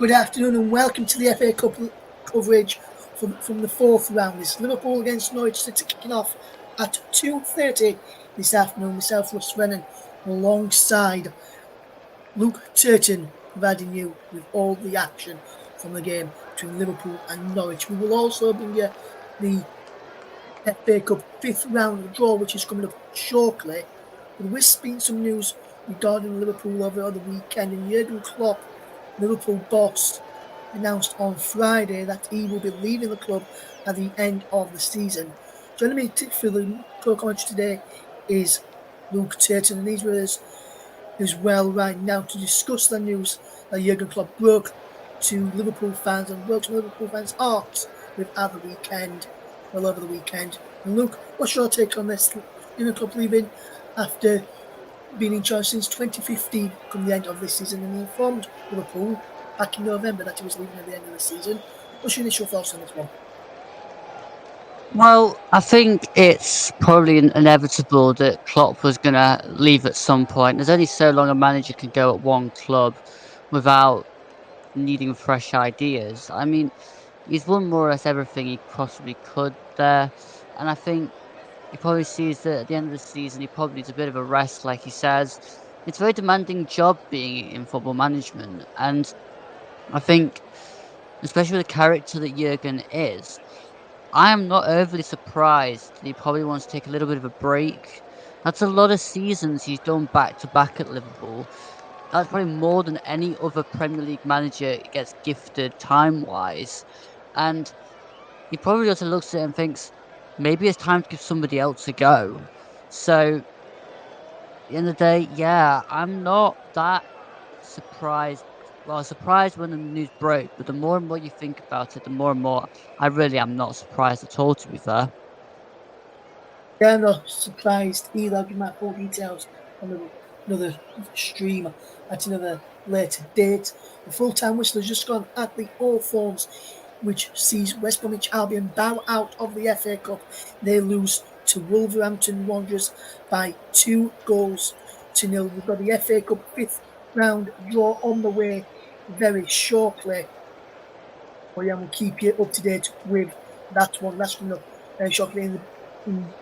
Good afternoon and welcome to the FA Cup coverage from the fourth round. It's Liverpool against Norwich City kicking off at 2:30 this afternoon. Myself, Russ Brennan, alongside Luke Turton, providing you with all the action from the game between Liverpool and Norwich. We will also bring you the FA Cup fifth round draw, which is coming up shortly. But we're speaking some news regarding Liverpool over the weekend, and Jurgen Klopp, Liverpool boss, announced on Friday that he will be leaving the club at the end of the season. Joining me for the pro commentary today is Luke Turton, and he's with us as well right now to discuss the news that Jurgen Klopp broke to Liverpool fans and broke to Liverpool fans' hearts over the weekend. And Luke, what's your take on this? Jurgen Klopp leaving after being in charge since 2015 come the end of this season, and he informed Liverpool back in November that he was leaving at the end of the season. What's your initial thoughts on this one? Well, I think it's probably inevitable that Klopp was going to leave at some point. There's only so long a manager can go at one club without needing fresh ideas. I mean, he's won more or less everything he possibly could there. And I think he probably sees that at the end of the season, he probably needs a bit of a rest, like he says. It's a very demanding job being in football management. And I think, especially with the character that Jurgen is, I am not overly surprised that he probably wants to take a little bit of a break. That's a lot of seasons he's done back to back at Liverpool. That's probably more than any other Premier League manager gets gifted time wise. And he probably also looks at it and thinks maybe it's time to give somebody else a go. So at the end of the day, yeah, I'm not that surprised. Well, I was surprised when the news broke, but the more and more you think about it, the more and more I really am not surprised at all, to be fair. Yeah, I'm not surprised either. I'll give my full details on another stream at another later date. The full time whistle has just gone at the All Forms, which sees West Bromwich Albion bow out of the FA Cup. They lose to Wolverhampton Wanderers by 2 goals to nil. We've got the FA Cup fifth round draw on the way very shortly. But yeah, we'll keep you up to date with that one. That's coming up very shortly in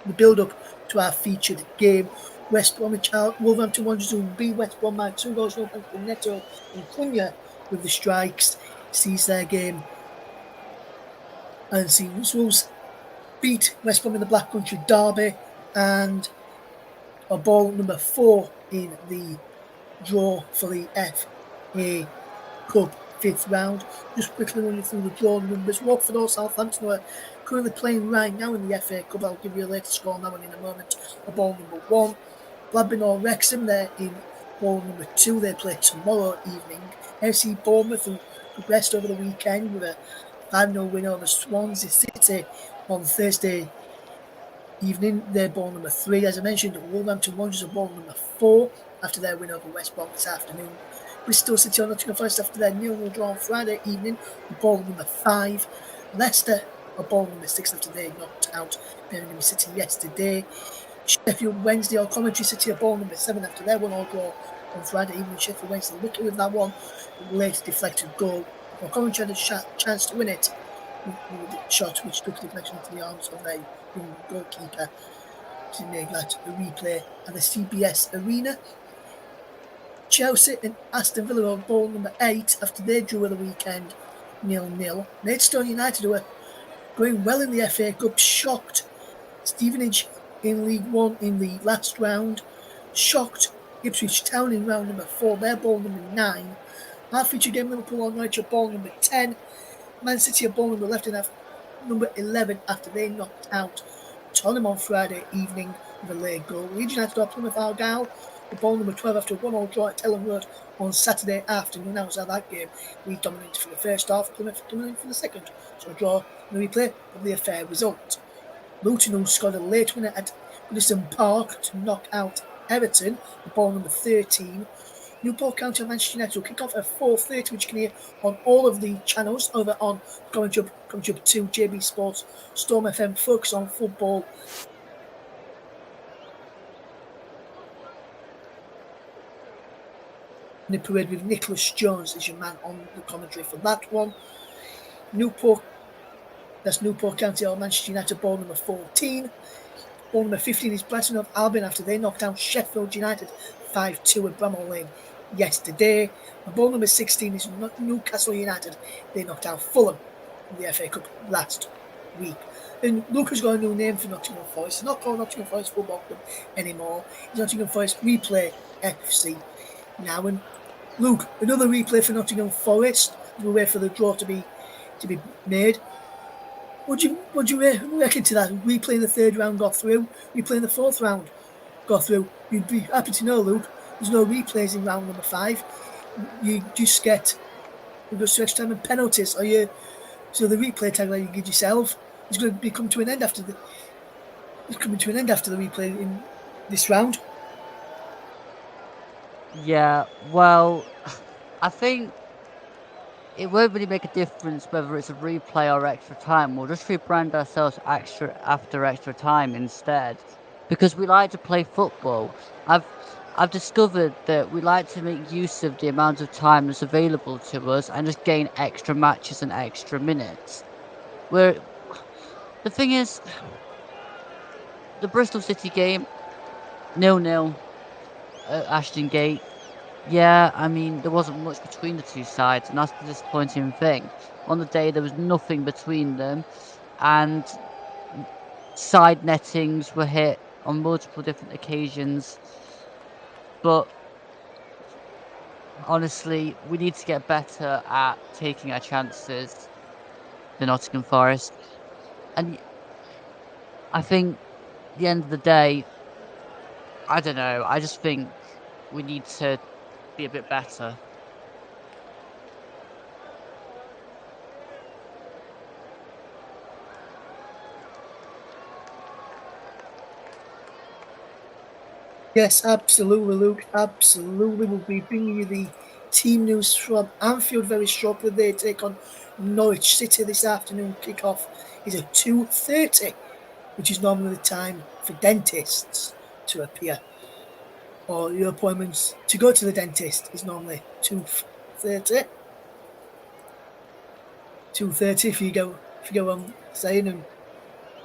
the build up to our featured game. West Bromwich out, Wolverhampton Wanderers will beat West Brom by 2 goals, no thanks to Neto and Cunha with the strikes. Sees their game and sees Wolves beat West Brom in the Black Country Derby and a ball number 4 in the draw for the FA Cup fifth round. Just quickly running through the draw numbers. Watford or Southampton are currently playing right now in the FA Cup. I'll give you a later score on that one in a moment. A ball number 1. Blackburn or Wrexham, they're in ball number 2. They play tomorrow evening. FC Bournemouth, who progressed over the weekend with a 5-0 win over Swansea City on Thursday evening. They're ball number 3. As I mentioned, Wolverhampton Wanderers are ball number 4 after their win over West Brom this afternoon. Bristol City or Nottingham Forest after their 0-0 draw on Friday evening, ball number 5. Leicester are ball number 6 after they knocked out Birmingham City yesterday. Sheffield Wednesday or Coventry City are ball number 7 after their 1-1 draw on Friday evening. Sheffield Wednesday lucky with that one, late deflected goal. Well, Coventry had a chance to win it with a shot which took deflection into the arms of their young goalkeeper. To make that a replay at the CBS Arena. Chelsea and Aston Villa on ball number 8 after they drew at the weekend 0-0. Maidstone United, who are going well in the FA Cup, shocked Stevenage in League One in the last round, shocked Ipswich Town in round number 4, their ball number 9. Our feature game Liverpool on Norwich at ball number 10. Man City at ball number 11 after they knocked out Tottenham on Friday evening with a late goal. Leeds United or Plymouth Argyle with ball number 12 after a 1-1 draw at Ellen Road on Saturday afternoon. Outside that game, Leeds dominated for the first half, Plymouth dominated for the second. So a draw in the replay, probably a fair result. Luton, who scored a late winner at Goodison Park to knock out Everton with ball number 13. Newport County and Manchester United will kick off at 4:30, which you can hear on all of the channels over on Commentary Up 2, JB Sports, Storm FM, Focus on Football. in the parade with Nicholas Jones as your man on the commentary for that one. Newport, that's Newport County or Manchester United ball number 14. Ball number 15 is Brighton of Albion after they knocked out Sheffield United 5-2 at Bramall Lane yesterday. And ball number 16 is Newcastle United. They knocked out Fulham in the FA Cup last week. And Luke has got a new name for Nottingham Forest. It's not called Nottingham Forest Football Club anymore. It's Nottingham Forest Replay FC now. And Luke, another replay for Nottingham Forest. We wait for the draw to be made. What do you reckon to that? Replay in the third round got through. Replay in the fourth round got through. You'd be happy to know, Luke, there's no replays in round number 5. You just get to extra time and penalties. So the replay tag that you give yourself is going to be coming to an end after the replay in this round. Yeah, well, I think it won't really make a difference whether it's a replay or extra time. We'll just rebrand ourselves after extra time instead, because we like to play football. I've discovered that we like to make use of the amount of time that's available to us and just gain extra matches and extra minutes. Where the thing is, the Bristol City game, 0-0 at Ashton Gate. Yeah, I mean, there wasn't much between the two sides, and that's the disappointing thing. On the day, there was nothing between them, and side nettings were hit on multiple different occasions. But honestly, we need to get better at taking our chances, the Nottingham Forest. And I think at the end of the day, I don't know, I just think we need to be a bit better. Yes, absolutely, Luke. Absolutely. We'll be bringing you the team news from Anfield very shortly. They take on Norwich City this afternoon. Kickoff is at 2:30, which is normally the time for dentists to appear. Or your appointments to go to the dentist is normally 2:30. 2:30 if you go what I'm saying and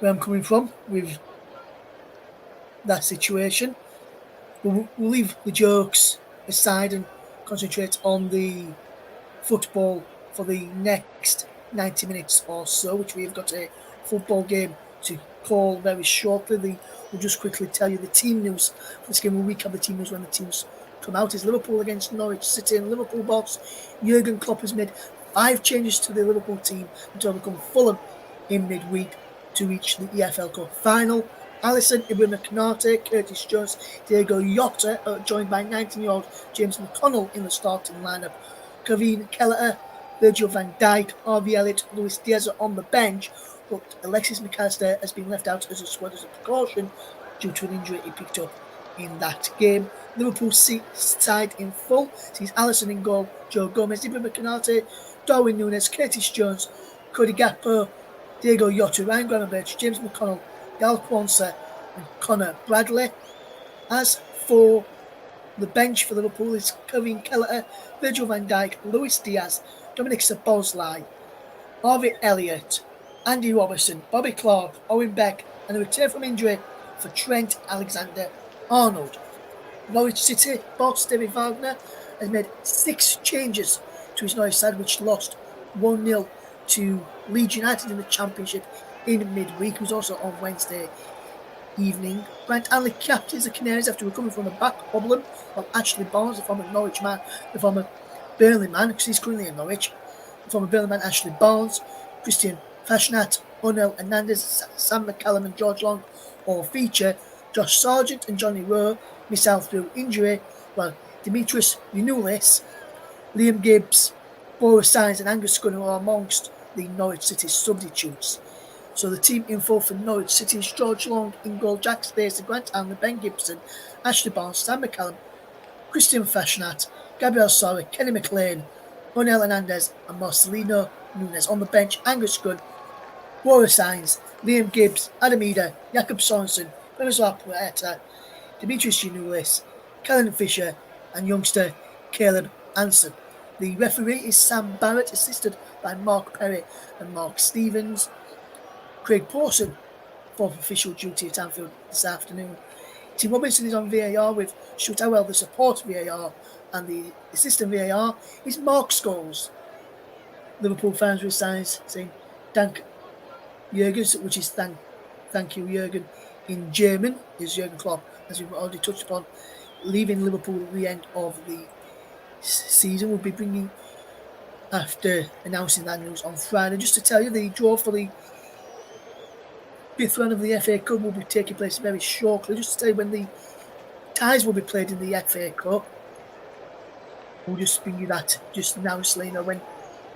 where I'm coming from with that situation. We'll leave the jokes aside and concentrate on the football for the next 90 minutes or so, which we have got a football game to call very shortly. We'll just quickly tell you the team news for this game. We'll recap the team news when the teams come out. Is Liverpool against Norwich City, and Liverpool boss Jurgen Klopp has made 5 changes to the Liverpool team to overcome Fulham in midweek to reach the EFL Cup final. Alisson, Ibrahim Konate, Curtis Jones, Diego Jota, joined by 19-year-old James McConnell in the starting lineup. Kevin Kelleher, Virgil van Dijk, Harvey Elliott, Luis Diaz are on the bench, but Alexis McAllister has been left out as a squad as a precaution due to an injury he picked up in that game. Liverpool side in full sees Alisson in goal, Joe Gomez, Ibrahim Konate, Darwin Núñez, Curtis Jones, Cody Gakpo, Diego Jota, Ryan Gravenberch, James McConnell, Gal Kwanzaa and Connor Bradley. As for the bench for Liverpool is Kevin Kelleher, Virgil van Dijk, Luis Diaz, Dominic Szoboszlai, Harvey Elliott, Andy Robertson, Bobby Clark, Owen Beck, and a return from injury for Trent Alexander-Arnold. Norwich City boss David Wagner has made 6 changes to his Norwich side, which lost 1-0 to Leeds United in the Championship in midweek. It was also on Wednesday evening. Grant Hanley captains the Canaries after recovering from a back problem, while Ashley Barnes, the former Norwich man, the former Burnley man, because he's currently in Norwich, the former Burnley man Ashley Barnes, Christian Fashnat, Onel Hernandez, Sam McCallum and George Long all feature. Josh Sargent and Johnny Rowe miss out through injury, while Dimitris Yunoulis, Liam Gibbs, Boris Sainz and Angus Gunner are amongst the Norwich City substitutes. So the team info for Norwich City is George Long in goal, Jack Spacey, Grant Hanley, Ben Gibson, Ashley Barnes, Sam McCallum, Christian Fashnat, Gabriel Sara, Kenny McLean, Onel Hernandez and Marcelino Nunes. On the bench, Angus Gunn, Boris Sainz, Liam Gibbs, Adam Eder, Jakob Sorensen, Benislav Puerta, Dimitris Yunoulis, Kellen Fisher and youngster Caleb Anson. The referee is Sam Barrett, assisted by Mark Perry and Mark Stevens. Craig Pawson, fourth official duty at Anfield this afternoon. Tim Robinson is on VAR with Shut Howell, the support VAR, and the assistant VAR is Mark Scholes. Liverpool fans with signs saying "Dank Jürgens," which is thank you Jürgen in German, is Jürgen Klopp, as we've already touched upon, leaving Liverpool at the end of the season. We'll be bringing after announcing that news on Friday. Just to tell you, the draw for the fifth round of the FA Cup will be taking place very shortly. Just to tell you when the ties will be played in the FA Cup. We'll just bring you that just now, Selena, when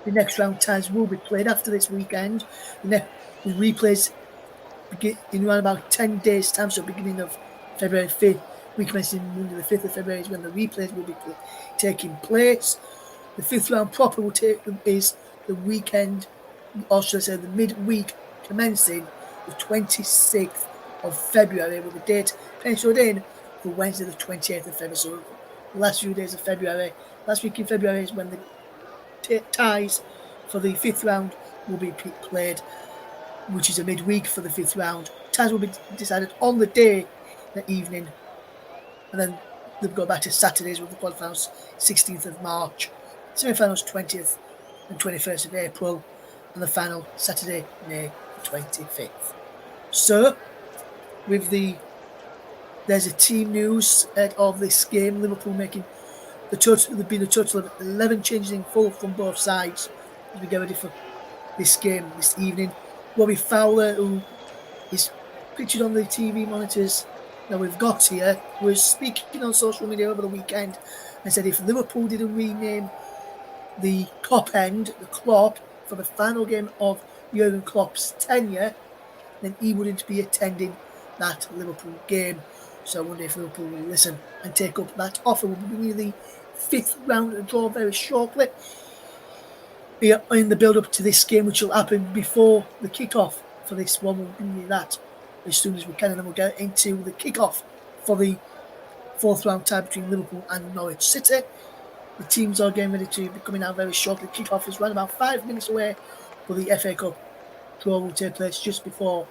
the next round ties will be played after this weekend. The replays begin in around about 10 days' time, so beginning of February 5th. We commencing Monday the 5th of February is when the replays will be taking place. The fifth round proper will take is the weekend, or should I say the midweek, commencing the 26th of February, with the date penciled in for Wednesday the 28th of February. So the last few days of February, last week in February is when the ties for the fifth round will be played, which is a midweek for the fifth round. Ties will be decided on the day, the evening, and then they'll go back to Saturdays with the quarterfinals 16th of March, semi-finals 20th and 21st of April, and the final Saturday, May 25th. So, there's a team news of this game. Liverpool making there'll be a total of 11 changes in full from both sides as we get ready for this game this evening. Robbie Fowler, who is pictured on the TV monitors that we've got here, was speaking on social media over the weekend and said if Liverpool didn't rename the Kop end, the Klopp, for the final game of Jurgen Klopp's tenure, then he wouldn't be attending that Liverpool game. So I wonder if Liverpool will listen and take up that offer. We'll be bringing the fifth round draw very shortly in the build-up to this game, which will happen before the kick-off for this one. We'll bring you that as soon as we can, and then we'll get into the kick-off for the fourth round tie between Liverpool and Norwich City. The teams are getting ready to be coming out very shortly. Kick-off is around about 5 minutes away, but the FA Cup draw will take place just before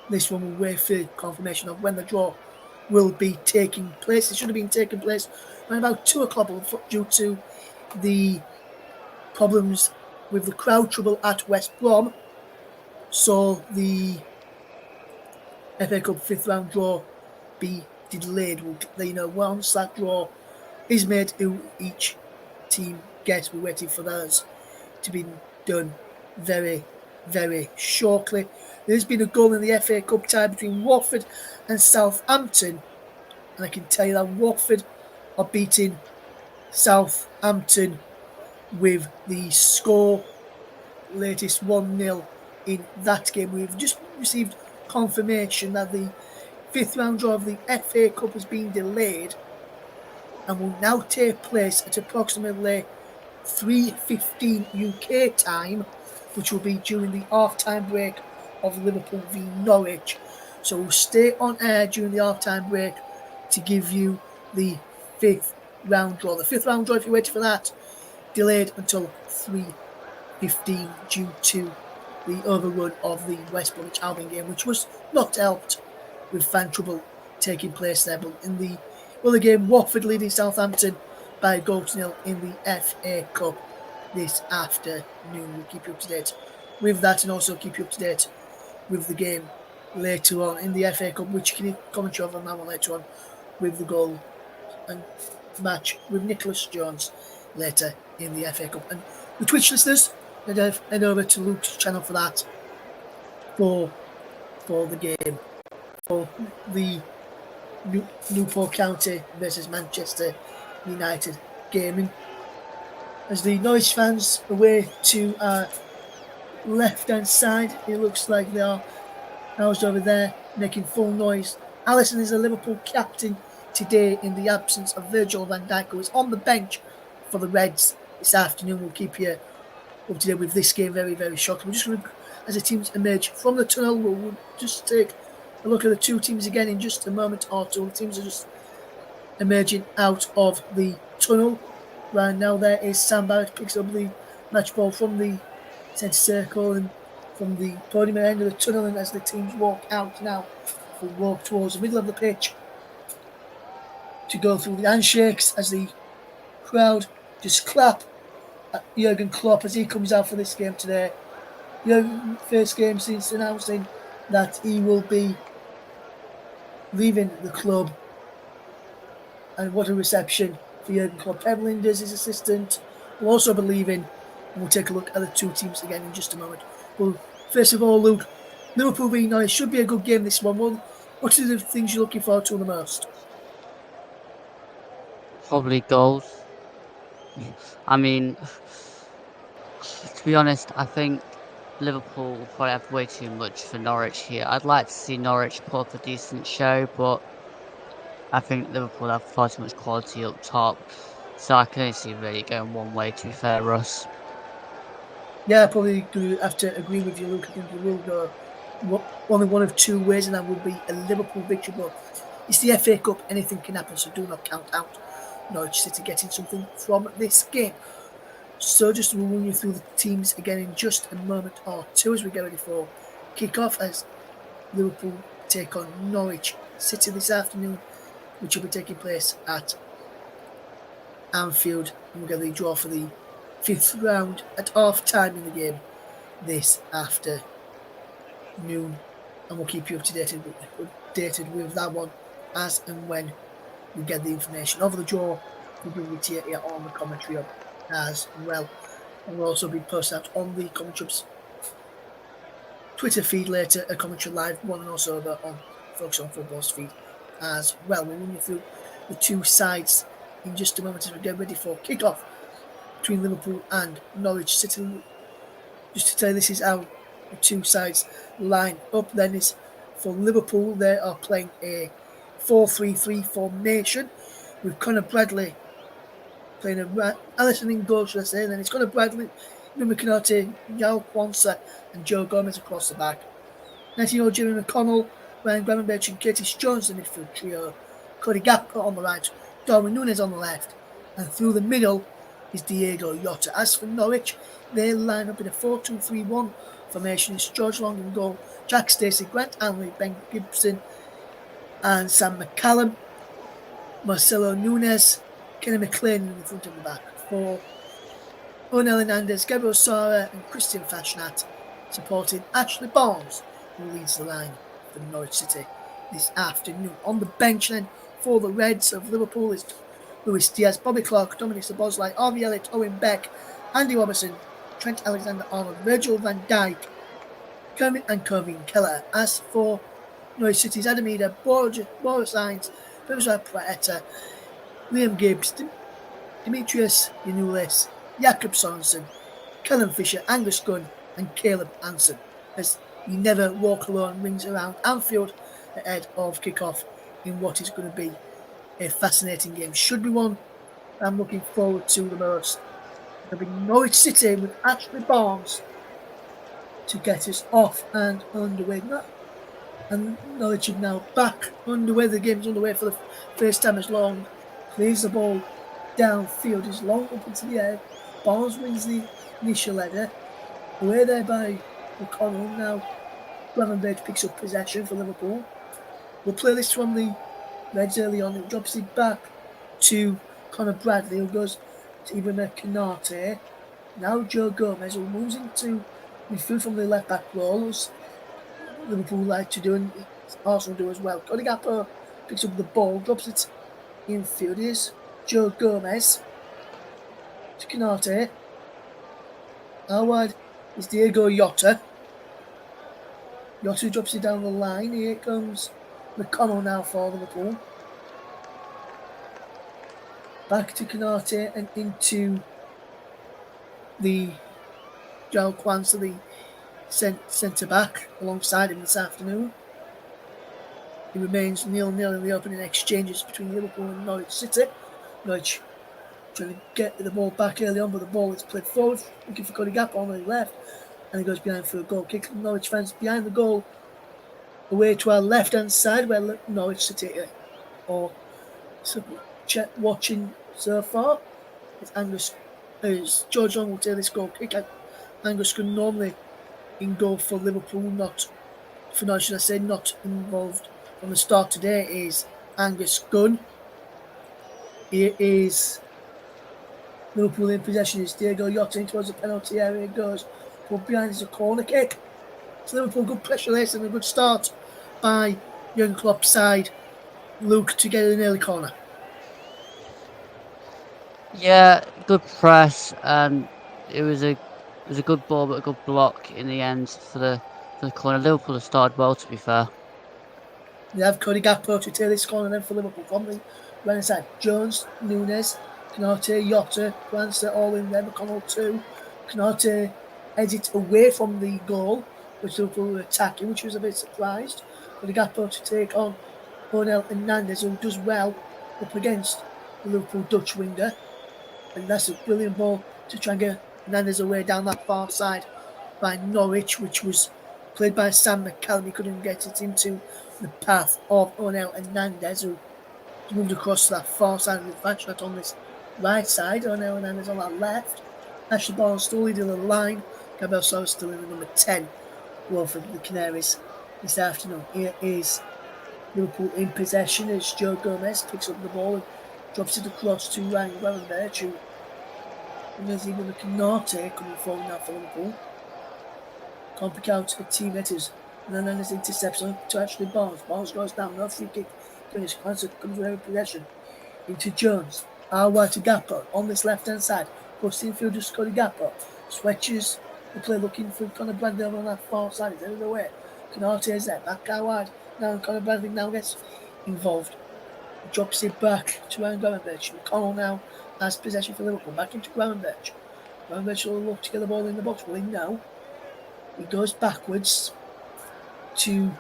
this one. Will wait for confirmation of when the draw will be taking place. It should have been taking place around about 2 o'clock, but due to the problems with the crowd trouble at West Brom, so the FA Cup fifth round draw be delayed. We'll let you know once that draw is made who each team gets. We're waiting for those to be done very, very shortly. There's been a goal in the FA Cup tie between Watford and Southampton, and I can tell you that Watford are beating Southampton with the score latest 1-0 in that game. We've just received confirmation that the fifth round draw of the FA Cup has been delayed and will now take place at approximately 3:15 UK time, which will be during the half-time break of Liverpool v Norwich. So we'll stay on air during the half-time break to give you the fifth round draw. The fifth round draw, if you're waiting for that, delayed until 3:15 due to the overrun of the West Bromwich Albion game, which was not helped with fan trouble taking place there. But in the other game, Watford leading Southampton by a goal to nil in the FA Cup this afternoon. We'll keep you up to date with that and also keep you up to date with the game later on in the FA Cup, which you can commentary on that one later on with the goal and match with Nicholas Jones later in the FA Cup. And the Twitch listeners, head over to Luke's channel for that, for the game, for the Newport County versus Manchester United game. And as the Norwich fans away to our left-hand side, it looks like they are housed over there making full noise. Alisson is a Liverpool captain today in the absence of Virgil van Dijk, who is on the bench for the Reds this afternoon. We'll keep you up to date with this game very, very shortly. We're just going to, as the teams emerge from the tunnel, we'll just take a look at the two teams again in just a moment or two. The teams are just emerging out of the tunnel. Right now, there is Sam Barrett picks up the match ball from the centre circle and from the podium end of the tunnel. And as the teams walk out now, they walk towards the middle of the pitch to go through the handshakes as the crowd just clap at Jurgen Klopp as he comes out for this game today. Jurgen, first game since announcing that he will be leaving the club. And what a reception for Jurgen Klopp. Pep Linders, his assistant, will also be leaving. And we'll take a look at the two teams again in just a moment. But first of all, Luke, Liverpool v Norwich should be a good game this one. What are the things you're looking forward to the most? Probably goals. I mean, to be honest, I think Liverpool will probably have way too much for Norwich here. I'd like to see Norwich put up a decent show, but I think Liverpool have far too much quality up top. So I can only see really going one way, to be fair, Russ. Yeah, I probably going to have to agree with you, Luke. I think it will go only one of two ways, and that will be a Liverpool victory. But it's the FA Cup, anything can happen, so do not count out Norwich City getting something from this game. So just to run you through the teams again in just a moment or two as we get ready for kick-off as Liverpool take on Norwich City this afternoon, which will be taking place at Anfield. And we'll get the draw for the fifth round at half-time in the game this afternoon. And we'll keep you updated with that one as and when we get the information of the draw. We'll bring it to you here on the commentary hub as well. And we'll also be posted out on the commentary hub's Twitter feed later, a commentary live one, and also over on Focus on Football's feed as well. We'll run you through the two sides in just a moment as we get ready for kick-off between Liverpool and Norwich City. Just to tell you, this is how the two sides line up. Then is for Liverpool, they are playing a 4-3-3 formation with Conor Bradley playing Alisson in goal, should I say. Then it's Conor Bradley, Nuno Canate, Yao Kwanzaa, and Joe Gomez across the back. 19-year-old Jimmy McConnell, Ryan Gravenberch, and Curtis Jones, the midfield trio. Cody Gakpo on the right, Darwin Núñez on the left, and through the middle is Diego Jota. As for Norwich, they line up in a 4-2-3-1 formation. It's George Long in goal, Jack Stacey, Grant Hanley, Ben Gibson, and Sam McCallum. Marcelo Núñez, Kenny McLean in the front and the back. For Onel Hernandez, Gabriel Sara, and Christian Fashnat, supporting Ashley Barnes, who leads the line for Norwich City this afternoon. On the bench then for the Reds of Liverpool is Luis Diaz, Bobby Clark, Dominic Szoboszlai, Harvey Elliott, Owen Beck, Andy Robertson, Trent Alexander-Arnold, Virgil van Dijk, Kermit and Kevin Keller. As for Norwich City's Adam Eder, Boris Hines, Perisai Praeta, Liam Gibbs, Demetrius Yanulis, Jakob Sorensen, Callum Fisher, Angus Gunn, and Caleb Hansen. As You Never Walk Alone rings around Anfield ahead of kick-off in what is going to be a fascinating game. Should be one I'm looking forward to the most. It'll be Norwich City with Ashley Barnes to get us off and underway. And Norwich is now back underway. The game's underway for the first time as Long clears the ball downfield. Is Long up into the air. Barnes wins the initial header. Away there by McConnell. Now Gravenberch picks up possession for Liverpool. We'll play this from the Reds early on. It drops it back to Conor Bradley, who goes to Ibrahim Konate. Now Joe Gomez, who moves into midfield from the left back role, as Liverpool like to do, and Arsenal do as well. Cody Gakpo picks up the ball, drops it infield. Here's Joe Gomez to Konate. How wide is Diego Jota? Jota drops it down the line. Here comes McConnell now for Liverpool. Back to Konate and into the Joel Kwanzaa, the centre back, alongside him this afternoon. It remains 0-0 in the opening exchanges between Liverpool and Norwich City. Norwich trying to get the ball back early on, but the ball is played forward, looking for Cody Gakpo on the left, and he goes behind for a goal kick. Norwich fans behind the goal, away to our left-hand side, where Norwich City or watching so far. As George Long will take this goal kick. Angus Gunn normally in goal for Liverpool, not for now, should I say, not involved from the start today is Angus Gunn. It is Liverpool in possession. It's Diego Jota towards the penalty area. It goes. Put behind is a corner kick. It's Liverpool good pressure there and a good start by Jurgen Klopp's side. Luke to get an early corner. Yeah, good press, and it was a good ball, but a good block in the end for the corner. Liverpool have started well, to be fair. They have Cody Gakpo to take this corner then for Liverpool from the right side. Jones, Nunes, Canate, Jota, Granster all in there. McConnell too. Canate heads it away from the goal, which Liverpool were attacking, which was a bit surprised. Cody Gakpo to take on Onel Hernandez, who does well up against the Liverpool Dutch winger. And that's a brilliant ball to try and get Hernandez away down that far side by Norwich, which was played by Sam McCallum. He couldn't get it into the path of Onel Hernandez, who moved across to that far side of the Fashionat on this right side. Onel Hernandez on that left. Ashley Barnes still leading the line. Gabriel Soros still in the number 10 role for the Canaries this afternoon. Here is Liverpool in possession as Joe Gomez picks up the ball and drops it across to Ryan Gravenberch, and there's even a Canate coming forward now for Liverpool. Can't pick out a teammate is, and then there's interception to Ashley Barnes. Barnes goes down, no free kick. Finish. Comes with every possession into Jones. Wide to Gakpo on this left hand side. Puts the infield to Scotty Gakpo. Switches the play looking for Conor Bradley on that far side. He's out of the way. Canate is there. Back out wide. Now Conor Bradley now gets involved. Drops it back to Ryan Gravenberch. McConnell now has possession for Liverpool. Back into Gravenberch. Gravenberch will look to get the ball in the box. Will he now? He goes backwards to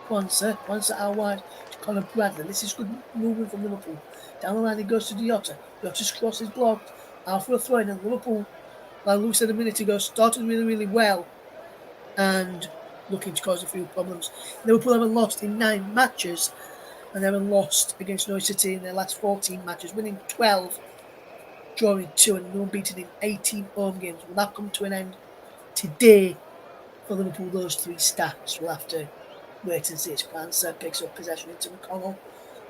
Kwanzaa. Kwanzaa out wide to Conor Bradley. This is good movement from Liverpool. Down the line he goes to Jota. Jota's cross is blocked. Out for a throw in, and Liverpool, like Luke said a minute ago, started really, really well and looking to cause a few problems. Liverpool haven't lost in 9 matches and they haven't lost against Norwich City in their last 14 matches, winning 12, drawing 2 and unbeaten in 18 home games. Will that come to an end today for Liverpool? Those 3 stats we'll have to wait and see. As Kwanzaa picks up possession into McConnell,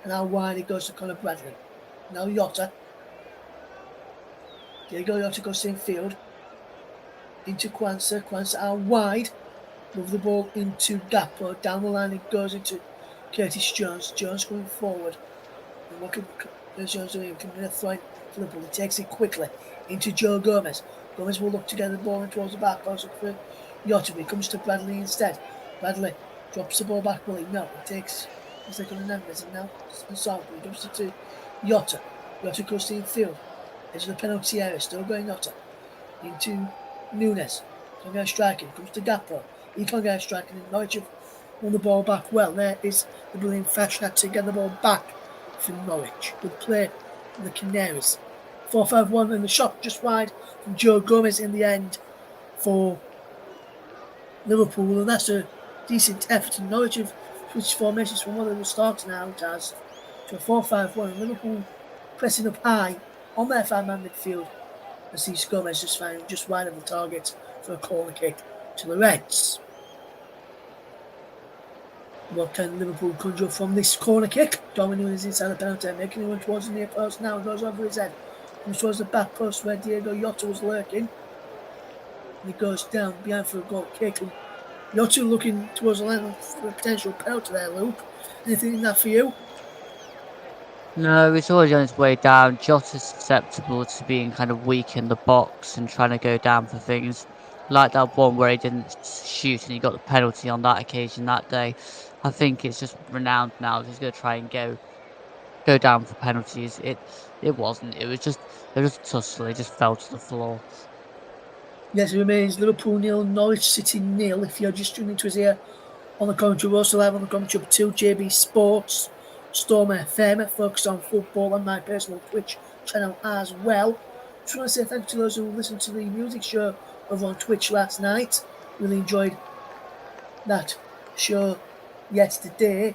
and how wide it goes to Conor Bradley. Now Jota. Diego Jota goes in field into Kwanzaa. Kwanzaa out wide. Move the ball into Gakpo. Down the line it goes into Curtis Jones. Jones going forward. And what can Jones do? Can be a throw for Liverpool. He takes it quickly into Joe Gomez. Gomez will look to get the ball in towards the back post for Jota. He comes to Bradley instead. Bradley drops the ball back. Will he? No. He takes his leg on the numbers and now He drops it to Jota. Jota goes to the field. Edge of the penalty area. Still going Jota. Into Nunes. Can't get a striking. Comes to Gakpo. He can't get a striking. And Norwich have won the ball back well. There is the brilliant Fashionat to get the ball back from Norwich. Good play from the Canaries. 4-5-1 and the shot just wide from Joe Gomez in the end for Liverpool. And that's a decent effort. And Norwich have switched formations from what they were starting out as to a 4-5-1. And Liverpool pressing up high on their 5-man midfield. And sees Gomez just found just wide of the target for a corner kick to the Reds. What can Liverpool conjure from this corner kick? Darwin Núñez inside the penalty, making it run towards the near post now. Goes over his head. Comes towards the back post where Diego Jota was lurking. And he goes down behind for a goal kick. And Jota looking towards the line for a potential penalty there, Luke. Anything in that for you? No, it's already on its way down. Jota's susceptible to being kind of weak in the box and trying to go down for things. Like that one where he didn't shoot and he got the penalty on that occasion that day. I think it's just renowned now. He's going to try and go down for penalties. It wasn't. It was just a tussle. It just fell to the floor. Yes, it remains Liverpool 0, Norwich City 0. If you're just tuning to us here on the commentary, we're also live on the commentary up to JB Sports, Storm FM, focused on football, and my personal Twitch channel as well. Just want to say thank you to those who listened to the music show over on Twitch last night. Really enjoyed that show yesterday.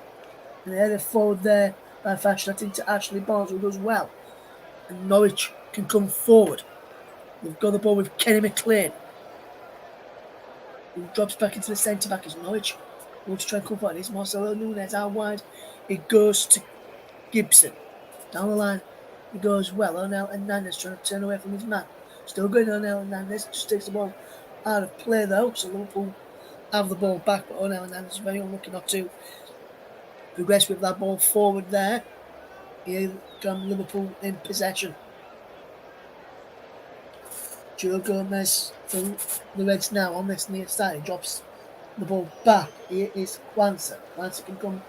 And headed forward there by Fashionat into Ashley Barnes, who does well. and Norwich can come forward. They've got the ball with Kenny McLean, who drops back into the centre back as Norwich looks to try and come forward. It's Marcelo Nunes out wide. It goes to Gibson. Down the line, it goes well. Onel Hernandez trying to turn away from his man. Still going Onel Hernandez. Just takes the ball out of play though. So Liverpool have the ball back, but Onel Hernandez is very unlucky not to progress with that ball forward there. Here come Liverpool in possession. Joe Gomez for the Reds now on this near side. He drops the ball back. Here is Kwanzaa. Kwanzaa can come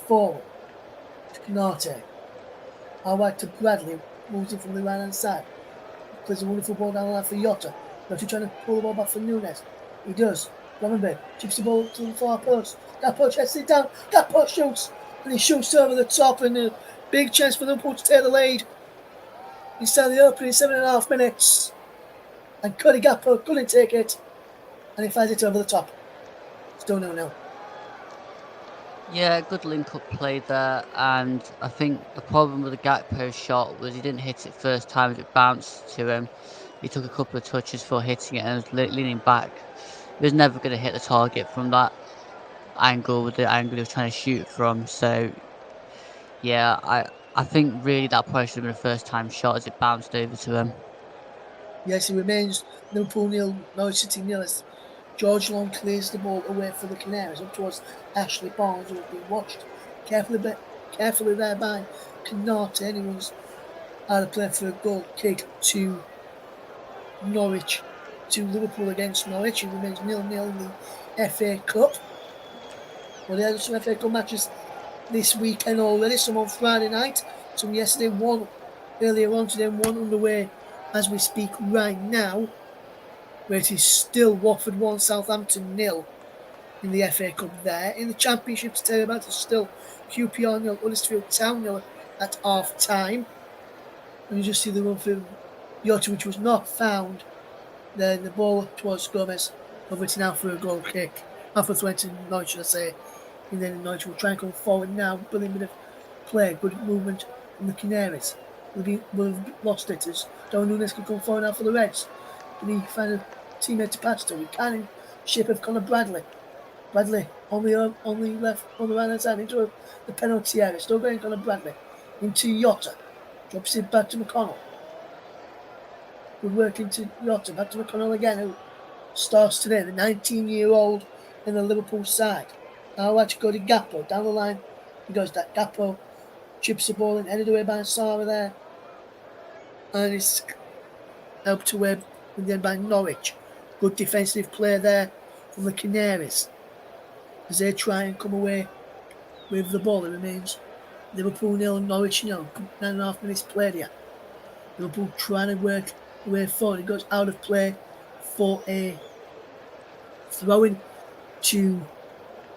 forward to Canate. Out wide to Bradley. Moves in from the right hand side. Plays a wonderful ball down the line for Jota. Jota trying to pull the ball back for Nunes. He does. Gravenberch chips the ball to the far post. Gakpo chests it down. Gakpo shoots. And he shoots over the top. And a big chance for Liverpool to take the lead. Inside the opening 7.5 minutes. And Cody Gakpo couldn't take it. And he finds it over the top. Still 0-0. Yeah, good link-up play there, and I think the problem with the Gakpo shot was he didn't hit it first time as it bounced to him. He took a couple of touches for hitting it and was leaning back. He was never going to hit the target from that angle with the angle he was trying to shoot from. So, yeah, I think really that probably should have been a first-time shot as it bounced over to him. Yes, it remains Liverpool 0, Norwich City 0 as George Long clears the ball away for the Canaries up towards Ashley Barnes, who has been watched carefully there by Canate, and he runs out of play for a goal kick to Norwich, to Liverpool against Norwich. It remains 0-0 in the FA Cup. Well, there are some FA Cup matches this weekend already, some on Friday night, some yesterday, one earlier on today, one underway as we speak right now, where it is still Watford 1, Southampton 0 in the FA Cup there. In the Championship to tell you about, it's still QPR 0, Huddersfield Town 0 at half time. And you just see the run for Jota, which was not found. Then the ball towards Gomez, over to now for a goal kick. Half a throw to Norwich, should I say. And then Norwich will try and come forward now. Brilliant bit of play, good movement from the Canaries. We've lost it as Darwin Nunes can come forward now for the Reds. Can he find a teammate to pass to? He can in shape of Conor Bradley. Bradley on the left, on the right hand side into the penalty area. Still going Conor Bradley into Jota. Drops it back to McConnell. Good work into Jota. Back to McConnell again, who starts today, the 19-year-old in the Liverpool side. Now I to go to Gakpo. Down the line, he goes that Gakpo chips the ball in, headed away by Sarah there. And it's helped away again by Norwich. Good defensive play there from the Canaries as they try and come away with the ball. It remains Liverpool 0, Norwich 0. 9.5 minutes played here. Liverpool trying to work the way forward. It goes out of play for a throw-in to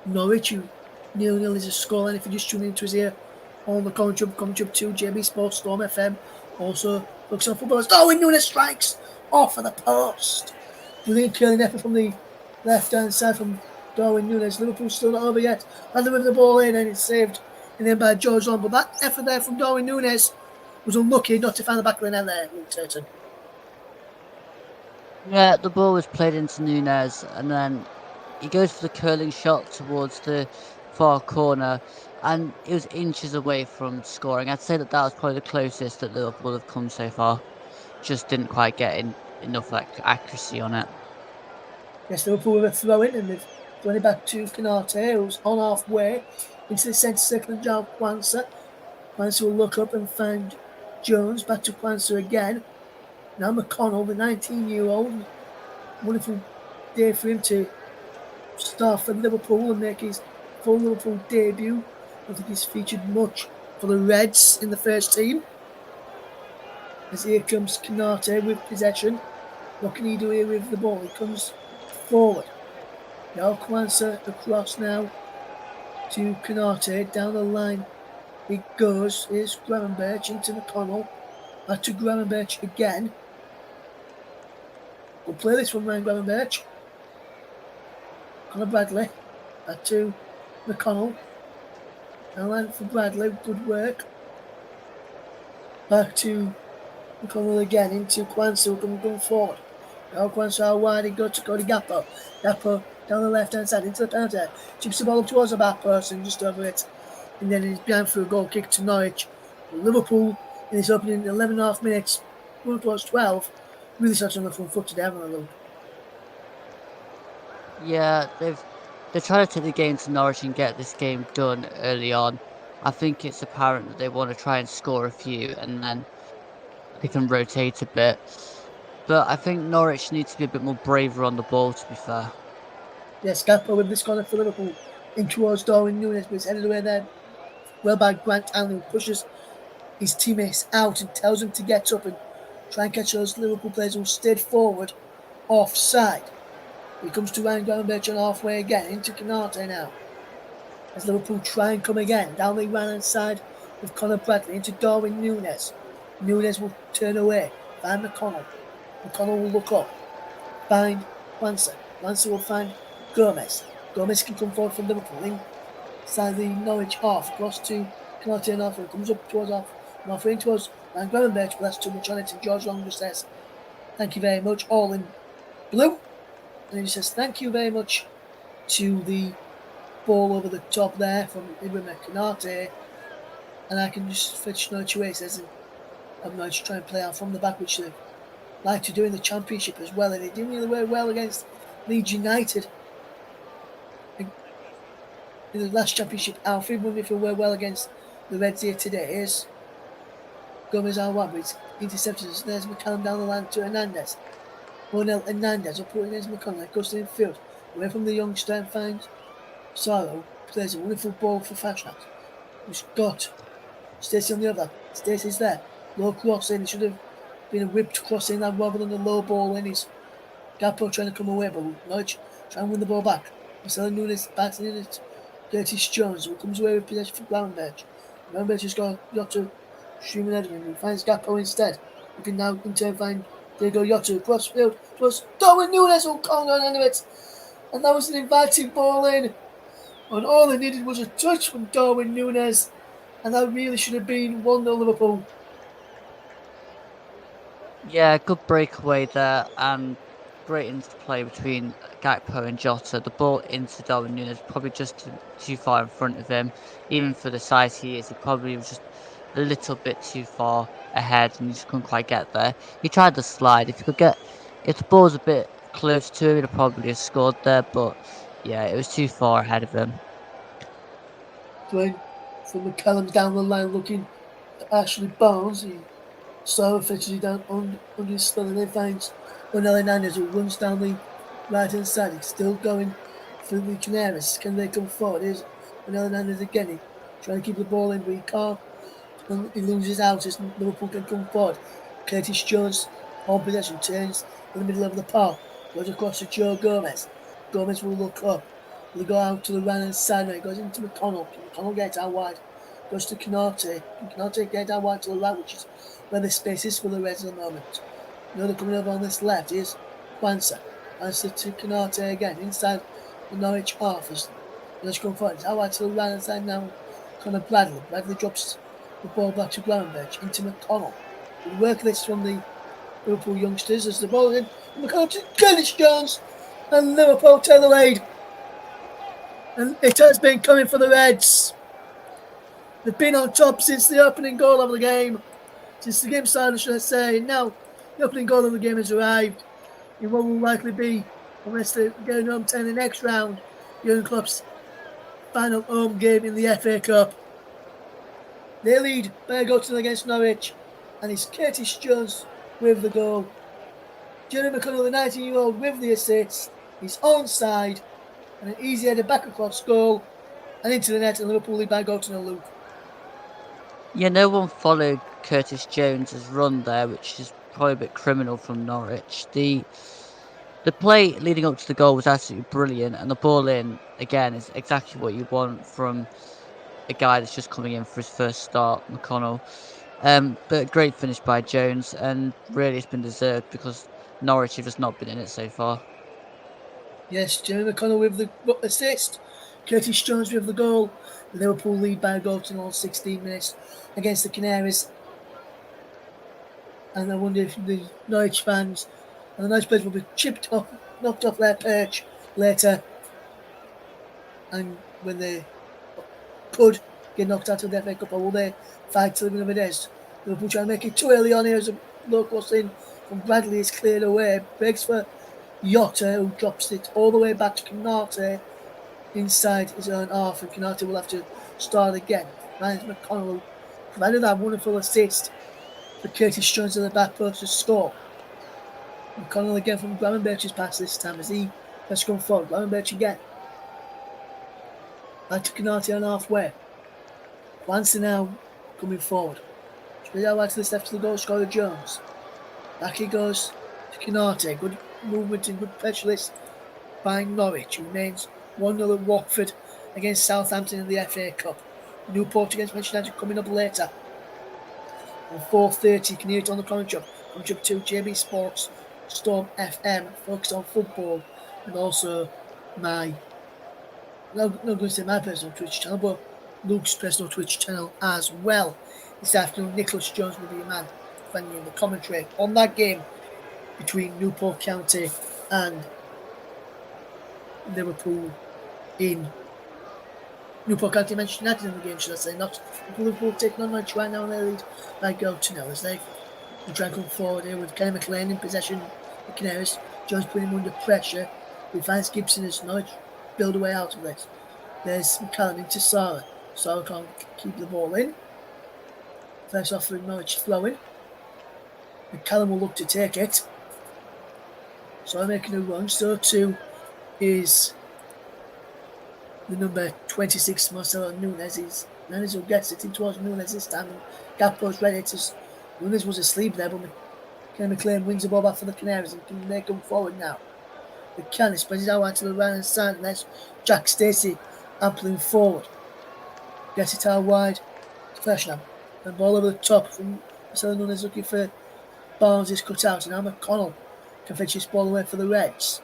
Norwich. 0-0 is a scoreline if you're just tuning into us here on the commentary up to JB Sports Storm FM. Also looks on footballers. Darwin Nunes strikes off of the post. Brilliant curling effort from the left hand side from Darwin Nunes. Liverpool still not over yet. And they move the ball in and it's saved in the end by George Long. But that effort there from Darwin Nunes was unlucky not to find the back of the net there, Luke Turton. Yeah, the ball was played into Nunes, and then he goes for the curling shot towards the far corner, and it was inches away from scoring. I'd say that was probably the closest that Liverpool have come so far. Just didn't quite get enough accuracy on it. Yes, Liverpool with a throw in, and they've thrown it back to Canate, who's on halfway into the centre circle and down Kwanzaa. Kwanzaa will look up and find Jones. Back to Kwanzaa again. Now McConnell, the 19-year-old. Wonderful day for him to start for Liverpool and make his full Liverpool debut. I think he's featured much for the Reds in the first team. As here comes Canate with possession. What can he do here with the ball? He comes forward. Now Kwanzaa across now to Canate. Down the line it goes. Here's Gravenberch into McConnell. Back to Gravenberch again. We'll play this one, Ryan Gravenberch. Conor Bradley. Back to McConnell. Down the line for Bradley. Good work. Back to McConnell again into Kwanzaa going forward. Now Kwanzaa out wide, he goes to Cody Gappo. Gappo down the left hand side into the penalty. Chips the ball up towards the back person, just over it. And then he's behind for a goal kick to Norwich. Liverpool, in his opening 11.5 minutes, going towards 12, really started on the front foot today, haven't they, Luke? Yeah, they're trying to take the game to Norwich and get this game done early on. I think it's apparent that they want to try and score a few and then they can rotate a bit. But I think Norwich needs to be a bit more braver on the ball, to be fair. Yes, Gappo with this corner for Liverpool. In towards Darwin Nunes, but it's headed away there. Well by Grant Allen, who pushes his teammates out and tells them to get up and try and catch those Liverpool players who stayed forward offside. He comes to Ryan Gravenberch on halfway again into Canate now. As Liverpool try and come again down the right hand side with Conor Bradley into Darwin Nunes. Nunes will turn away, find McConnell. McConnell will look up, find Wanser. Wanser will find Gomez. Gomez can come forward from Liverpool inside the Norwich half, across to Canate and halfway, comes up towards halfway in towards Ryan Gravenberch, but that's too much on it, and George Long just says, "Thank you very much," all in blue. And he says, "Thank you very much" to the ball over the top there from Ibrahim Kanate, and I can just fetch Norwich away. Says, I'm Norwich trying to play out from the back, which they like to do in the Championship as well, and they didn't really work well against Leeds United in the last Championship outfit. Wonder if it worked well against the Reds here today. Here's Gomez Awad, but it's intercepted. There's McCallum down the line to Hernandez. Ronel Hernandez will put it against McConnell, goes to the infield, away from the youngster and finds Saro, plays a wonderful ball for Fashnak, who's got Stacey on the other. Stacey's there. Low cross in. It should have been a whipped cross in that rather than a low ball in. His Gappo trying to come away, but Norwich trying to win the ball back. Marcelo Nunes backs in it. Curtis Jones, who comes away with possession for Groundbedge. Groundbedge has got Yotto streaming ahead of him. He finds Gappo instead. He can now in turn find Diego Yotto across field. It was Darwin Nunes who called on end of it. And that was an inviting ball in. And all they needed was a touch from Darwin Nunes. And that really should have been 1-0 Liverpool. Yeah, good breakaway there and great interplay between Gakpo and Jota. The ball into Darwin Núñez probably just too far in front of him. Even for the size he is, he probably was just a little bit too far ahead and he just couldn't quite get there. He tried the slide. If the ball was a bit close to him, he'd have probably have scored there. But yeah, it was too far ahead of him. Playing from McCallum down the line looking at Ashley Barnes. He saw effectively down under his spell and then finds Ronel Hernandez who runs down the right hand side. He's still going for the Canaries. Can they come forward? Here's Ronel Hernandez again. He trying to keep the ball in, but he can't. And he loses out as Liverpool can come forward. Curtis Jones on possession turns in the middle of the park. Goes across to Joe Gomez. Gomez will look up. Will go out to the right hand side now. He goes into McConnell. McConnell gets out wide. Goes to Canate. Canate gets out wide to the right, which is where the space is for the Reds at the moment. Another coming over on this left is Wanser. Wanser to Canate again. Inside the Norwich half. Let's go forward. It's out wide to the right hand side now. Conor Bradley. Bradley drops the ball back to Gravenberch into McConnell. We work this from the Liverpool youngsters as the ball in. McConnell to Curtis Jones. And Liverpool take the lead. And it has been coming for the Reds. They've been on top since the opening goal of the game. Since the game started, should I say. Now, the opening goal of the game has arrived. In what will likely be, unless they're going home to the next round, Jurgen Klopp's final home game in the FA Cup. They lead by a goal to against Norwich, and it's Curtis Jones with the goal. Jeremy McConnell, the 19-year-old, with the assist. He's onside, and an easy header back across goal, and into the net, and Liverpool lead by a goal to no. Luke. Yeah, no one followed Curtis Jones's run there, which is probably a bit criminal from Norwich. The play leading up to the goal was absolutely brilliant, and the ball in again is exactly what you want from a guy that's just coming in for his first start, McConnell. But great finish by Jones, and really it's been deserved because Norwich have just not been in it so far. Yes, Jeremy McConnell with the assist. Curtis Jones with the goal. Liverpool lead by a goal to all 16 minutes against the Canaries. And I wonder if the Norwich fans and the Norwich players will be knocked off their perch later, and when they could get knocked out of the FA Cup, or will they fight till the end of the days? Liverpool trying to make it too early on here as a low cross in from Bradley is cleared away. Breaks for Jota, who drops it all the way back to Canate inside his own half, and Canate will have to start again. Ryan McConnell provided that wonderful assist for Curtis Jones at the back post to score. McConnell again from Gravenberch's pass this time as he has gone forward. Gravenberch again. Back to Canate on halfway. Clancy now coming forward. Straight out right to the left to the goal scorer Jones. Back he goes to Canate. Good movement and good specialist by Norwich. He remains 1-0 at Watford against Southampton in the FA Cup. Newport against Manchester United coming up later. And 4:30, you can hear it on the commentary. Commentary 2, JB Sports, Storm FM, focused on football, and also my, not going to say my personal Twitch channel, but Luke's personal Twitch channel as well. This afternoon, Nicholas Jones will be a man defending in the commentary on that game between Newport County and Liverpool in Newport County Manchester United in the game, should I say, not Liverpool taking on Norwich right now in their lead by goal to nil as they try to come forward here with Kenny McLean in possession. The Canaries, Jones putting him under pressure. He finds Gibson as Norwich build a way out of this. There's McCallum into Sarah. Sarah can't keep the ball in. First off for Norwich throwing. McCallum will look to take it. So making a run. So too is the number 26, Marcelo Nunes. Nunes will get it in towards Nunes this time. Gap post ready to. Nunes was asleep there, but Kenny McLean wins the ball back for the Canaries and can make them forward now. McCann spreads it out to the right hand side, and that's Jack Stacey ampling forward. Gets it out wide to Fesham. And ball over the top from Marcelo Nunes looking for Barnes is cut out, and now McConnell can fetch this ball away for the Reds.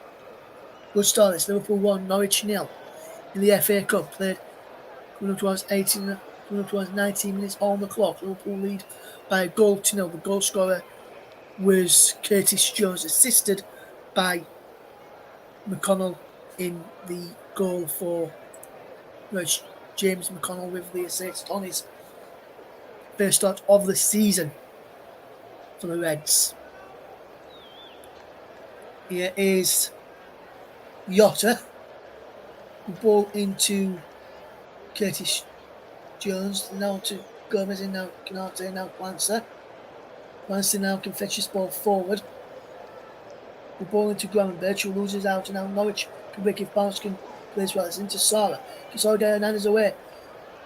Good start this. Liverpool 1, Norwich 0 in the FA Cup. Played coming up towards 19 minutes on the clock. Liverpool lead by a goal to nil. The goal scorer was Curtis Jones, assisted by McConnell in the goal for James McConnell with the assist on his first start of the season for the Reds. Here is Jota. The ball into Curtis Jones. Now to Gomez and now Canate, now Clancy. Clancy now can fetch his ball forward. The ball into Gravenberch, who loses out, and now Norwich can break if Barnes can play as well. It's into Sara. Can Sara get Hernandez away?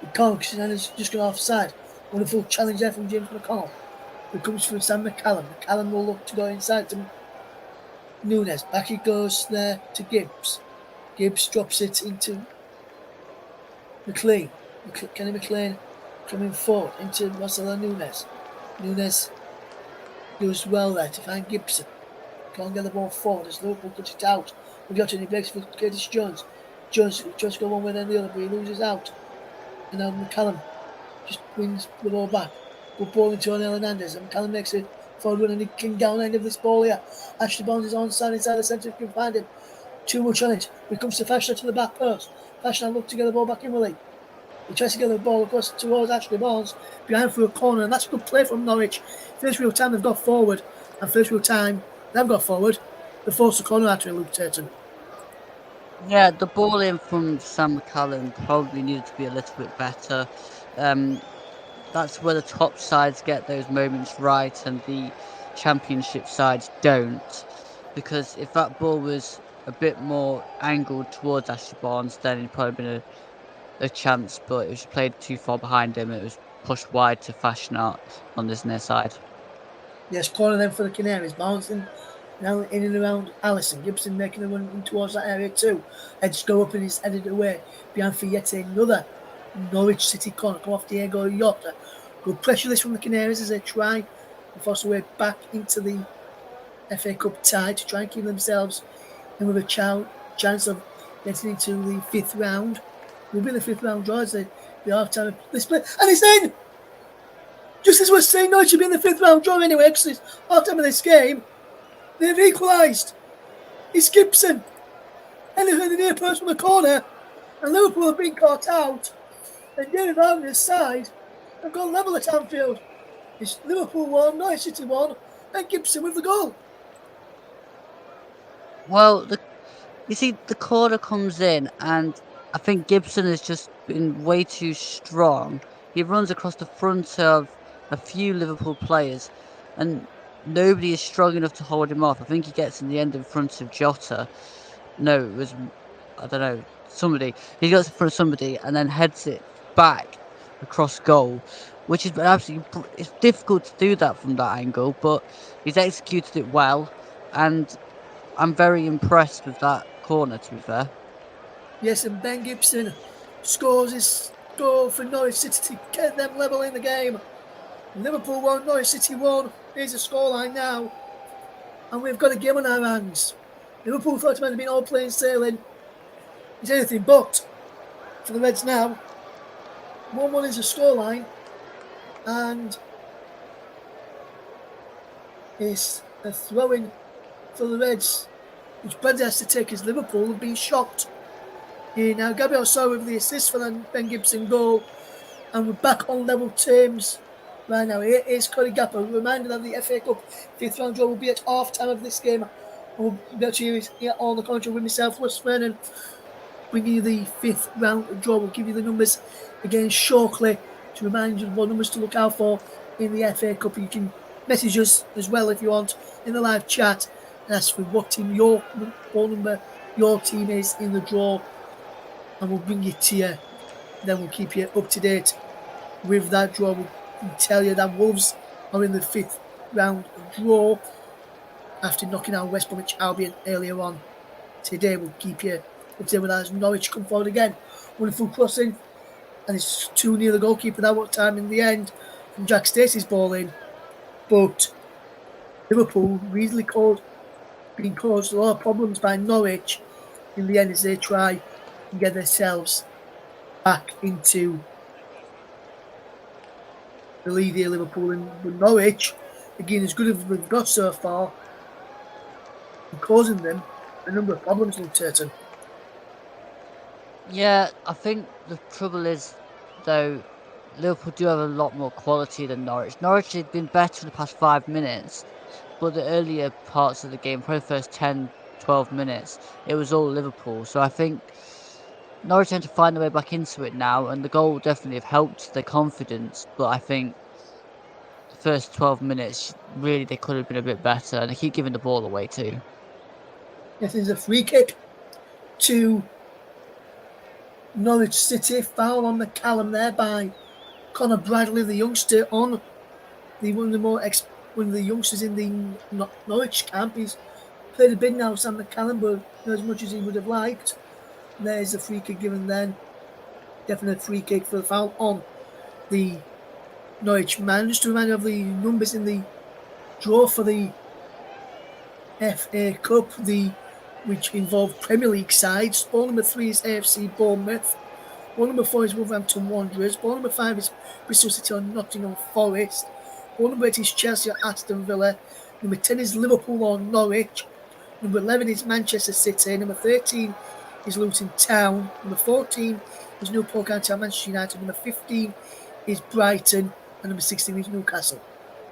He can't because Hernandez just gone offside. Wonderful challenge there from James McConnell. It comes from Sam McCallum. McCallum will look to go inside to Nunes. Back it goes there to Gibbs. Gibbs drops it into McLean. Kenny McLean coming forward into Marcelo Nunes. Nunes goes well there to find Gibson. Can't get the ball forward as Liverpool cuts it out. We got it, he breaks for Curtis Jones. Jones tries to go one way then the other, but he loses out. And now McCallum just wins the ball back. Good ball into Onel Hernandez, and McCallum makes a forward run and he can down end of this ball here. Ashley Barnes is onside inside the centre, can find him. Too much on it. He comes to Fashner to the back post. Fashner look to get the ball back in with him. He tries to get the ball across towards Ashley Barnes behind for a corner, and that's a good play from Norwich. First real time they've got forward, and first real time they've got forward. They force the corner out to Luke Turton. Yeah, the ball in from Sam McCallum probably needed to be a little bit better. That's where the top sides get those moments right and the championship sides don't. Because if that ball was a bit more angled towards Ashley Barnes, then it'd probably been a chance, but it was played too far behind him. It was pushed wide to Fashionart on this near side. Yes, corner then for the Canaries, bouncing now in and around Allison. Gibson making a run towards that area too. Heads go up and he's headed away behind for yet another Norwich City corner. Come off Diego Jota. Good pressure this from the Canaries as they try to force their way back into the FA Cup tie to try and keep themselves in with a chance of getting into the fifth round. Will be the fifth round draw as the half time of this play, and it's in! Just as we're saying Norwich should be in the fifth round draw anyway, because it's half time of this game, they've equalised. It's Gibson. Anything the near post from the corner, and Liverpool have been caught out. And David Wagner's side have gone level at Anfield. It's Liverpool 1, Norwich City 1, and Gibson with the goal. Well, you see, the corner comes in, and I think Gibson has just been way too strong. He runs across the front of a few Liverpool players, and nobody is strong enough to hold him off. I think he gets in the end in front of Jota. No, it was, I don't know, somebody. He gets in front of somebody and then heads it back across goal, which is absolutely, it's difficult to do that from that angle, but he's executed it well. And I'm very impressed with that corner, to be fair. Yes, and Ben Gibson scores his goal for Norwich City to get them level in the game. Liverpool 1, Norwich City 1. Here's the scoreline now. And we've got a game on our hands. Liverpool thought it might have been all plain sailing. It's anything but for the Reds now. 1-1 is the scoreline. And it's a throw-in for the Reds, which Brendan has to take as Liverpool have been shocked. Now, Gabriel saw with the assist for the Ben Gibson goal, and we're back on level terms right now. Here is Cody Gapper. Reminder that the FA Cup fifth round draw will be at half time of this game. We'll be able to hear on the contrary with myself, Wes Vernon, bringing you the fifth round draw. We'll give you the numbers again shortly to remind you what numbers to look out for in the FA Cup. You can message us as well if you want in the live chat and ask for what team your ball number your team is in the draw, and we'll bring it to you. Then we'll keep you up to date with that draw. We'll tell you that Wolves are in the fifth round draw after knocking out West Bromwich Albion earlier on today. We'll keep you up to date with that as Norwich come forward again. Wonderful crossing, and it's too near the goalkeeper that time in the end from Jack Stacey's ball in. But Liverpool easily being caused a lot of problems by Norwich in the end as they try and get themselves back into the lead here. Liverpool and Norwich, again, as good as we've got so far, and causing them a number of problems, Luke Turton. Yeah, I think the trouble is, though, Liverpool do have a lot more quality than Norwich. Norwich had been better in the past 5 minutes, but the earlier parts of the game, probably the first 10, 12 minutes, it was all Liverpool. So I think Norwich tend to find their way back into it now, and the goal definitely have helped their confidence. But I think the first 12 minutes, really, they could have been a bit better, and they keep giving the ball away too. Yes, there's a free kick to Norwich City. Foul on McCallum there by Conor Bradley, the youngster on one of the youngsters in the Norwich camp. He's played a bit now, Sam McCallum, but not as much as he would have liked. There's the free kick given then. Definite free kick for the foul on the Norwich man. Just to remind you of the numbers in the draw for the FA Cup, which involved Premier League sides. Ball number 3 is AFC Bournemouth. Ball number 4 is Wolverhampton Wanderers. Ball number 5 is Bristol City or Nottingham Forest. Ball number 8 is Chelsea or Aston Villa. Number 10 is Liverpool or Norwich. Number 11 is Manchester City. Number 13 is Luton Town. Number 14 is Newport County or Manchester United. Number 15 is Brighton. And number 16 is Newcastle.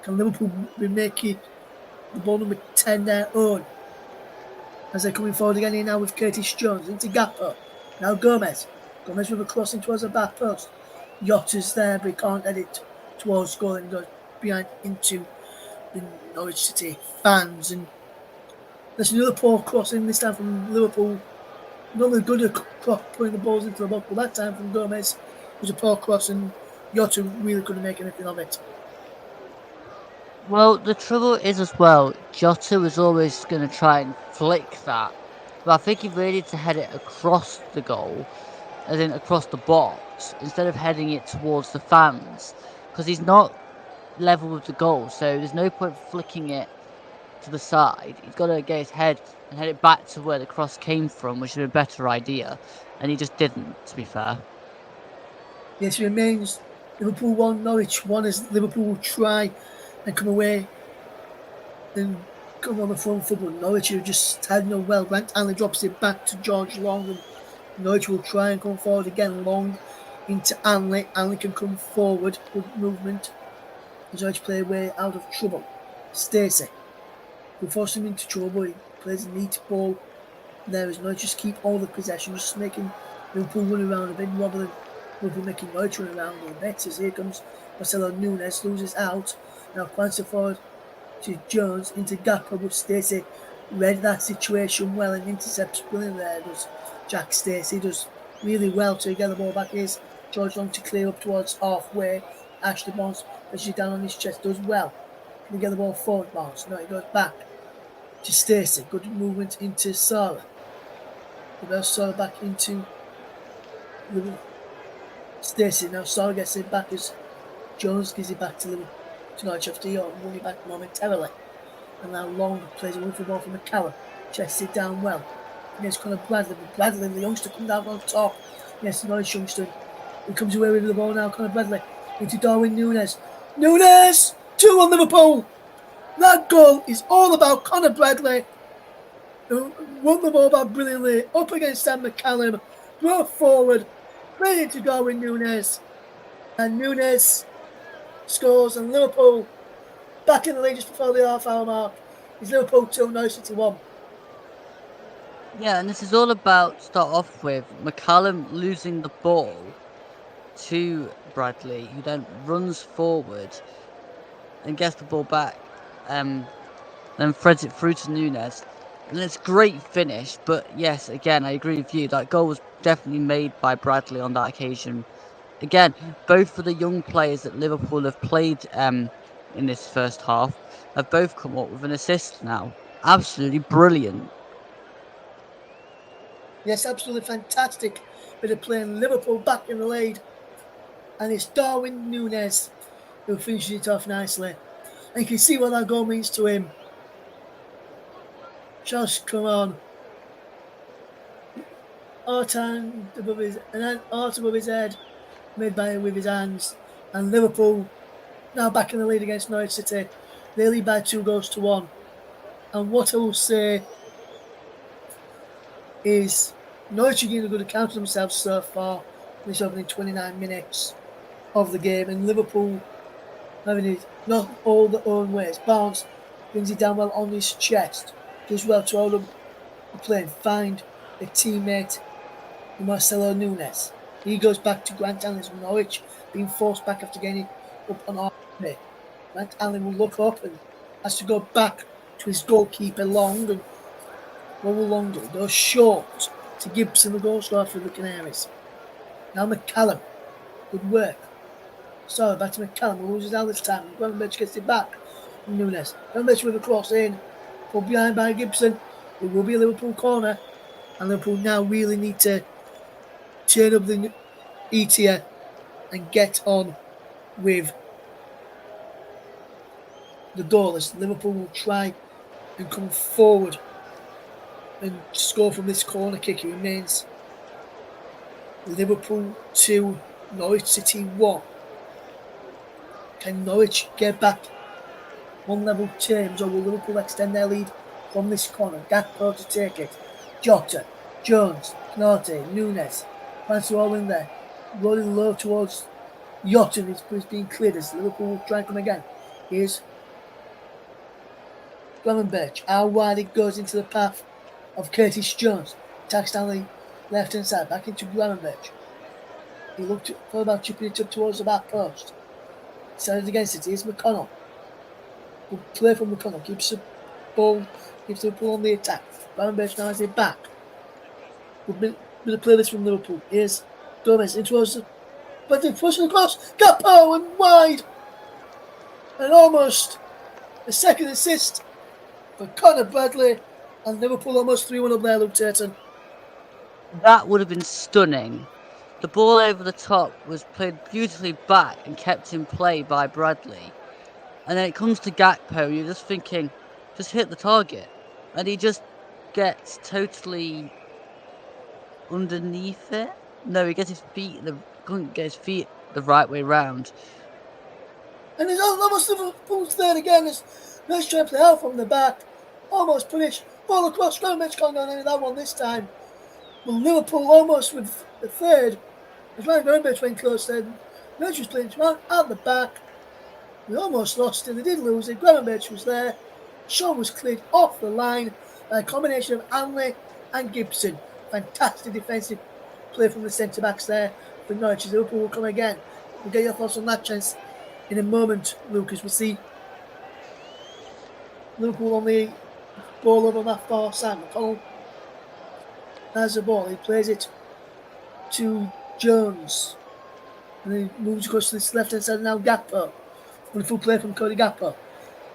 Can Liverpool be making the ball number 10 their own? As they're coming forward again here now with Curtis Jones into Gappo. Now Gomez. Gomez with a crossing towards the back post. Yotta's there, but he can't head it towards goal and goes behind into the Norwich City fans. And there's another poor crossing, this time from Liverpool. Normally good at putting the balls into the box, but that time from Gomez was a poor cross, and Yotta really couldn't make anything of it. Well, the trouble is as well, Jota was always going to try and flick that. But I think he really needs to head it across the goal, as in across the box, instead of heading it towards the fans. Because he's not level with the goal, so there's no point flicking it to the side. He's got to get his head and head it back to where the cross came from, which is a better idea. And he just didn't, to be fair. Yes, he remains Liverpool 1, Norwich 1 as Liverpool will try and come away and come on the front foot, but Norwich are just heading on well. Grant Allen drops it back to George Long, and Norwich will try and come forward again. Long into Anley. Anley can come forward. Good movement. As Norwich play way out of trouble. Stacey will force him into trouble. He plays a neat ball there as Norwich just keep all the possession, just making Liverpool run around a bit rather than Liverpool making Norwich run around a bit. As here comes Marcelo Nunes, loses out. Now Quanza forward to Jones into Gakpo, but Stacey read that situation well and intercepts brilliantly there. Does Jack Stacey does really well to get the ball back. Here's George Long to clear up towards halfway. Ashley Barnes pushes down on his chest, does well. Can he get the ball forward, Barnes? No, he goes back to Stacey. Good movement into Sarah. The Sarah back into Stacey. Now Sarah gets it back as Jones gives it back to Norwich after he won it back momentarily. And now Long plays a wonderful ball from McCallum. Chests it down well. Yes, Conor Bradley. But Bradley, the youngster, comes out on top. Yes, the Norwich youngster. He comes away with the ball now. Conor Bradley into Darwin Nunes. Nunes! 2-1 Liverpool! That goal is all about Conor Bradley, who won the ball back brilliantly up against Sam McCallum. Brought forward. Played it to Darwin Nunes. And Nunes scores, and Liverpool back in the lead just before the half-hour mark. It's Liverpool 2, Norwich City 1. Yeah, and this is all about, to start off with, McCallum losing the ball to Bradley, who then runs forward and gets the ball back, then threads it through to Nunes. And it's a great finish, but yes, again, I agree with you. That goal was definitely made by Bradley on that occasion. Again, both of the young players that Liverpool have played in this first half have both come up with an assist now. Absolutely brilliant. Yes, absolutely fantastic bit of playing. Liverpool back in the lead. And it's Darwin Nunes who finishes it off nicely. And you can see what that goal means to him. Just come on. Art above his head, made by with his hands. And Liverpool now back in the lead against Norwich City. They lead by 2-1. And what I will say is Norwich are getting a good account of themselves so far in this opening 29 minutes of the game, and Liverpool having it not all their own ways. Barnes brings it down well on his chest, does well to hold up the play and find a teammate, Marcelo Nunes. He goes back to Grant Allen from Norwich, being forced back after getting up on our play. Grant Allen will look up and has to go back to his goalkeeper Long, and what will Long do? Goes short to Gibson, the goal scorer for the Canaries. Now McCallum, good work. So back to McCallum, who loses out this time. Gravenberch gets it back from Nunes. Gravenberch with a cross in, pulled behind by Gibson. It will be a Liverpool corner, and Liverpool now really need to turn up the heat here and get on with the goal as Liverpool will try and come forward and score from this corner kick. It remains Liverpool 2, Norwich City 1. Can Norwich get back on level terms, or will Liverpool extend their lead from this corner? Gakpo to take it. Jota, Jones, Knarte, Nunes. Fancy all in there. Rolling low towards Jota. It's being cleared as Liverpool will try and come again. Here's Gravenberch. How wide it goes into the path of Curtis Jones. Attacks down the left hand side. Back into Gravenberch. He looked for about chipping it up towards the back post. Decided against it. Here's McConnell. Good play from McConnell. Keeps the ball on the attack. Gravenberch now has it back. Good bit of play this from Liverpool. Here's Gomez in towards the but they're pushing across. Gakpo and wide. And almost a second assist for Conor Bradley. And Liverpool almost 3-1 up there, Luke Turton. That would have been stunning. The ball over the top was played beautifully back and kept in play by Bradley. And then it comes to Gakpo, you're just thinking, just hit the target. And he just gets totally underneath it. No, he gets his feet, couldn't get his feet the right way round. And there's almost Liverpool's third again. Nice trying to play out from the back. Almost punish. Ball across. Gromich can't go into that one this time. Well, Liverpool almost with the third. As Ryan Gromich went close then. Norwich was playing out the back. We almost lost it. They did lose it. Gromich was there. Sean was cleared off the line by a combination of Hanley and Gibson. Fantastic defensive play from the centre backs there for Norwich. Liverpool will come again. We'll get your thoughts on that chance in a moment, Lucas. We see Liverpool on the ball over that far side. McConnell has the ball. He plays it to Jones. And he moves across to this left hand side now. Gakpo. Wonderful play from Cody Gakpo.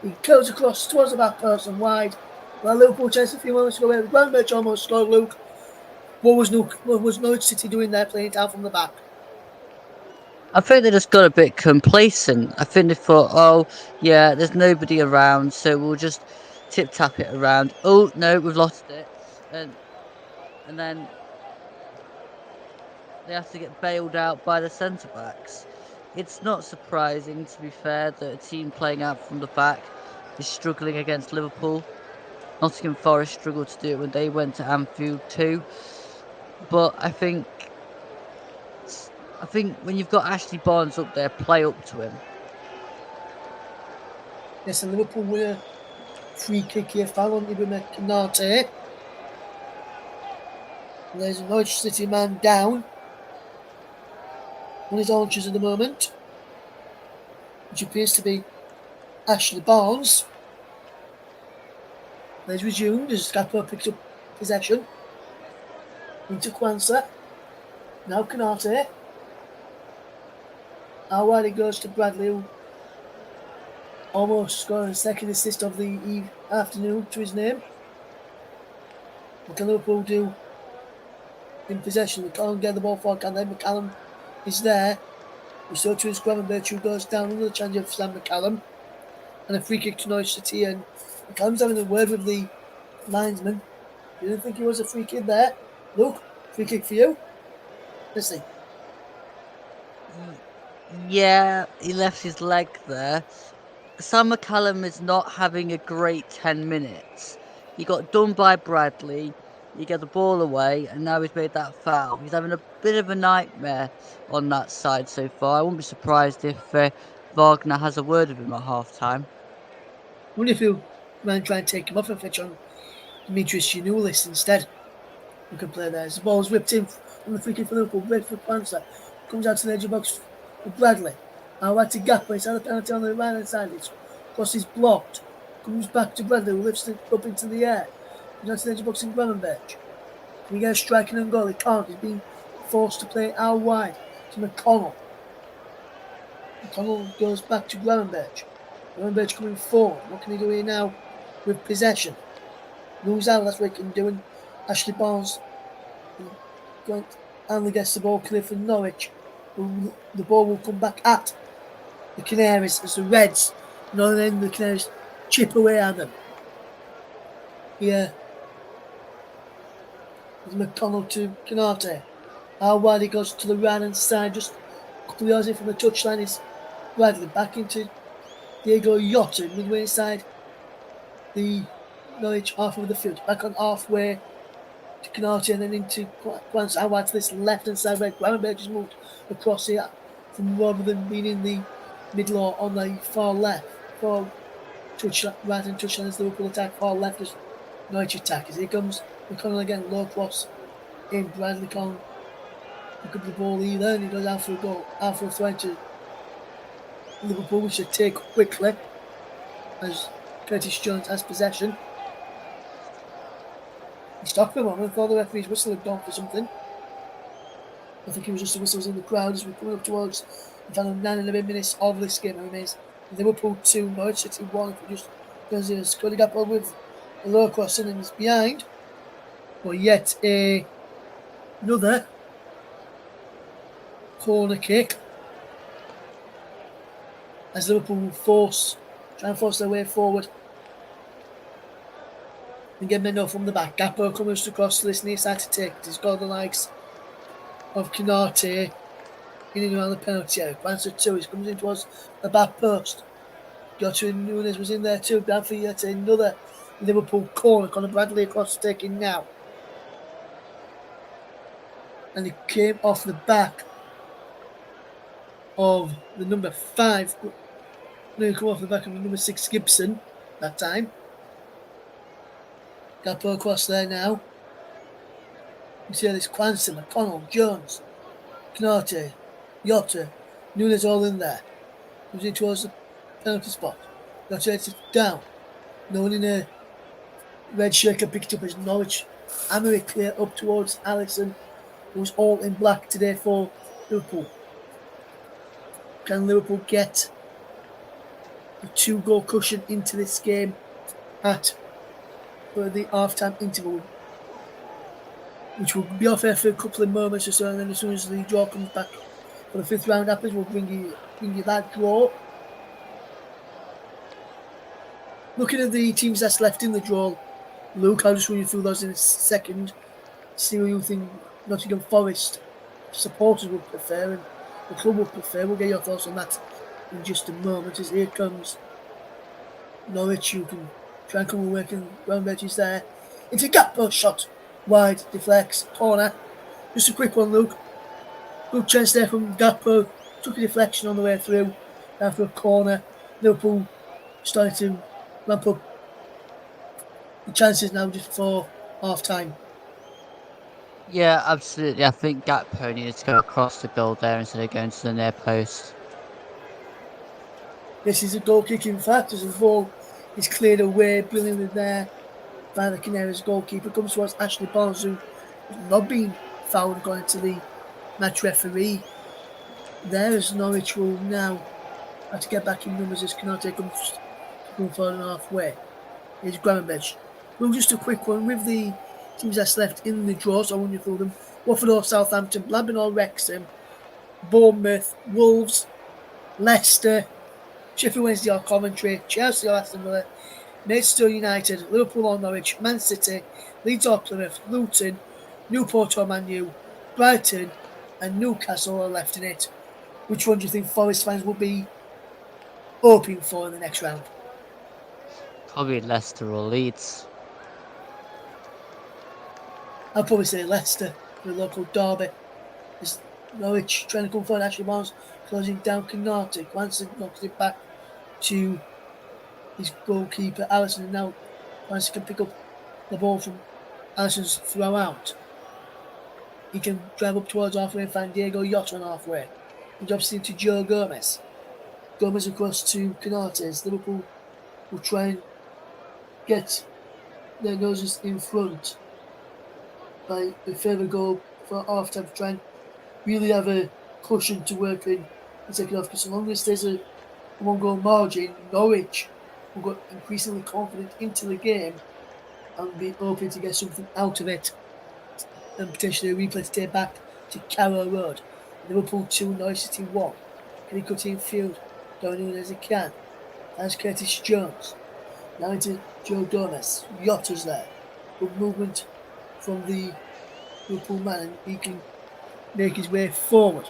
He curls across towards the back post and wide. Well, Liverpool chance a few moments ago. The Grandbridge almost scored, Luke. What was Norwich City doing there, playing it out from the back? I think they just got a bit complacent. I think they thought, oh, yeah, there's nobody around, so we'll just tip tap it around. Oh, no, we've lost it. And then they have to get bailed out by the centre backs. It's not surprising, to be fair, that a team playing out from the back is struggling against Liverpool. Nottingham Forest struggled to do it when they went to Anfield too. But I think when you've got Ashley Barnes up there, play up to him. Yes, and Liverpool win a free kick here. Foul on Ibrahim Konate. There's a Norwich City man down on his haunches at the moment, which appears to be Ashley Barnes. There's resumed as Gakpo picks up possession. Into Kwanzaa. Now Konate. How wide it goes to Bradley, who almost scored a second assist of the afternoon to his name. What can Liverpool do in possession? They can't get the ball forward, can they? McCallum is there. We saw to his Gravenberch, who goes down under the challenge of Sam McCallum. And a free kick to Norwich City. And McCallum's having a word with the linesman. You didn't think he was a free kick there? Look, free kick for you. Let's see. Yeah, he left his leg there. Sam McCallum is not having a great 10 minutes. He got done by Bradley, he got the ball away, and now he's made that foul. He's having a bit of a nightmare on that side so far. I wouldn't be surprised if Wagner has a word with him at half time. I wonder if he'll try and take him off and fetch on Demetrius Giannoulis instead. Who can play there. As the ball's whipped in from the free kick for Liverpool. Red for Kwanzaa. Comes out to the edge of the box for Bradley. Now out to Gakpo. It's had a penalty on the right hand side. It's cross is blocked. Comes back to Bradley, who lifts it up into the air. Comes out to the edge of the box in Gravenberch. Can he get a striking and goal? He can't. He's being forced to play out wide to McConnell. McConnell goes back to Gravenberch. Gravenberch coming forward. What can he do here now with possession? Moves out, that's what he can do. And Ashley Barnes only gets the ball clear for Norwich. The ball will come back at the Canaries as the Reds, then the Canaries chip away at them. Here is McConnell to Konate. How wide he goes to the right hand side, just a couple of yards in from the touchline is Bradley. Back into Diego Jota, midway inside the Norwich half of the field. Back on halfway to Konate and then into Kwanzaa. How wide to this left hand side where Gravenberch has moved across here from rather than being in the middle or on the far left. Far right hand touchline as the Liverpool attack, far left as Norwich attack. As here comes McConnell again, low cross in. Bradley can't pick up the ball either, and he goes out for a goal, out for a throw to Liverpool, which should take quickly as Curtis Jones has possession. He stopped for a moment. I thought the referee's whistle had gone for something. I think it was just the whistles in the crowd as we're coming up towards the final 9 and a bit minutes of this game. It remains Liverpool 2, Norwich City 1. Because there's Cody Gakpo with a low cross and he's behind. But yet another corner kick as Liverpool will try and force their way forward and get men off from the back. Gakpo comes across to this near side to take it. He's got the likes of Konate in and around the penalty area. Answer 2, he comes in towards the back post. Jota Nunes was in there too. Down for yet another Liverpool corner. Conor Bradley across taking now. And it came off the back of the number 5. No, it came off the back of the number 6 Gibson that time. Gakpo across there now. You see this Quanston, McConnell, Jones, Canate, Jota, Nunes all in there. Comes in towards the penalty spot. Jota lets it down. No one in a red shirt can pick it up as Norwich. Amory clear up towards Alisson, who's all in black today for Liverpool. Can Liverpool get a 2-goal cushion into this game for the half-time interval, which will be off air for a couple of moments or so, and then as soon as the draw comes back for the 5th round happens, we'll bring you that draw. Looking at the teams that's left in the draw, Luke, I'll just run you through those in a second. See what you think Nottingham Forest supporters would prefer and the club would prefer. We'll get your thoughts on that in just a moment. As here comes Norwich, you can try and come and work in round edges there. Into Gakpo shot. Wide, deflects, corner. Just a quick one, Luke. Good chance there from Gakpo. Took a deflection on the way through. Down for a corner. Liverpool starting to ramp up the chances now just before half time. Yeah, absolutely. I think Gakpo needed to go across the goal there instead of going to the near post. This is a goal kick, in fact, as the ball is cleared away brilliantly there by the Canaries goalkeeper. Comes towards Ashley Barnes, who has not been fouled according to the match referee. There is Norwich will now have to get back in numbers as Canate comes forward and halfway. Here's Gravenberch. Well, just a quick one with the teams that's left in the draw, so I won't through them. Watford or Southampton, Blackburn or Wrexham, Bournemouth, Wolves, Leicester, Sheffield Wednesday or Coventry, Chelsea or Aston Villa, Manchester United, Liverpool or Norwich, Man City, Leeds or Plymouth, Luton, Newport or Man U, Brighton and Newcastle are left in it. Which one do you think Forest fans will be hoping for in the next round? Probably Leicester or Leeds. I'll probably say Leicester, the local derby. As Norwich trying to come forward, Ashley Barnes closing down Canate. Quanston knocks it back to his goalkeeper Alisson, and now Quanston can pick up the ball from Alisson's throw out. He can drive up towards halfway and find Diego Jota on halfway. He drops it into Joe Gomez. Gomez across to Canate. Liverpool will try and get their noses in front by a further goal for half time to try and really have a cushion to work in the second half. Because as long as there's a 1-goal margin, Norwich will get increasingly confident into the game and be hoping to get something out of it and potentially a replay to take back to Carrow Road. Liverpool 2, Norwich City 1. Can he cut in field? Doing as he can. That's Curtis Jones. Now into Joe Gomez. Yotta's there. Good movement from the Liverpool man, and he can make his way forward.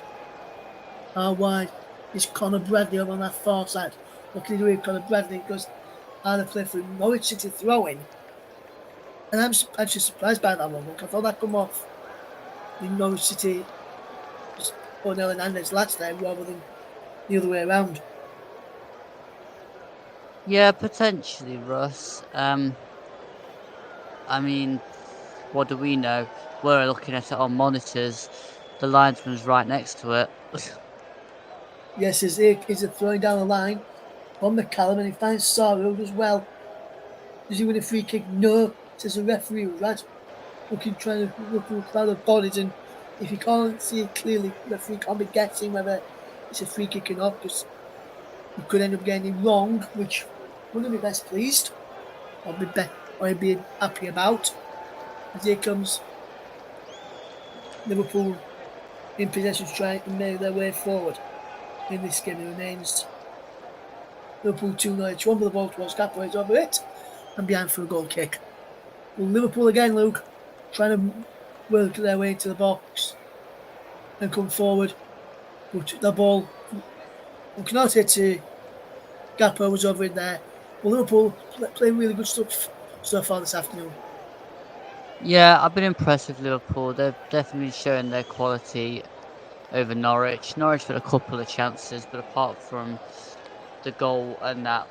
How wide is Conor Bradley over on that far side? What can he do with Conor Bradley? It goes out of play for Norwich City throwing. And I'm actually surprised by that one. Look, I thought that come off in Norwich City Cornel Hernandez last time rather than the other way around. Yeah, potentially, Russ. I mean, what do we know? We're looking at it on monitors. The linesman's right next to it. Yes, is it throwing down the line on McCallum, and he finds Sarro as well. Does he win a free kick? No, says the referee. Right, trying to look through a cloud of bodies, and if you can't see it clearly, the referee can't be guessing whether it's a free kick or not, because you could end up getting it wrong, which wouldn't be best pleased or be happy about. As here comes Liverpool in possession to try and make their way forward in this game. It remains Liverpool 2 Norwich 1, but the ball towards Gakpo is over it and behind for a goal kick. Well, Liverpool again, Luke, trying to work their way into the box and come forward. But the ball from Canate to Gappo was over in there. But Liverpool playing really good stuff so far this afternoon. Yeah, I've been impressed with Liverpool. They've definitely shown their quality over Norwich. Norwich had a couple of chances, but apart from the goal and that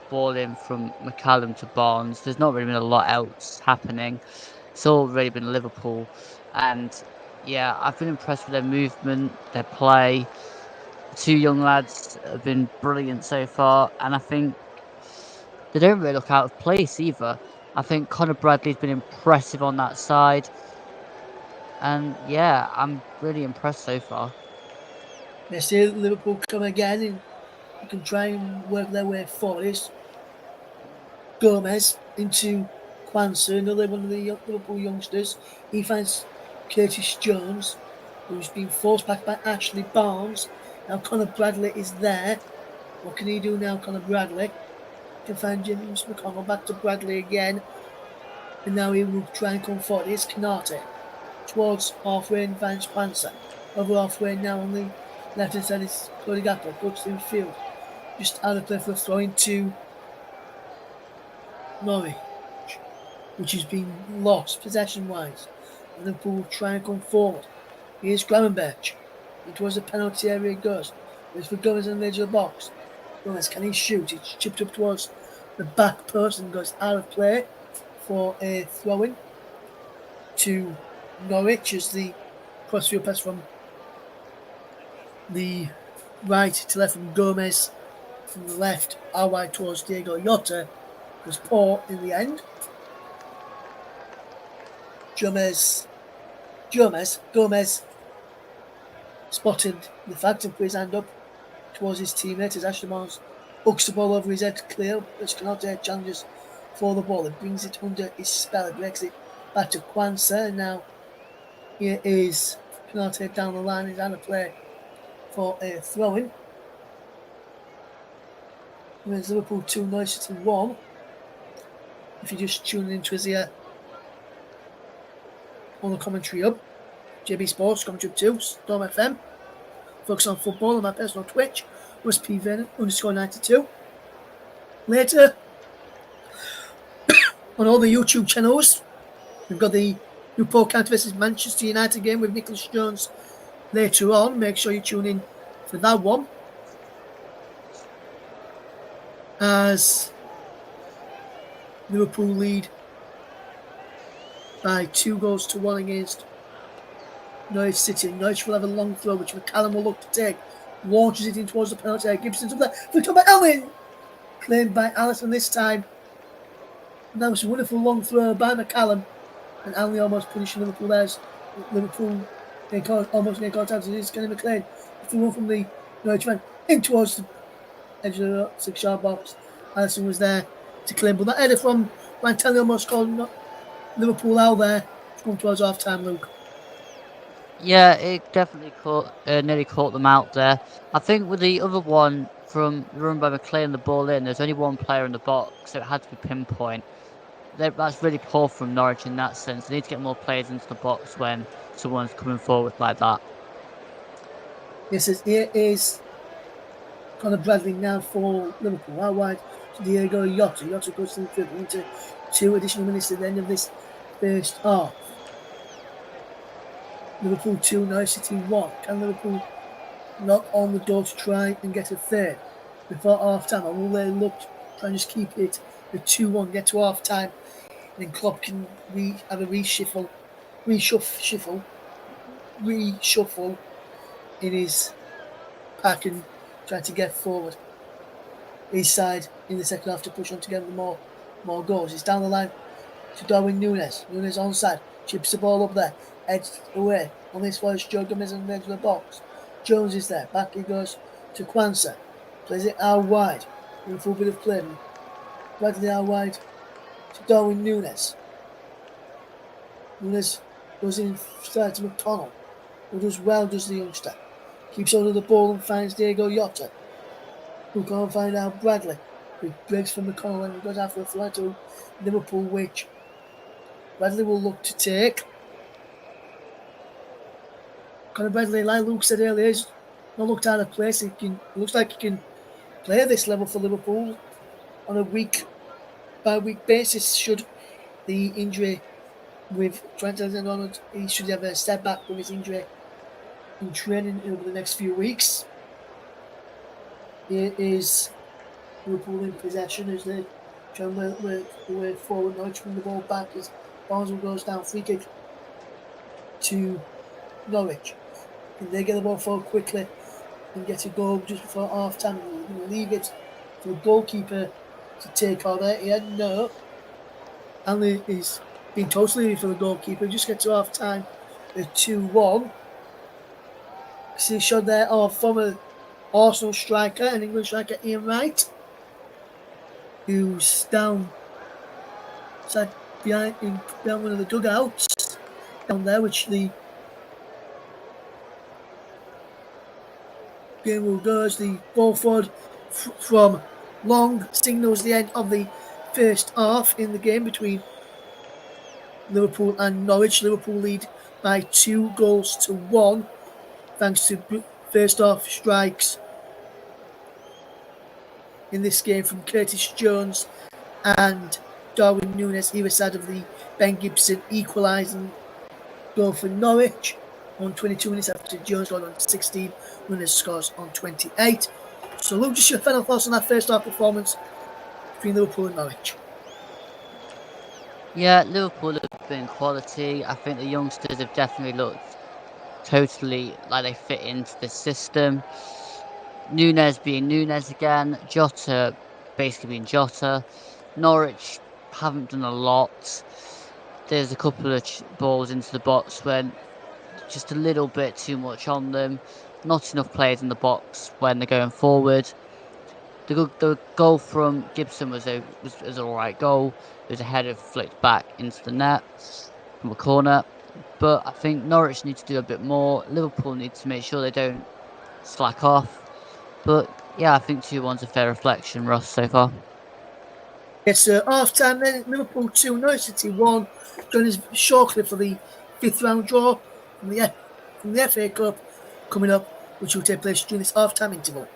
ball in from McCallum to Barnes, there's not really been a lot else happening. It's all really been Liverpool. And yeah, I've been impressed with their movement, their play. The two young lads have been brilliant so far. And I think they don't really look out of place either. I think Conor Bradley's been impressive on that side. And yeah, I'm really impressed so far. They see Liverpool come again and you can try and work their way forward. It's Gomez into Kwanzaa, another one of the Liverpool youngsters. He finds Curtis Jones, who's been forced back by Ashley Barnes. Now Conor Bradley is there. What can he do now, Conor Bradley? Can find James McConnell back to Bradley again. And now he will try and come forward. Here's Canate towards halfway and finds Kwanzaa. Over halfway now on the left hand side is Cody Gappo. Goes to the field. Just out of play for a throw into Norwich, which has been lost possession wise. And Liverpool will try and come forward. Here's Gravenberch. Towards the penalty area it goes. It's for Gomez on the edge of the box. Gomez, can he shoot? It's chipped up towards the back post and goes out of play for a throw in to Norwich as the cross-field pass from the right to left from Gomez, from the left out wide towards Diego Jota was poor in the end. Gomez spotted the fact and put his hand up towards his teammate as Ashley Barnes hooks the ball over his head clear, which Canate challenges for the ball. It brings it under his spell. It breaks it back to Kwanzaa. And now here is Canate down the line. He's on a play for a throw-in. Whereas Liverpool 2, Norwich City 1. If you're just tuning into us here on the commentary hub, JB Sports, commentary hub 2, Storm FM. Focus on football on my personal Twitch, @PVN_92. Later, on all the YouTube channels, we've got the Newport County versus Manchester United game with Nicholas Jones later on. Make sure you tune in for that one. As Liverpool lead by 2-1 against Norwich City. Norwich will have a long throw, which McCallum will look to take. Launches it in towards the penalty area. Gibson's up there. Flicked by Allen. Claimed by Allison this time. And that was a wonderful long throw by McCallum. And Allen almost punishing Liverpool there. Liverpool almost getting caught out. It is Kenny McLean. The run from the Norwich man in towards the edge of the 6-yard box. Allison was there to claim. But that header from Rantelli almost called Liverpool out there. It's going towards half time, Luke. Yeah, it definitely nearly caught them out there. I think with the other one from the run by McLean, the ball in, there's only one player in the box, so it had to be pinpoint. That's really poor from Norwich in that sense. They need to get more players into the box when someone's coming forward like that. Yes, here is Conor Bradley now for Liverpool. Out wide to Diego Jota. Jota goes to the field into 2 additional minutes at the end of this first half. Liverpool 2, Norwich City 1. Can Liverpool knock on the door to try and get a third before half time? Or will they look to try and just keep it the 2-1, get to half time, and then Klopp can have a reshuffle in his pack and try to get forward his side in the second half to push on to get more goals. It's down the line to Darwin Núñez. Núñez onside, chips the ball up there, edged away. On this one, it's Joe Gomez on the edge of the box. Jones is there. Back he goes to Kwanzaa. Plays it out wide. In a full bit of play. Bradley out wide to Darwin Núñez. Núñez goes inside to McConnell. Who does well, does the youngster. Keeps hold of the ball and finds Diego Jota. Who can't find out Bradley. Who breaks from McConnell and goes after a fly to Liverpool, which Bradley will look to take. Conor Bradley, like Luke said earlier, is not looked out of place. It looks like he can play at this level for Liverpool on a week by week basis. Should the injury with Trent Alexander-Arnold, he should have a setback with his injury in training over the next few weeks. It is Liverpool in possession as they try and work the way forward. Norwich bring the ball back as Barnesville goes down. Free kick to Norwich. Can they get the ball forward quickly and get a goal just before half time? We're going to leave it for the goalkeeper to take over. Yeah, no. Hanley is being totally for the goalkeeper. Just get to half time with 2-1. See a shot there of former Arsenal striker and England striker Ian Wright, who's down sat behind one of the dugouts down there, which the game will go as the ball forward from long signals the end of the first half in the game between Liverpool and Norwich. Liverpool lead by 2-1 thanks to first half strikes in this game from Curtis Jones and Darwin Núñez either side of the Ben Gibson equalising goal for Norwich on 22 minutes after Jones scored on 16. Núñez scores on 28. So, Luke, just your final thoughts on that first half performance between Liverpool and Norwich. Yeah, Liverpool have been quality. I think the youngsters have definitely looked totally like they fit into the system. Núñez being Núñez again, Jota basically being Jota. Norwich haven't done a lot. There's a couple of balls into the box when just a little bit too much on them. Not enough players in the box when they're going forward. The goal from Gibson was an alright goal. It was a header flicked back into the net from a corner. But I think Norwich need to do a bit more. Liverpool need to make sure they don't slack off. But yeah, I think 2-1's a fair reflection, Ross, so far. Yes, half time then, Liverpool 2, Norwich City 1. Join us shortly for the fifth round draw from the FA Cup coming up, which will take place during this half time interval.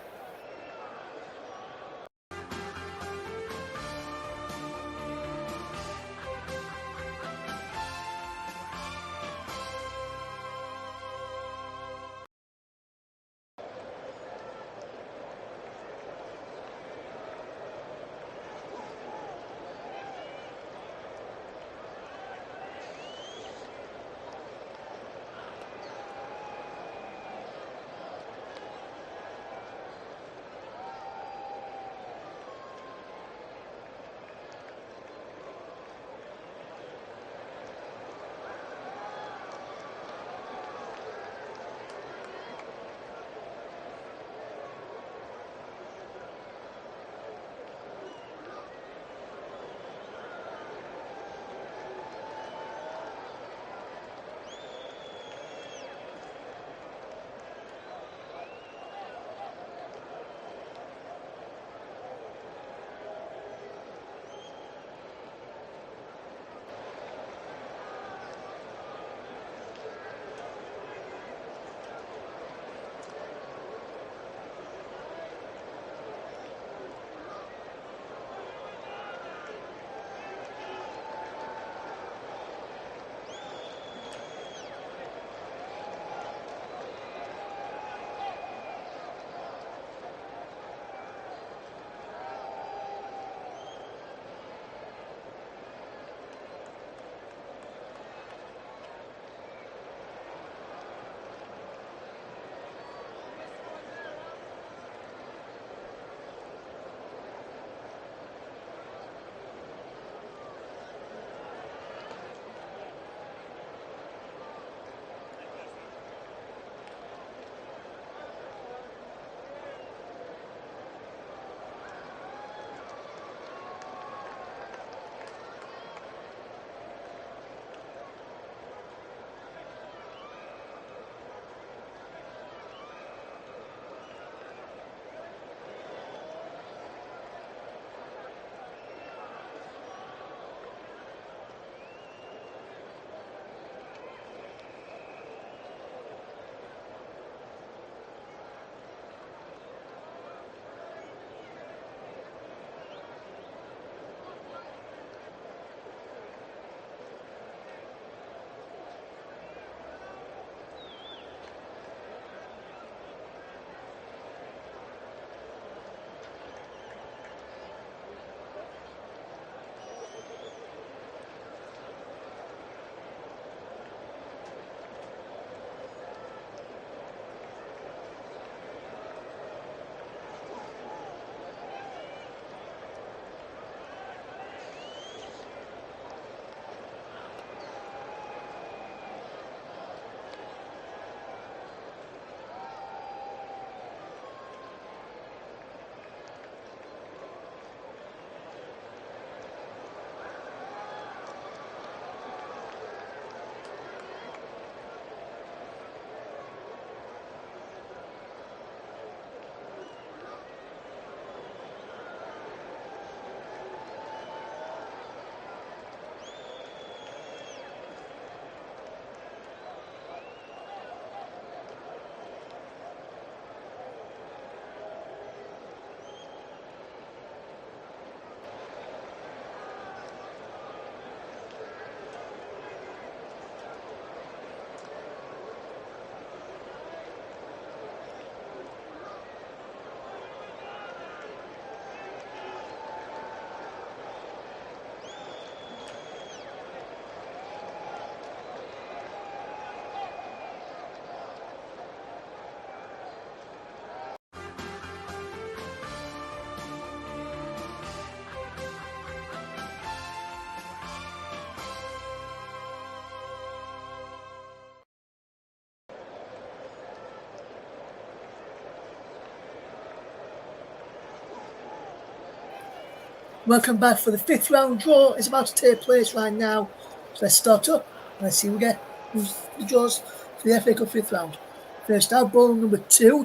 Welcome back for the fifth round draw. It's about to take place right now. So let's start up. Let's see who's the draws for the FA Cup fifth round. First out, ball number 2,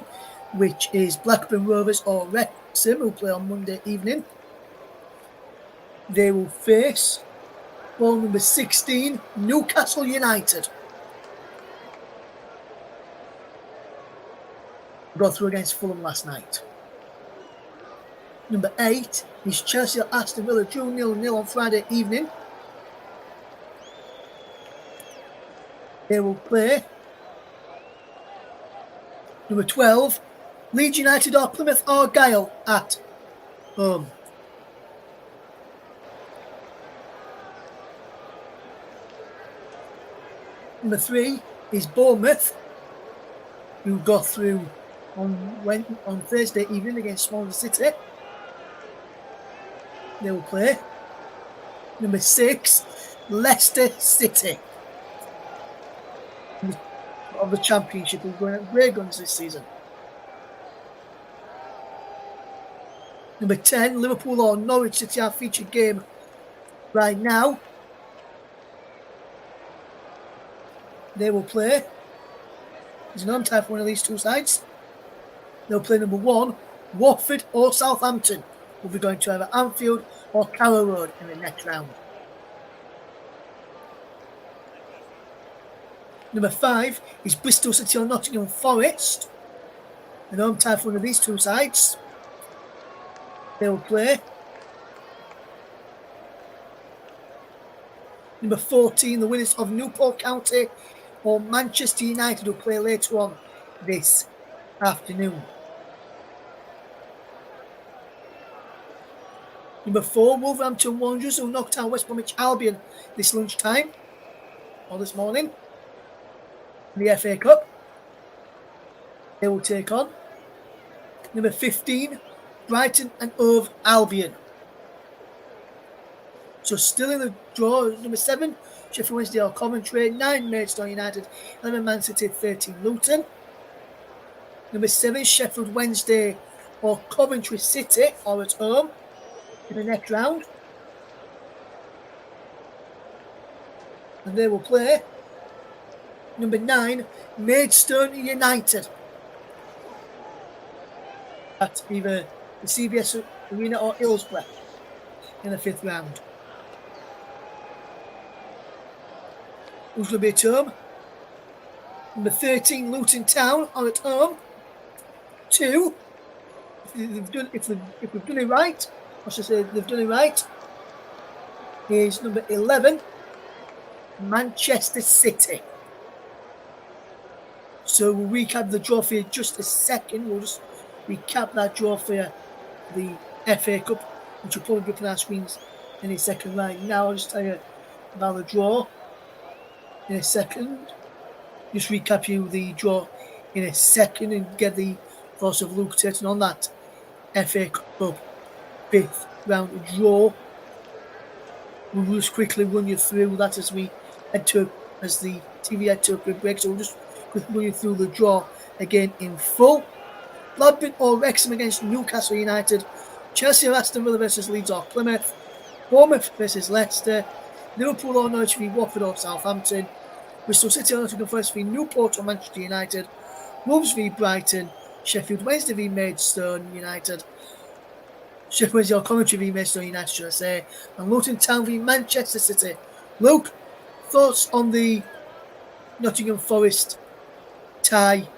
which is Blackburn Rovers or Wrexham, who play on Monday evening. They will face ball number 16, Newcastle United. Got through against Fulham last night. Number 8 is Chelsea or Aston Villa, drew 0-0 on Friday evening. They will play number 12, Leeds United or Plymouth Argyle at home. Number 3 is Bournemouth, who got through on Thursday evening against Norwich City. They will play. Number 6, Leicester City of the Championship, who are going at great guns this season. Number 10, Liverpool or Norwich City, our featured game right now. They will play. There's no time for one of these two sides. They'll play number 1, Watford or Southampton. Will be going to either Anfield or Carrow Road in the next round. Number 5 is Bristol City or Nottingham Forest. The home time for one of these two sides. They will play. Number 14, the winners of Newport County or Manchester United, will play later on this afternoon. Number 4, Wolverhampton Wanderers, who knocked out West Bromwich Albion this lunchtime or this morning in the FA Cup. They will take on number 15, Brighton and Hove Albion. So still in the draw, number 7, Sheffield Wednesday or Coventry, 9, Maidstone United, 11, Man City, 13, Luton. Number 7, Sheffield Wednesday or Coventry City or at home in the next round. And they will play number 9, Maidstone United at either the CBS Arena or Hillsborough in the 5th round. Who's going to be at home? Number 13, Luton Town are at home. 2, if we've done it right, I should say they've done it right, is number 11, Manchester City. So we'll recap the draw for you just a second. We'll just recap that draw for you, the FA Cup, which will probably be up on our screens in a second. Right now, I'll just tell you about the draw in a second. Just recap you the draw in a second and get the thoughts of Luke Turton on that FA Cup 5th round draw. We'll just quickly run you through that as the TV head to a quick break. So we'll just quickly run you through the draw again in full. Blackburn or Wrexham against Newcastle United. Chelsea or Aston Villa versus Leeds or Plymouth. Bournemouth versus Leicester. Liverpool or Norwich v Watford or Southampton. Bristol City or Nottingham Forest v Newport or Manchester United. Wolves v Brighton. Sheffield Wednesday v Maidstone United. Sheffield Wednesday or Coventry v Maidstone United, should I say. And Luton Town v Manchester City. Luke, thoughts on the Nottingham Forest tie?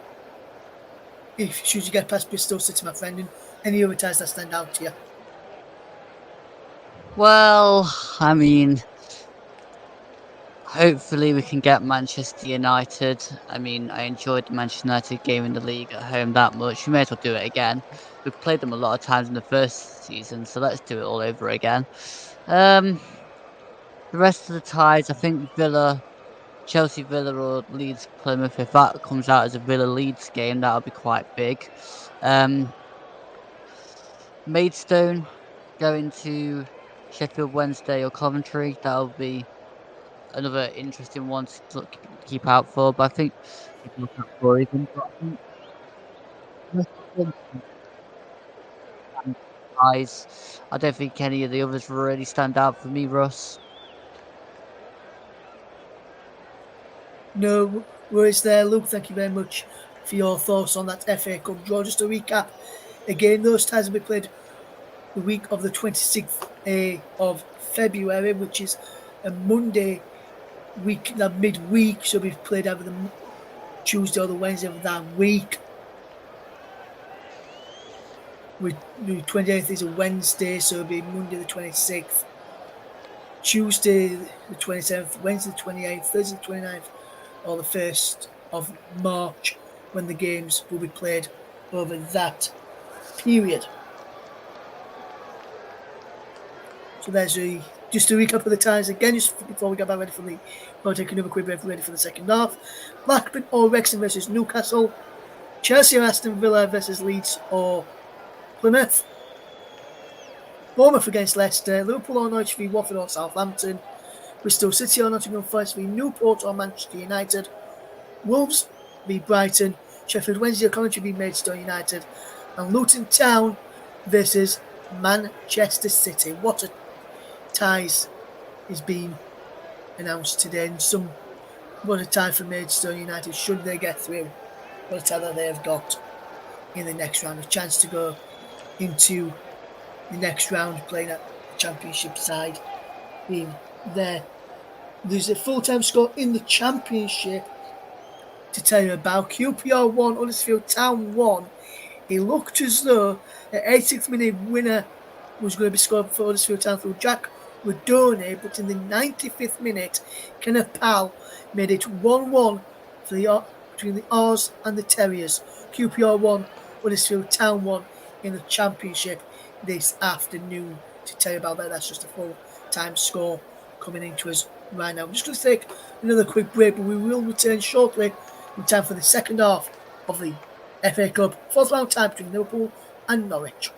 Should you get past Bristol City, my friend, and any other ties that stand out to you? Well, I mean, hopefully we can get Manchester United. I mean, I enjoyed the Manchester United game in the league at home that much. We may as well do it again. We've played them a lot of times in the first season, so let's do it all over again. The rest of the ties, I think Chelsea Villa or Leeds Plymouth, if that comes out as a Villa Leeds game, that'll be quite big. Maidstone going to Sheffield Wednesday or Coventry, that'll be another interesting one to keep out for. But I think people look out for even. eyes. I don't think any of the others really stand out for me, Russ. No worries there, Luke. Thank you very much for your thoughts on that FA Cup draw. Just to recap, again, those ties will be played the week of the 26th of February, which is a Monday week, that midweek, so we've played either the Tuesday or the Wednesday of that week. The 28th is a Wednesday, so it'll be Monday the 26th, Tuesday the 27th, Wednesday the 28th, Thursday the 29th, or the 1st of March, when the games will be played over that period. So there's just a recap of the times again, just before we get back ready for the, we'll take another quick break ready for the second half. Blackburn or Wrexham versus Newcastle, Chelsea or Aston Villa versus Leeds or Plymouth, Bournemouth against Leicester, Liverpool or Norwich v Watford or Southampton, Bristol City or Nottingham Forest v Newport or Manchester United, Wolves v Brighton, Sheffield Wednesday or Coventry v Maidstone United, and Luton Town versus Manchester City. What a ties is being announced today, and what a tie for Maidstone United should they get through. What a tie that they have got in the next round, a chance to go into the next round playing at the Championship side in there. There's a full-time score in the Championship to tell you about. QPR 1, Huddersfield Town 1. It looked as though an 86th minute winner was going to be scored for Huddersfield Town through Jack Rodone, but in the 95th minute, Kenneth Powell made it 1-1 between the R's and the Terriers. QPR 1, Huddersfield Town 1 in the Championship this afternoon. To tell you about that, that's just a full-time score coming into us right now. We're just going to take another quick break, but we will return shortly in time for the second half of the FA Cup, fourth round tie between Liverpool and Norwich.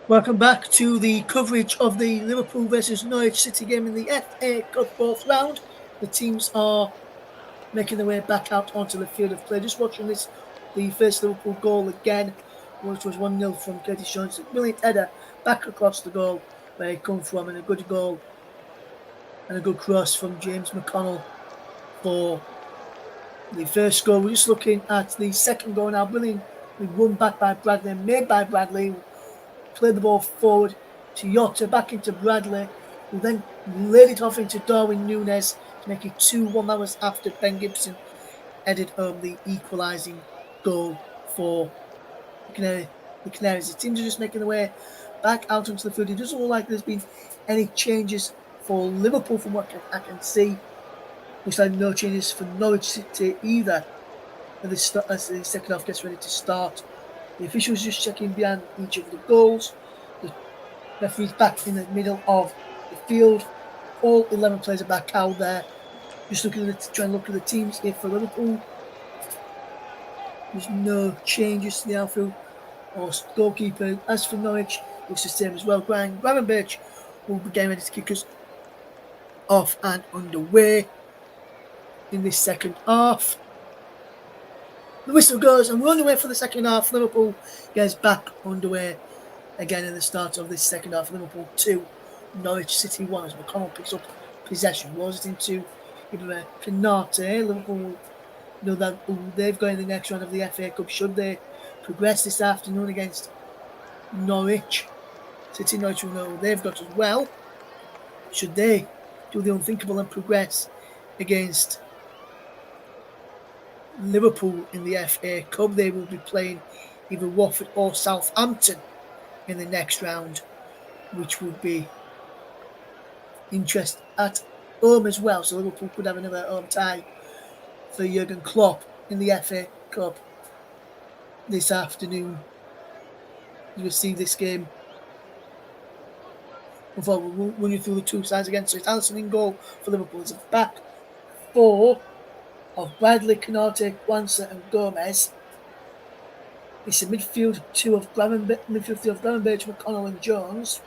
Welcome back to the coverage of the Liverpool versus Norwich City game in the FA Cup fourth round. The teams are making their way back out onto the field of play. Just watching this, the first Liverpool goal again, which was 1-0 from Curtis Jones. A brilliant header back across the goal where it come from, and a good goal and a good cross from James McConnell for the first goal. We're just looking at the second goal now. Brilliantly run back by Bradley, made by Bradley. Played the ball forward to Jota, back into Bradley, who then laid it off into Darwin Núñez to make it 2-1. That was after Ben Gibson headed home the equalising goal for the Canaries. The teams are just making their way back out onto the field. It doesn't look like there's been any changes for Liverpool from what I can see. Looks like no changes for Norwich City either as the second half gets ready to start. The officials just checking behind each of the goals. The referee's back in the middle of the field. All 11 players are back out there. Just trying to look at the teams here for Liverpool. There's no changes to the outfield or goalkeeper. As for Norwich, it's the same as well. Brian Gravenberch will be getting ready to kick us off and underway in this second half. The whistle goes and we're underway for the second half. Liverpool gets back underway again in the start of this second half. Liverpool 2, Norwich City 1 as McConnell picks up possession. Rolls it into Ibrahim Konate. Liverpool will know that they've got in the next round of the FA Cup should they progress this afternoon against Norwich. City Norwich will know they've got as well. Should they do the unthinkable and progress against Liverpool in the FA Cup. They will be playing either Watford or Southampton in the next round, which would be interest at home as well. So Liverpool could have another home tie for Jurgen Klopp in the FA Cup this afternoon. You will see this game. Before we'll run you through the two sides again. So it's Alisson in goal for Liverpool. It's a back four of Bradley, Canate, Kwanzaa and Gomez. It's a midfield two of Gravenberch, McConnell and Jones.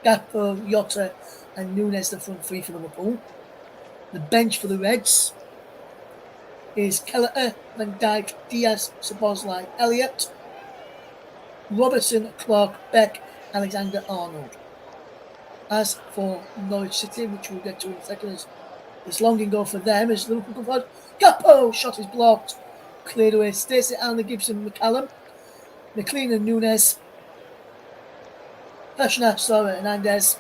Gakpo, Jota and Nunes the front three for Liverpool. The bench for the Reds is Kelleher, Van Dijk, Diaz, Szoboszlai, Elliott, Robertson, Clark, Beck, Alexander-Arnold. As for Norwich City, which we'll get to in a second, is long in goal for them as Liverpool come forward. Gakpo, shot is blocked, cleared away. Stacey, Allen, Gibson, McCallum, McLean and Nunes, Pashna, Sora, Hernandez.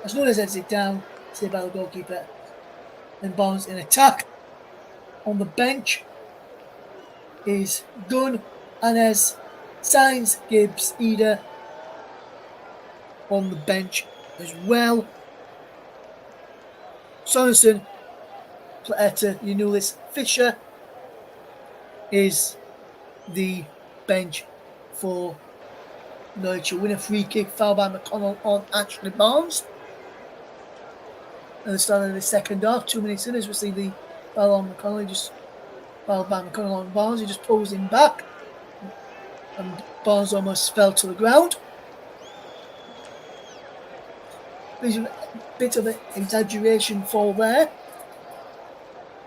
As Nunes heads it down, saved by the goalkeeper. Then Barnes in attack. On the bench is Gunn, Anez, Sainz, Gibbs, Eder on the bench as well. Sorensen, Plaeta, Yanulis, Fisher is the bench for Norwich. Win a free kick, foul by McConnell on Ashley Barnes. At the start of the second half, 2 minutes in, as we see the foul on McConnell, just fouled by McConnell on Barnes. He just pulls him back, and Barnes almost fell to the ground. There's a bit of an exaggeration fall there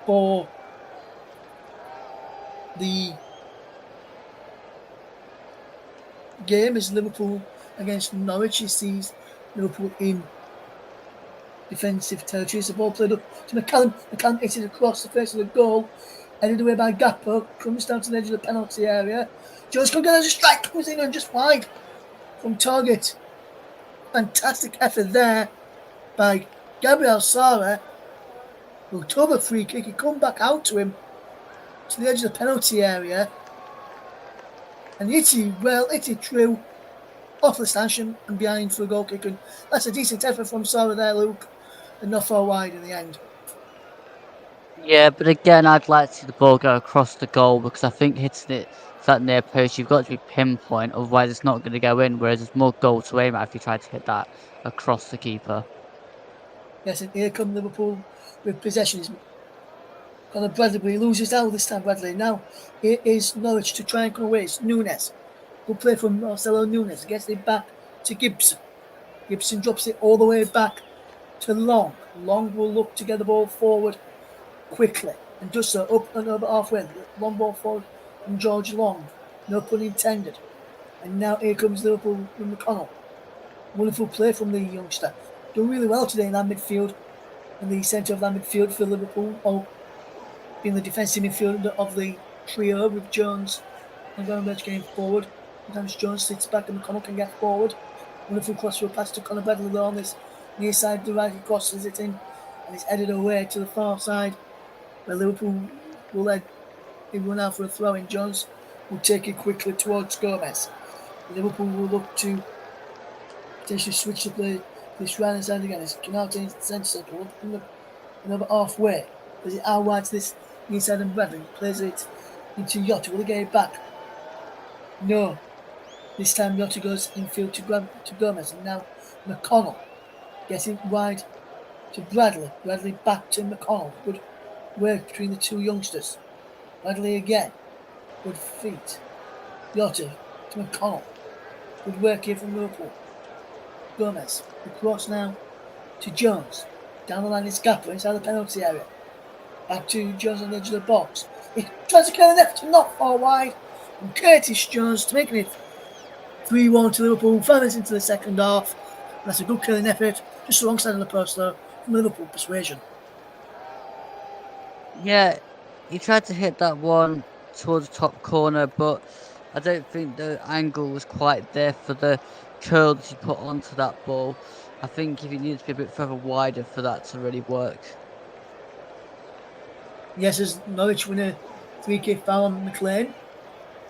for the game as Liverpool against Norwich. He sees Liverpool in defensive territory. The ball played up to McCallum. McCallum hits it across the face of the goal, headed away by Gakpo, comes down to the edge of the penalty area. Jones comes down as a strike, comes in and just wide from target. Fantastic effort there by Gabriel Sara. Will took a free kick. He come back out to him to the edge of the penalty area, and hit it through off the stanchion and behind for a goal kick. And that's a decent effort from Sara there, Luke, and not far wide in the end. Yeah, but again, I'd like to see the ball go across the goal because I think hitting it that near post, you've got to be pinpoint, otherwise it's not going to go in. Whereas there's more goal to aim at if you try to hit that across the keeper. Yes, and here come Liverpool with possession. Conor Bradley, but he loses out this time, Bradley. Now it is Norwich to try and come away. It's Nunes. Good play from Marcelo Nunes. Gets it back to Gibson. Gibson drops it all the way back to Long. Long will look to get the ball forward quickly and does so up and over halfway. Long ball forward from George Long. No pun intended. And now here comes Liverpool with McConnell. Wonderful play from the youngster. Doing really well today in that midfield. In the centre of that midfield for Liverpool. Or being the defensive midfielder of the trio with Jones and Gravenberch getting forward. Sometimes Jones sits back and McConnell can get forward. Wonderful cross for a pass to Conor Bradley on this near side. The right, he crosses it in and it's headed away to the far side where Liverpool will let him run out for a throw in. Jones will take it quickly towards Gomez. Liverpool will look to potentially switch the play this right hand side again. It's Canate into the centre circle, another halfway. Plays it out wide to this near side and Bradley plays it into Jota. Will he get it back? No. This time Jota goes infield to Gomez, and now McConnell gets it wide to Bradley. Bradley back to McConnell. Good work between the two youngsters. Bradley again. Good feet. Jota to McConnell. Good work here from Liverpool. Gomez. The cross now to Jones. Down the line is Gakpo inside the penalty area. Back to Jones on the edge of the box. He tries to kill an effort, not far wide. And Curtis Jones to making it 3-1 to Liverpool. 5 minutes into the second half. That's a good killing effort, just alongside of the post though, from Liverpool persuasion. Yeah, he tried to hit that one towards the top corner, but I don't think the angle was quite there for the curl that he put onto that ball. I think if he needed to be a bit further wider for that to really work. Yes, as Norwich win a free kick foul on McLean,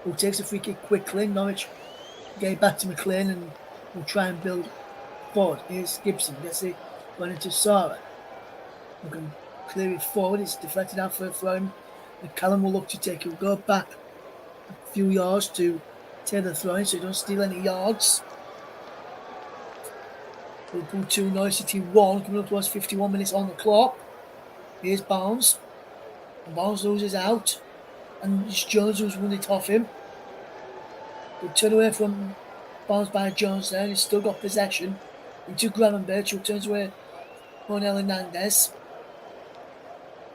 who takes a free kick quickly. Norwich get it back to McLean and will try and build forward. Here's Gibson, gets it going into Sarah. Who can clear it forward. It's deflected out for a throw. And Callum will look to take it. He'll go back a few yards to take the throw in so he don't steal any yards. Liverpool 2, Norwich City 1, coming up towards 51 minutes on the clock. Here's Barnes. And Barnes loses out. And it's Jones who's won it off him. Good turn away from Barnes by Jones there. He's still got possession. Into Gravenberch, who turns away Ronel Hernandez.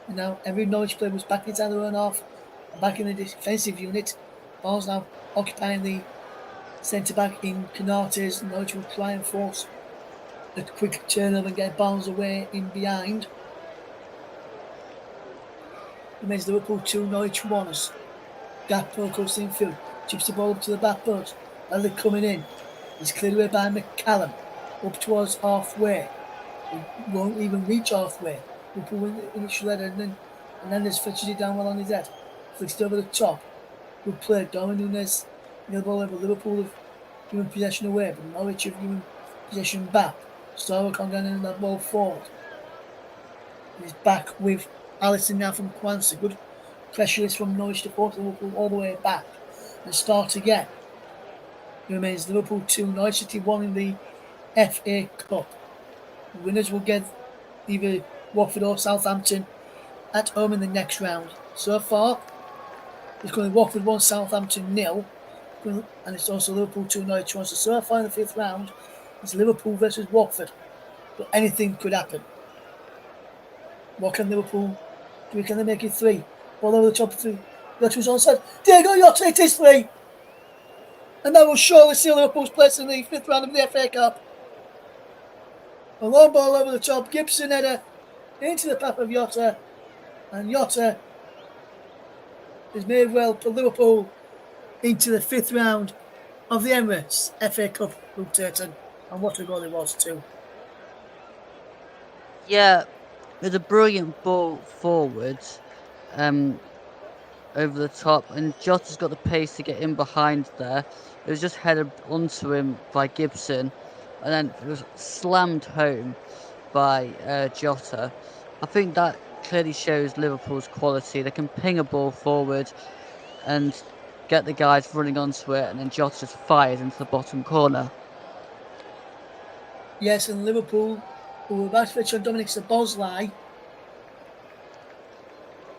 And now every Norwich player was back inside their own half, back in the defensive unit. Barnes now occupying the centre back in Canates. Norwich will try and force a quick turnover and get Barnes away in behind. Remains Liverpool 2, Norwich 1 as Gakpo goes infield. Chips the ball up to the back post. Bradley coming in. He's cleared away by McCallum. Up towards halfway. He won't even reach halfway. Liverpool win the initial header and then Hernandez fetches it down well on his head. Flicks it over the top. Good play. Darwin Núñez near the ball over. Liverpool have given possession away, but Norwich have given possession back. Sora can't get in that ball forward. He's back with Allison now from Kwanzaa. Good pressure is from Norwich to force Liverpool all the way back and start again. It remains Liverpool 2, Norwich City 1 in the FA Cup. The winners will get either Watford or Southampton at home in the next round. So far, it's going to be Watford 1, Southampton 0. And it's also Liverpool 2, Norwich 1. So far in the fifth round, it's Liverpool versus Watford. But anything could happen. What can Liverpool do? Can they make it 3? Ball over the top of 3. That was onside. Diego Jota, it is 3. And that will surely seal Liverpool's place in the fifth round of the FA Cup. A long ball over the top. Gibson header into the path of Jota. And Jota is made well for Liverpool into the fifth round of the Emirates FA Cup. Luke Turton. And what a goal it was too. Yeah, with a brilliant ball forward, over the top, and Jota's got the pace to get in behind there. It was just headed onto him by Gibson, and then it was slammed home by Jota. I think that clearly shows Liverpool's quality. They can ping a ball forward and get the guys running onto it, and then Jota just fires into the bottom corner. Yes, and Liverpool, who were about to switch on Dominic Szoboszlai,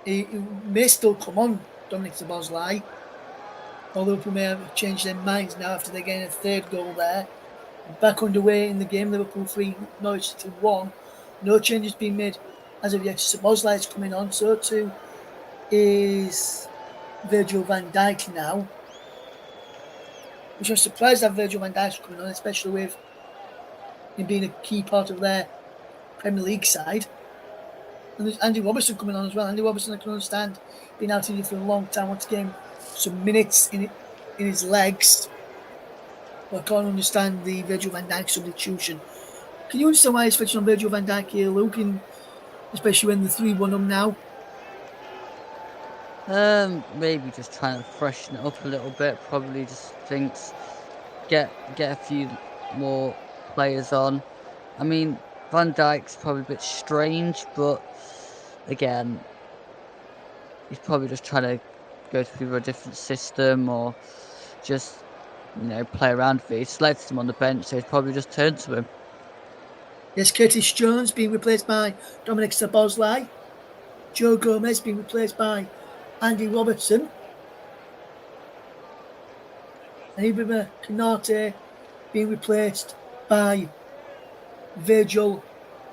he may still come on Dominic Szoboszlai, or Liverpool may have changed their minds now after they gain a third goal there. Back underway in the game, Liverpool 3, Norwich City 1. No changes being made as of yet. Szoboszlai is coming on, so too is Virgil van Dijk now. Which I'm surprised that Virgil van Dijk's coming on, especially with him being a key part of their Premier League side. And there's Andy Robertson coming on as well. Andy Robertson, I can understand, been out injured for a long time, wants to get him some minutes in his legs. But I can't understand the Virgil van Dijk substitution. Can you understand why he's switching on Virgil van Dijk here, Luke, especially when the 3-1 up now? Maybe just trying to freshen it up a little bit. Probably just thinks get a few more players on. I mean, Van Dijk's probably a bit strange, but again, he's probably just trying to go through a different system or just, play around with it. He selected him on the bench, so he's probably just turned to him. Yes, Curtis Jones being replaced by Dominic Szoboszlai. Joe Gomez being replaced by Andy Robertson. And Ibrahima Konate being replaced by Virgil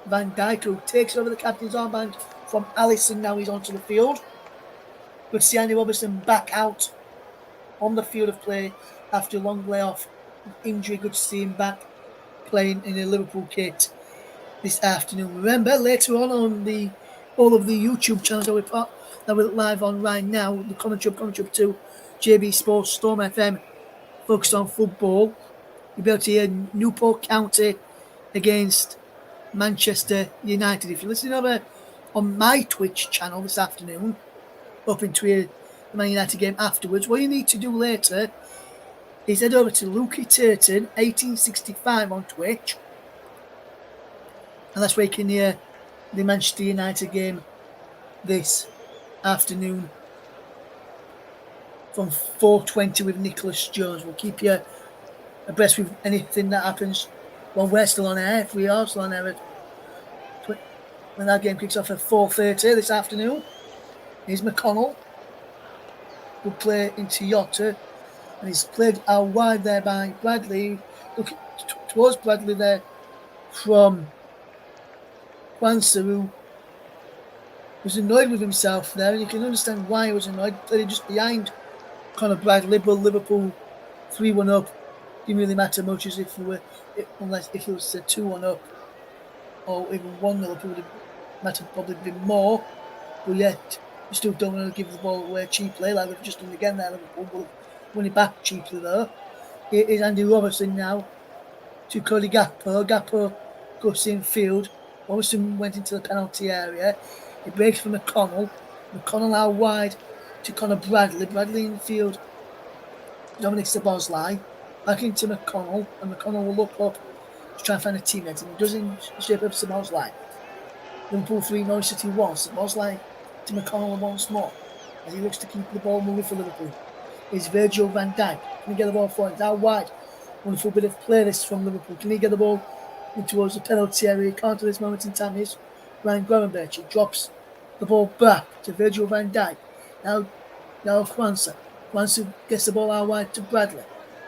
van Dijk, who takes over the captain's armband from Alisson. Now he's onto the field. Good to see Andy Robertson back out on the field of play after a long layoff injury. Good to see him back playing in a Liverpool kit this afternoon. Remember, later on all of the YouTube channels that we're live on right now, the commentary up to JB Sports, Storm FM, focused on football. You'll be able to hear Newport County against Manchester United. If you're listening on my Twitch channel this afternoon, up into the Man United game afterwards. What you need to do later is head over to Lukey Turton 1865 on Twitch, and that's where you can hear the Manchester United game this afternoon from 4:20 with Nicholas Jones. We'll keep you abreast with anything that happens while we're still on air, if we are still on air when that game kicks off at 4:30 this afternoon. Here's McConnell, who play into Yotta, and he's played out wide there by Bradley. Looking towards Bradley there from Kwanzaa, who was annoyed with himself there, and you can understand why he was annoyed. Played just behind Conor Bradley, but Liverpool 3-1 up. Didn't really matter much as if unless if it was a 2-1 up or even 1-0 up, it would have mattered probably been more. But yet, you still don't want to give the ball away cheaply, like they've just done again there. Liverpool will win it back cheaply though. It is Andy Robertson now to Cody Gakpo. Gakpo goes in field. Robertson went into the penalty area. It breaks for McConnell. McConnell out wide to Conor Bradley. Bradley in field. Dominic Szoboszlai back into McConnell, and McConnell will look up to try and find a teammate, and he does in the shape of Szoboszlai. Liverpool 3, Norwich City 1. Szoboszlai to McConnell once more as he looks to keep the ball moving for Liverpool. Is Virgil van Dijk. Can he get the ball forward? Out wide. Wonderful bit of play this from Liverpool. Can he get the ball in towards the penalty area? He can't at this moment in time. Is Ryan Gravenberch. He drops the ball back to Virgil van Dijk. Now Kwanzaa. Kwanzaa gets the ball out wide to Bradley.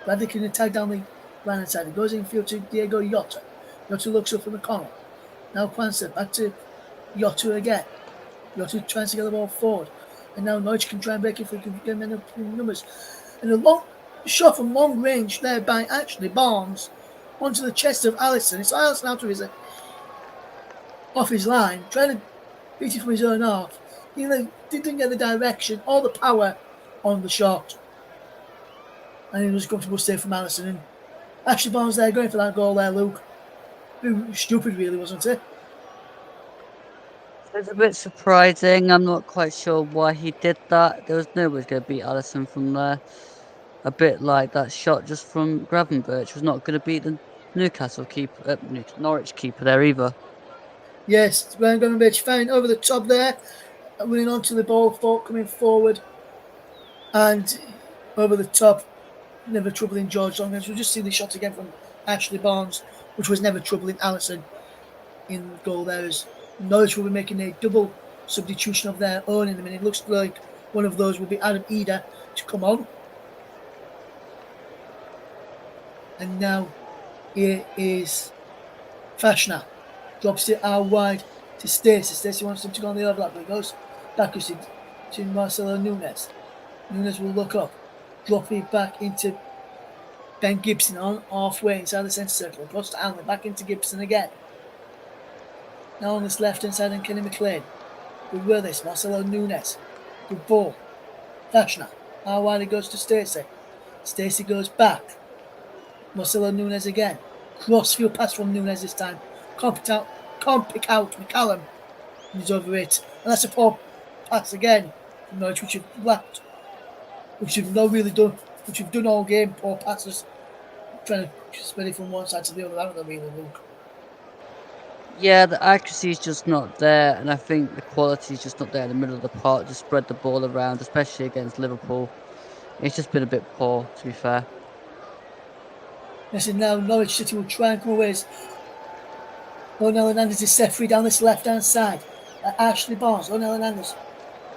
Bradley can attack down the right hand side. He goes in field to Diego Yotta. Yotta looks up for McConnell. Now Kwanzaa back to Yotta again. Yotta tries to get the ball forward. And now Norwich can try and break if we can get him in numbers. And a long shot from long range there by actually Barnes onto the chest of Alisson. It's Alisson out of off his line, trying to beat it from his own half. He didn't get the direction or the power on the shot. And it was a comfortable save from Alisson. And Ashley Barnes there going for that goal there, Luke. Stupid, really, wasn't it? It's a bit surprising. I'm not quite sure why he did that. There was no way going to beat Alisson from there. A bit like that shot just from Gravenberch was not going to beat the Newcastle keeper, Norwich keeper there either. Yes, Ryan Gravenberch fine over the top there, running onto the ball, coming forward, and over the top, never troubling George Long. We'll just see the shot again from Ashley Barnes, which was never troubling Alisson in goal there. As Norwich will be making a double substitution of their own in a minute. It looks like one of those will be Adam Eder to come on. And now here is Fashna. Drops it out wide to Stacey. Stacey wants him to go on the overlap, but he goes backwards to Marcelo Nunes. Nunes will look up, drop it back into Ben Gibson on halfway inside the centre circle. Goes to Allen, back into Gibson again. Now on this left hand side, and Kenny McLean. Good with this, Marcelo Nunes. Good ball. Fashna. Out wide it goes to Stacey. Stacey goes back. Marcelo Nunes again. Crossfield pass from Nunes this time. Can't pick out McCallum. He's over it. And that's a poor pass again from Norwich, which you've lacked. Which you've not really done. Which you've done all game. Poor passes. Trying to spread it from one side to the other. That would really look. Yeah, the accuracy is just not there, and I think the quality is just not there in the middle of the park to spread the ball around, especially against Liverpool. It's just been a bit poor, to be fair. Yes, and now Norwich City will try and come away. Onel Hernandez is set free down this left-hand side. Ashley Barnes, Onel Hernandez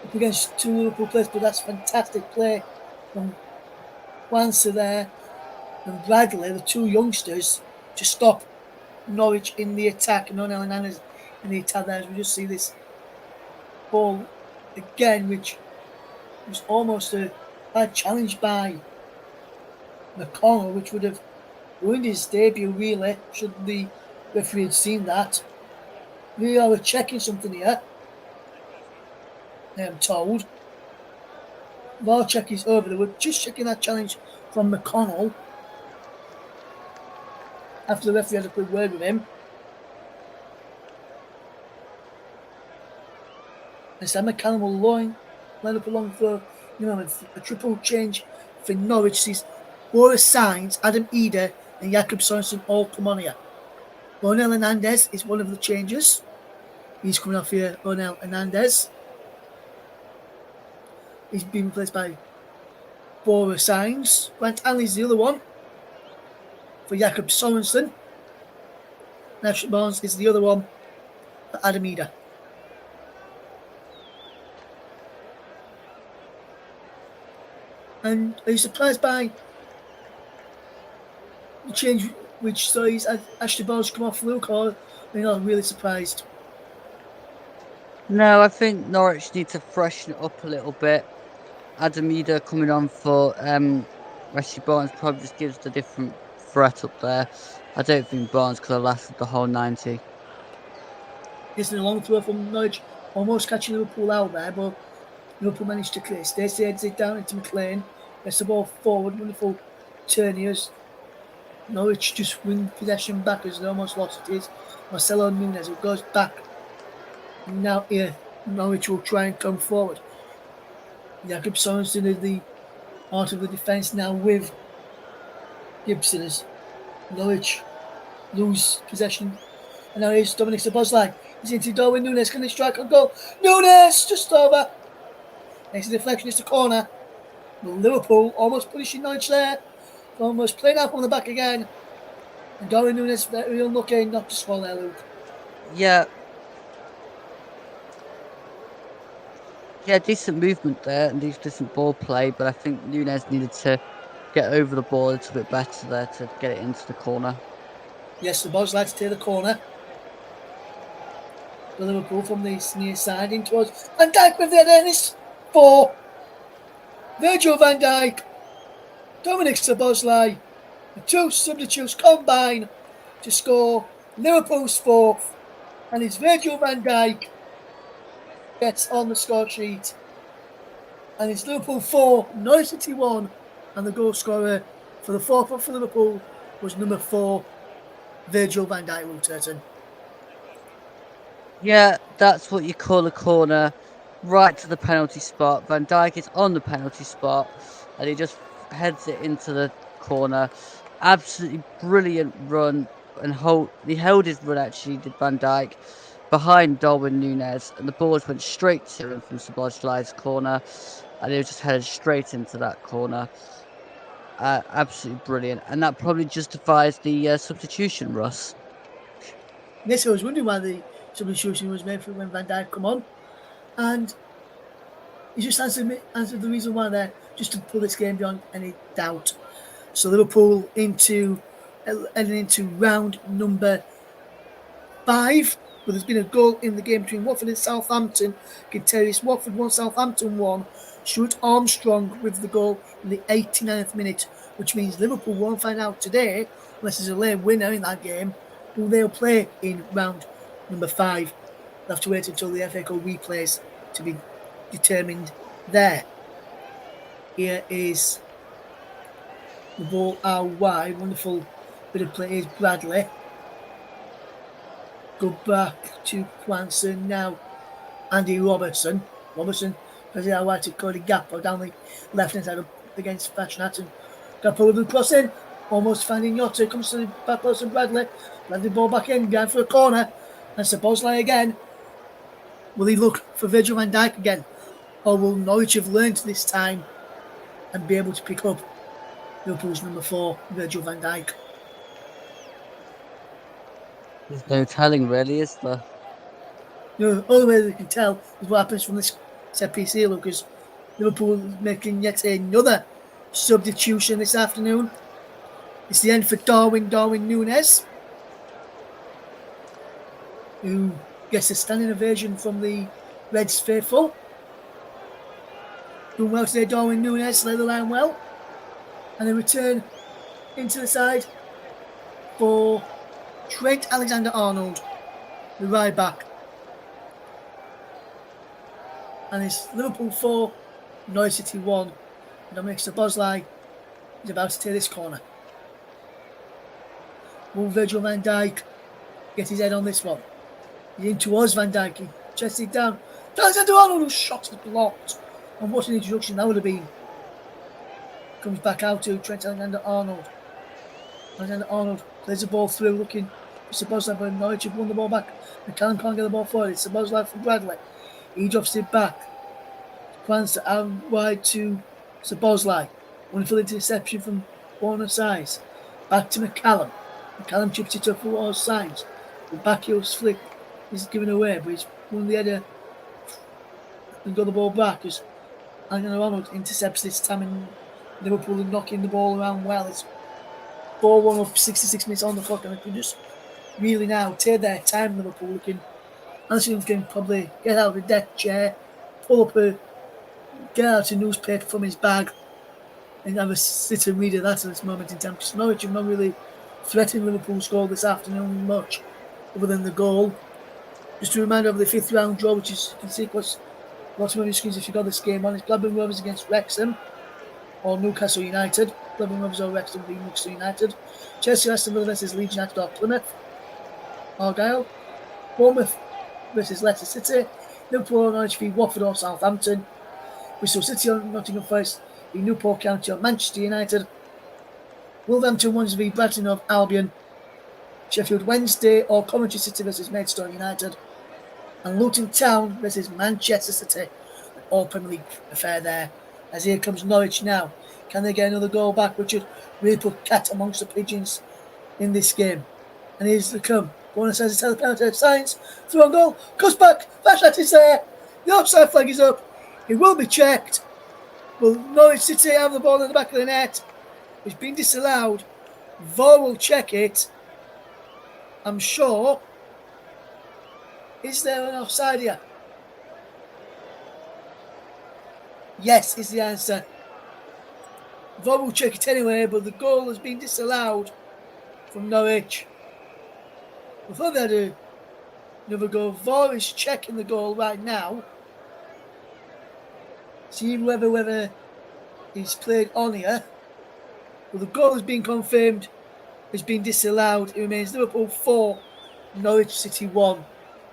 up against two Liverpool players, but that's fantastic play from Kwanzaa there and Bradley, the two youngsters, to stop Norwich in the attack, and Onel Hernandez in the attack there. As we just see this ball again, which was almost a bad challenge by McConnell, which would have ruined his debut, really, should the referee had seen that. We are checking something here, I am told. VAR check is over. They were just checking that challenge from McConnell after the referee had a quick word with him. Instead, McCallum will line up along for a triple change for Norwich. Sees Boris Signs, Adam Eder, and Jakob Sorensen all come on here. Ronel Hernandez is one of the changes. He's coming off here, Ronel Hernandez. He's been replaced by Boris Signs. Grant Hanley's the other one for Jakob Sorensen. Nash Barnes is the other one for Adam Eder. And are you surprised by the change which says Ashley Barnes come off Luke, or are you not really surprised? No, I think Norwich need to freshen it up a little bit. Adam Eder coming on for Ashley Barnes probably just gives the different threat up there. I don't think Barnes could have lasted the whole 90. It's a long throw from Norwich, almost catching Liverpool out there, but Liverpool managed to clear. Stacey heads it down into McLean, gets the ball forward, wonderful turn here. Norwich just win possession back as they almost lost it. Is Marcelo Nunes who goes back. Now here, Norwich will try and come forward. Jakob Sorensen is the heart of the defence now with Gibson as Norwich lose possession. And now here's Dominic Szoboszlai. He's into Darwin Nunes. Can they strike a goal? Nunes just over. Next deflection is the corner. Liverpool almost punishing Norwich there. Almost playing out on the back again. And Darwin Nunes very unlucky not to score there, Luke. Yeah, decent movement there and decent ball play, but I think Nunes needed to get over the ball a little bit better there to get it into the corner. Yes, the boys like to take the corner. The Liverpool from the near side in towards Van Dijk with the Dennis for Virgil van Dijk. Dominic Szoboszlai. The two substitutes combine to score Liverpool's fourth, and it's Virgil van Dijk gets on the score sheet. And it's Liverpool 4, Norwich City 1, and the goal scorer for the fourth one for Liverpool was number 4, Virgil van Dijk, Will Turton. Yeah, that's what you call a corner, right to the penalty spot. Van Dijk is on the penalty spot, and he just heads it into the corner. Absolutely brilliant run, and he held his run actually, did Van Dijk, behind Darwin Nunes, and the ball went straight to him from Szoboszlai's corner, and he was just headed straight into that corner. Absolutely brilliant, and that probably justifies the substitution, Russ. Yes, I was wondering why the substitution was made for when Van Dijk come on, and he just answered the reason why there, just to pull this game beyond any doubt. So Liverpool heading into round number 5. But there's been a goal in the game between Watford and Southampton. Gutierrez, Watford 1, Southampton 1. Stuart Armstrong with the goal in the 89th minute, which means Liverpool won't find out today, unless there's a late winner in that game, who they'll play in round number 5. They'll have to wait until the FA Cup replays to be determined there. Here is the ball out wide. Wonderful bit of play. Here's Bradley. Go back to Quanson now. Andy Robertson. Robertson has it out wide to Cody Gakpo down the left hand side up against Fashion. Gakpo with the cross in. Almost finding Yotta. Comes to the back post of Bradley. Bradley ball back in. Going for a corner. And Szoboszlai again. Will he look for Virgil van Dijk again? Or will Norwich have learned this time and be able to pick up Liverpool's number 4, Virgil van Dijk? There's no telling, really, is there? The only way they can tell is what happens from this set piece here, because Liverpool making yet another substitution this afternoon. It's the end for Darwin Nunes, who gets a standing ovation from the Reds faithful. Doing well today, Darwin Nunes, led the line well. And a return into the side for Trent Alexander-Arnold, the right back. And it's Liverpool 4, Norwich City 1. Dominic Szoboszlai is about to take this corner. Will Virgil van Dijk get his head on this one? He's in towards Van Dijk. He chests it down. Alexander Arnold, whose shot is blocked. And what an introduction that would have been. Comes back out to Trent Alexander-Arnold. Alexander-Arnold plays the ball through, looking for Sabozlai, but Norwich have won the ball back. McCallum can't get the ball forward. It's Sabozlai from Bradley. He drops it back. Plans to out wide to Sabozlai. Wonderful interception from Warner Size. Back to McCallum. McCallum chips it up for Size. The backheel's flick is given away, but he's won the header and got the ball back as Alexander-Arnold intercepts this time, and Liverpool are knocking the ball around well. It's 4-1 up, 66 minutes on the clock, and they can just really now take their time. Liverpool looking, Anthony can probably get out of the deck chair, get out a newspaper from his bag, and have a sit and read of that at this moment in time. Because Norwich have not really threatened Liverpool's goal this afternoon much, other than the goal. Just a reminder of the 5th round draw, which is, you can see what's bottom of your screens if you got this game on. It's Blackburn Rovers against Wrexham or Newcastle United. Blackburn Rovers or Wrexham v Newcastle United. Chelsea Aston Villa versus Leeds United or Plymouth. Argyle. Bournemouth versus Leicester City. Liverpool or Norwich v Watford or Southampton. Bristol City or Nottingham Forest v Newport County or Manchester United. Wolverhampton Wanderers v Brighton or Albion. Sheffield Wednesday or Coventry City versus Maidstone United. And Luton Town versus Manchester City. An all Premier League affair there. As here comes Norwich now. Can they get another goal back, which would really put cat amongst the pigeons in this game? And here's the come. Bonus says it's penalty. Science. Through on goal. Cuts back. Flashlight is there. The offside flag is up. It will be checked. Will Norwich City have the ball in the back of the net? It's been disallowed. VAR will check it. I'm sure. Is there an offside here? Yes, is the answer. VAR will check it anyway, but the goal has been disallowed from Norwich. Before they had another goal, VAR is checking the goal right now. See whether he's played on here. But the goal has been confirmed, has been disallowed. It remains Liverpool 4, Norwich City 1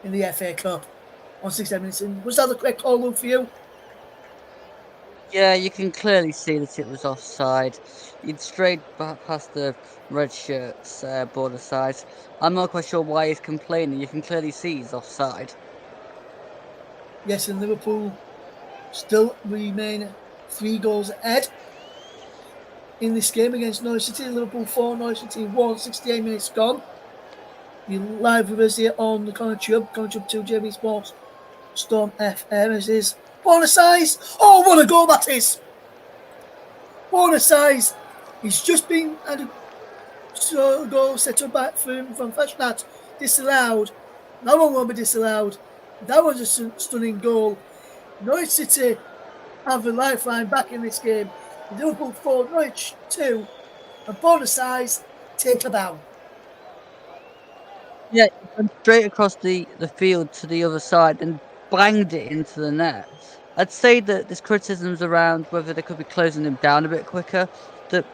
in the FA Cup on 67 minutes. And was that the correct call, Luke, for you? Yeah, you can clearly see that it was offside. He'd strayed past the red shirts border side. I'm not quite sure why he's complaining. You can clearly see he's offside. Yes, and Liverpool still remain 3 goals ahead in this game against Norwich City. Liverpool 4, Norwich City 1, 68 minutes gone. You're live with us here on the Corner Tube 2 JB Sports Storm FM. As is Warner Size. Oh, what a goal that is! Warner Size. He's just been had a goal set up back from Fashnat. Disallowed. That one won't be disallowed. That was a stunning goal. Norwich City have the lifeline back in this game. Liverpool 4, Norwich 2. And Warner Size take a bow. Yeah, he went straight across the field to the other side and banged it into the net. I'd say that there's criticisms around whether they could be closing him down a bit quicker. That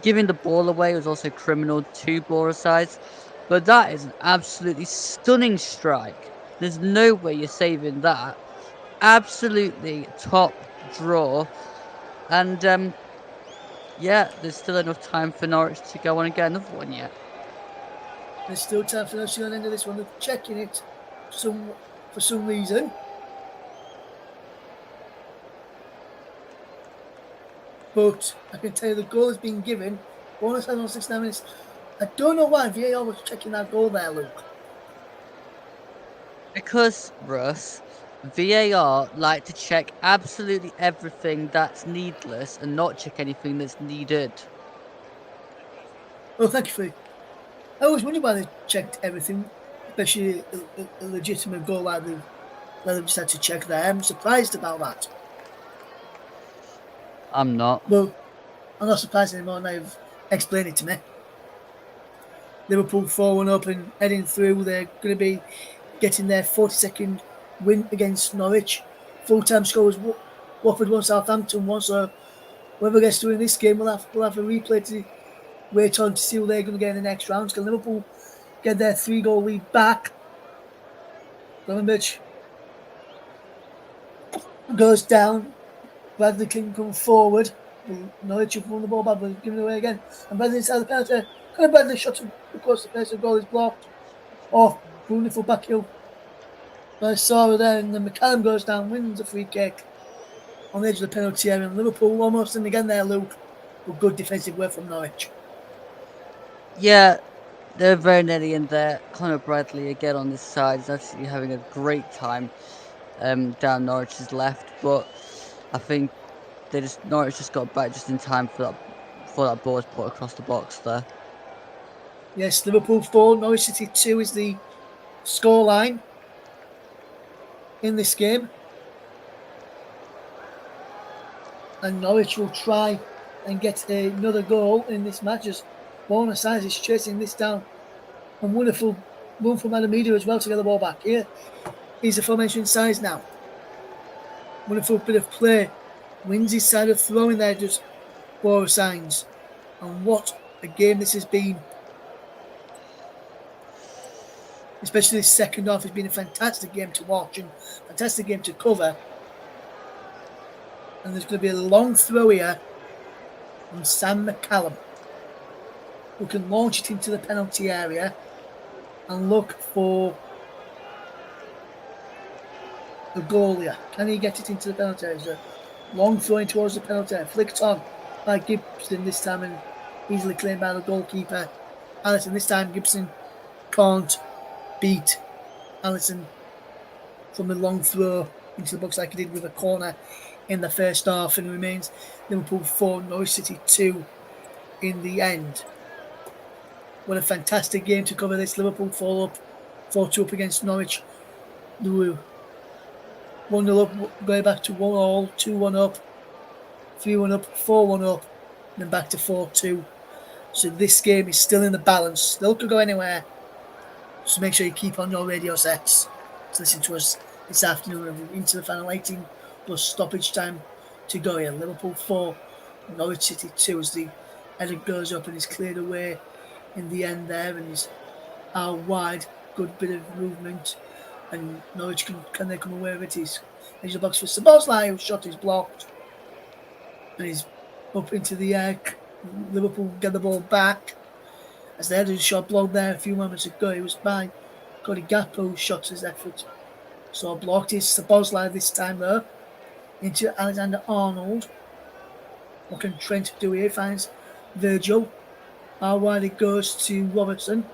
giving the ball away was also criminal to Bora sides. But that is an absolutely stunning strike. There's no way you're saving that. Absolutely top draw. And yeah, there's still enough time for Norwich to go on and get another one yet. There's still time for Norwich to end of this one. They're checking it for some reason. But I can tell you the goal has been given. Bonus on 69 minutes. I don't know why VAR was checking that goal there, Luke. Because, Russ, VAR like to check absolutely everything that's needless and not check anything that's needed. Oh, thank you for. I always wondered why they checked everything, especially a legitimate goal like they've just had to check there. I'm surprised about that. I'm not. Well, I'm not surprised anymore now you've explained it to me. Liverpool 4-1 up and heading through. They're going to be getting their 42nd win against Norwich. Full-time scores Watford 1, Southampton 1. So whoever gets to win this game will have a replay to wait on to see who they're going to get in the next round. Can Liverpool get their 3-goal lead back? Glenn Mitch. goes down. Bradley can come forward. Norwich have won the ball back, but giving it away again. And Bradley inside the penalty. Conor Bradley shot across the face of goal is blocked. Off. Beautiful back heel by Sora there, and then McCallum goes down, wins a free kick on the edge of the penalty area. And Liverpool almost in again there, Luke. But good defensive work from Norwich. Yeah, they're very nearly in there. Conor Bradley again on this side is absolutely having a great time down Norwich's left, but I think Norwich just got back just in time for that ball was put across the box there. Yes, Liverpool 4, Norwich City 2 is the scoreline in this game. And Norwich will try and get another goal in this match as Buenos Aires is chasing this down. And wonderful run from Alameda as well to get the ball back. Here is the formation size now. Wonderful bit of play. Wins his side of throwing there, does Buenos Aires. And what a game this has been. Especially this second half has been a fantastic game to watch and fantastic game to cover. And there's going to be a long throw here from Sam McCallum, who can launch it into the penalty area and look for the goal here. Can he get it into the penalty area? So long throwing towards the penalty area, flicked on by Gibson this time and easily claimed by the goalkeeper Allison. This time Gibson can't beat Allison from the long throw into the box like he did with a corner in the first half, and it remains Liverpool 4, Norwich City 2 in the end. What a fantastic game to cover this. Liverpool 4-2 up against Norwich. They were 1-0 up, going back to 1-1, 2-1 up, 3-1 up, 4-1 up, and then back to 4-2. So this game is still in the balance. Still could go anywhere. So make sure you keep on your radio sets to listen to us this afternoon into the final 18 plus stoppage time to go here. Liverpool 4, Norwich City 2 as the header goes up and is cleared away in the end there and is out wide. Good bit of movement, and Norwich can they come away with it? He's into the box for Szoboszlai, whose shot is blocked and he's up into the air. Liverpool get the ball back as they had a shot blocked there a few moments ago. It was by Cody Gakpo who shot his effort. So blocked is Szoboszlai this time though. Into Alexander Arnold. What can Trent do here? Finds Virgil. How wide it goes to Robertson.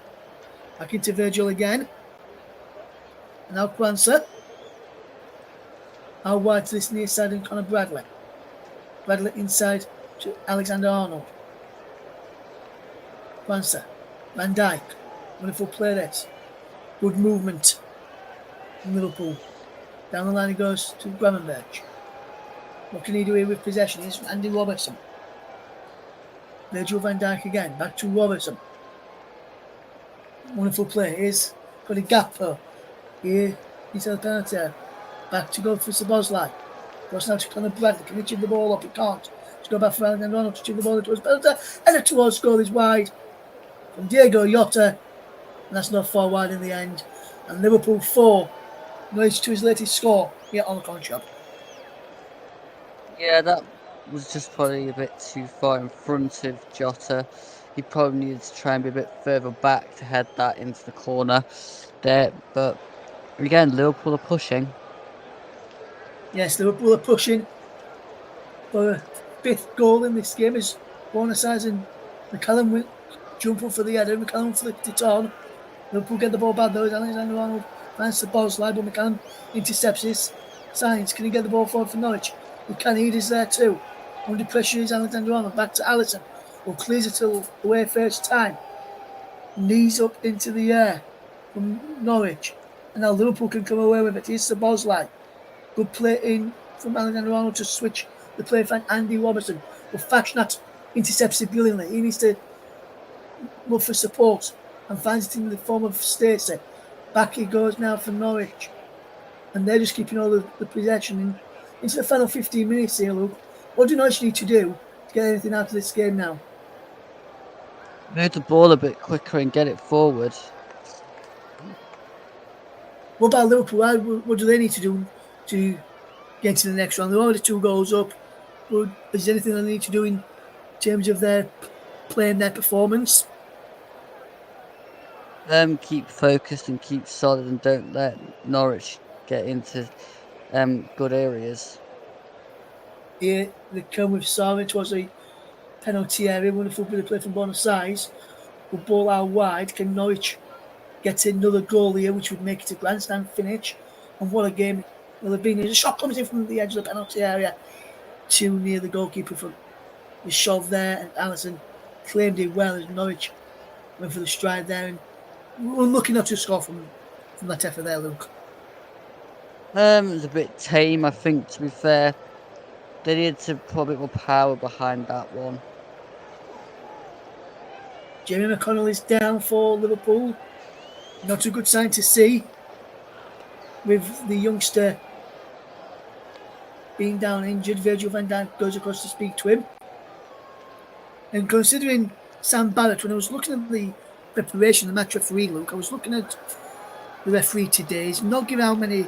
Back into Virgil again. And now Kwanzaa. How wide to this near side and Conor Bradley. Bradley inside to Alexander Arnold. Kwanzaa. Van Dijk. Wonderful play this. Good movement from Liverpool. Down the line he goes to Gravenberch. What can he do here with possession? It's Andy Robertson. Virgil van Dijk again. Back to Robertson. Wonderful play. Here's got a gap though. Here into the penalty area. Back to go for Szoboszlai. Goes now to Conor Bradley. Can he chip the ball up? He can't. To go back for Alexander Arnold to chip the ball towards penalty. And the towards goal is wide from Diego Jota. And that's not far wide in the end. And Liverpool 4. Norwich to his latest score here on the Con Shop. Yeah, that was just probably a bit too far in front of Jota. He probably needed to try and be a bit further back to head that into the corner there. But again, Liverpool are pushing. Yes, Liverpool are pushing for a fifth goal in this game as Buenos Aires and McCallum will jump up for the header. McCallum flicked it on. Liverpool get the ball back though. Alexander Arnold finds the ball slide, but McCallum intercepts this. Sainz, can he get the ball forward for Norwich? He can. He is there too. Under pressure is Alexander Arnold. Back to Alisson, who clears it away first time. Knees up into the air from Norwich. And now Liverpool can come away with it. Here's Szoboszlai. Good play in from Alexander Arnold to switch the play for Andy Robertson. But Fashnat intercepts it brilliantly. He needs to look for support and finds it in the form of Stacey. Back he goes now for Norwich. And they're just keeping all the possession into the final 15 minutes here, Luke. What do Norwich need to do to get anything out of this game now? Move the ball a bit quicker and get it forward. What about Liverpool? What do they need to do to get to the next round. They're already 2 goals up. But is there anything they need to do in terms of their playing their performance? Keep focused and keep solid, and don't let Norwich get into good areas. Here they come with Sarah. It was a penalty area. Wonderful bit of play from both sides. Will ball out wide. Can Norwich get another goal here, which would make it a grandstand finish? And what a game will have been. There's a shot comes in from the edge of the penalty area, too near the goalkeeper for the shove there, and Allison claimed it well as Norwich went for the stride there. And we're lucky not to score from that effort there, Luke. It was a bit tame, I think, to be fair. They needed to put a bit more power behind that one. Jamie McConnell is down for Liverpool. Not a good sign to see with the youngster being down injured. Virgil van Dijk goes across to speak to him. And considering Sam Barrett, when I was looking at the preparation of the match referee, Luke, I was looking at the referee today. He's not giving out many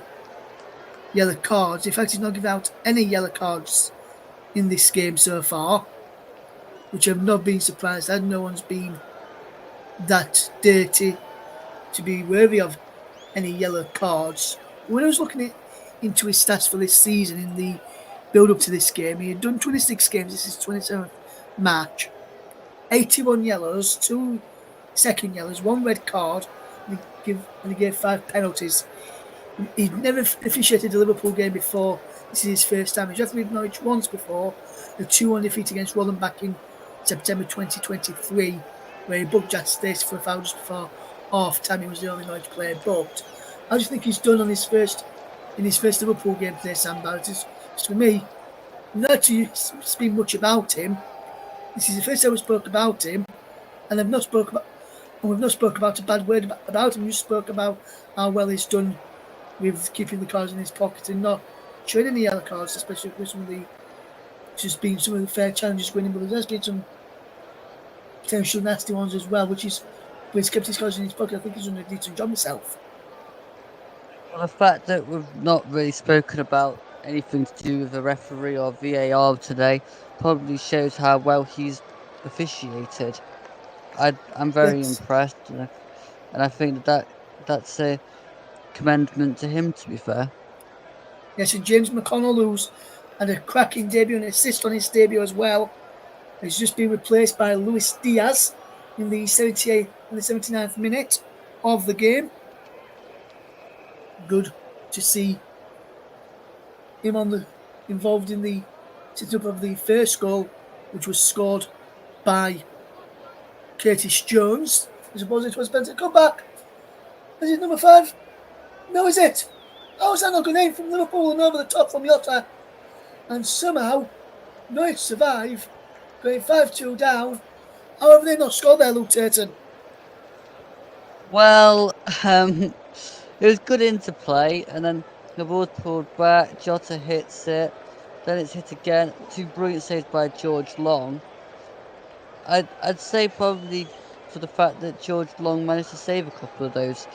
yellow cards. In fact, he's not giving out any yellow cards in this game so far, which I've not been surprised at. No one's been that dirty to be worthy of any yellow cards. When I was looking into his stats for this season in the build up to this game, he had done 26 games. This is 27th match. 81 yellows, 2 second yellows, 1 red card, and he gave 5 penalties. He'd never officiated a Liverpool game before. This is his first time. He's refereed Norwich once before, a 2-1 defeat against Rotherham back in September 2023, where he booked Jack Stacey for a foul just before half time. He was the only Norwich player booked. I just think he's done on his first Liverpool game today, Sam Barrett. For me, not to speak much about him. This is the first time we spoke about him, and we've not spoke about a bad word about him. You spoke about how well he's done with keeping the cards in his pocket and not showing any yellow cards, especially with some of the fair challenges winning, but there's been some potential nasty ones as well, but he's kept his cards in his pocket. I think he's done a decent job himself. Well, the fact that we've not really spoken about anything to do with the referee or VAR today probably shows how well he's officiated. I'm very impressed, and I think that's a commendment to him, to be fair. Yes, and James McConnell, who's had a cracking debut and assist on his debut as well, has just been replaced by Luis Diaz in the 79th minute of the game. Good to see him involved in the set-up of the first goal, which was scored by Curtis Jones. I suppose it was Spencer. Come back. Is it number 5? No, is it? How is that not going in from Liverpool and over the top from Jota? And somehow, Norwich survive, going 5-2 down. How have they not scored there, Luke Turton? Well, it was good interplay, and then the ball pulled back. Jota hits it, then it's hit again. 2 brilliant saves by George Long. I'd say probably for the fact that George Long managed to save a couple of those,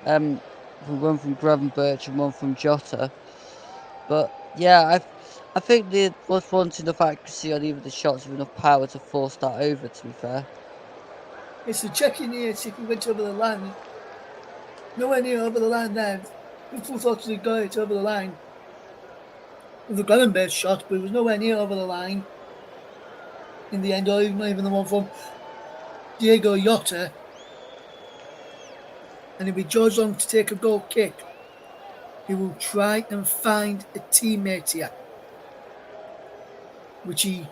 one from Gravenberch and one from Jota. But yeah, I think there was wanting enough accuracy on either the shots with enough power to force that over. To be fair, It's the check in here to see if we went over the line. Nowhere near over the line there. Liverpool thought they got it over the line with the Gravenberch shot, but it was nowhere near over the line in the end, or not even the one from Diego Jota. And it'll be George Long to take a goal kick. He will try and find a teammate here, which he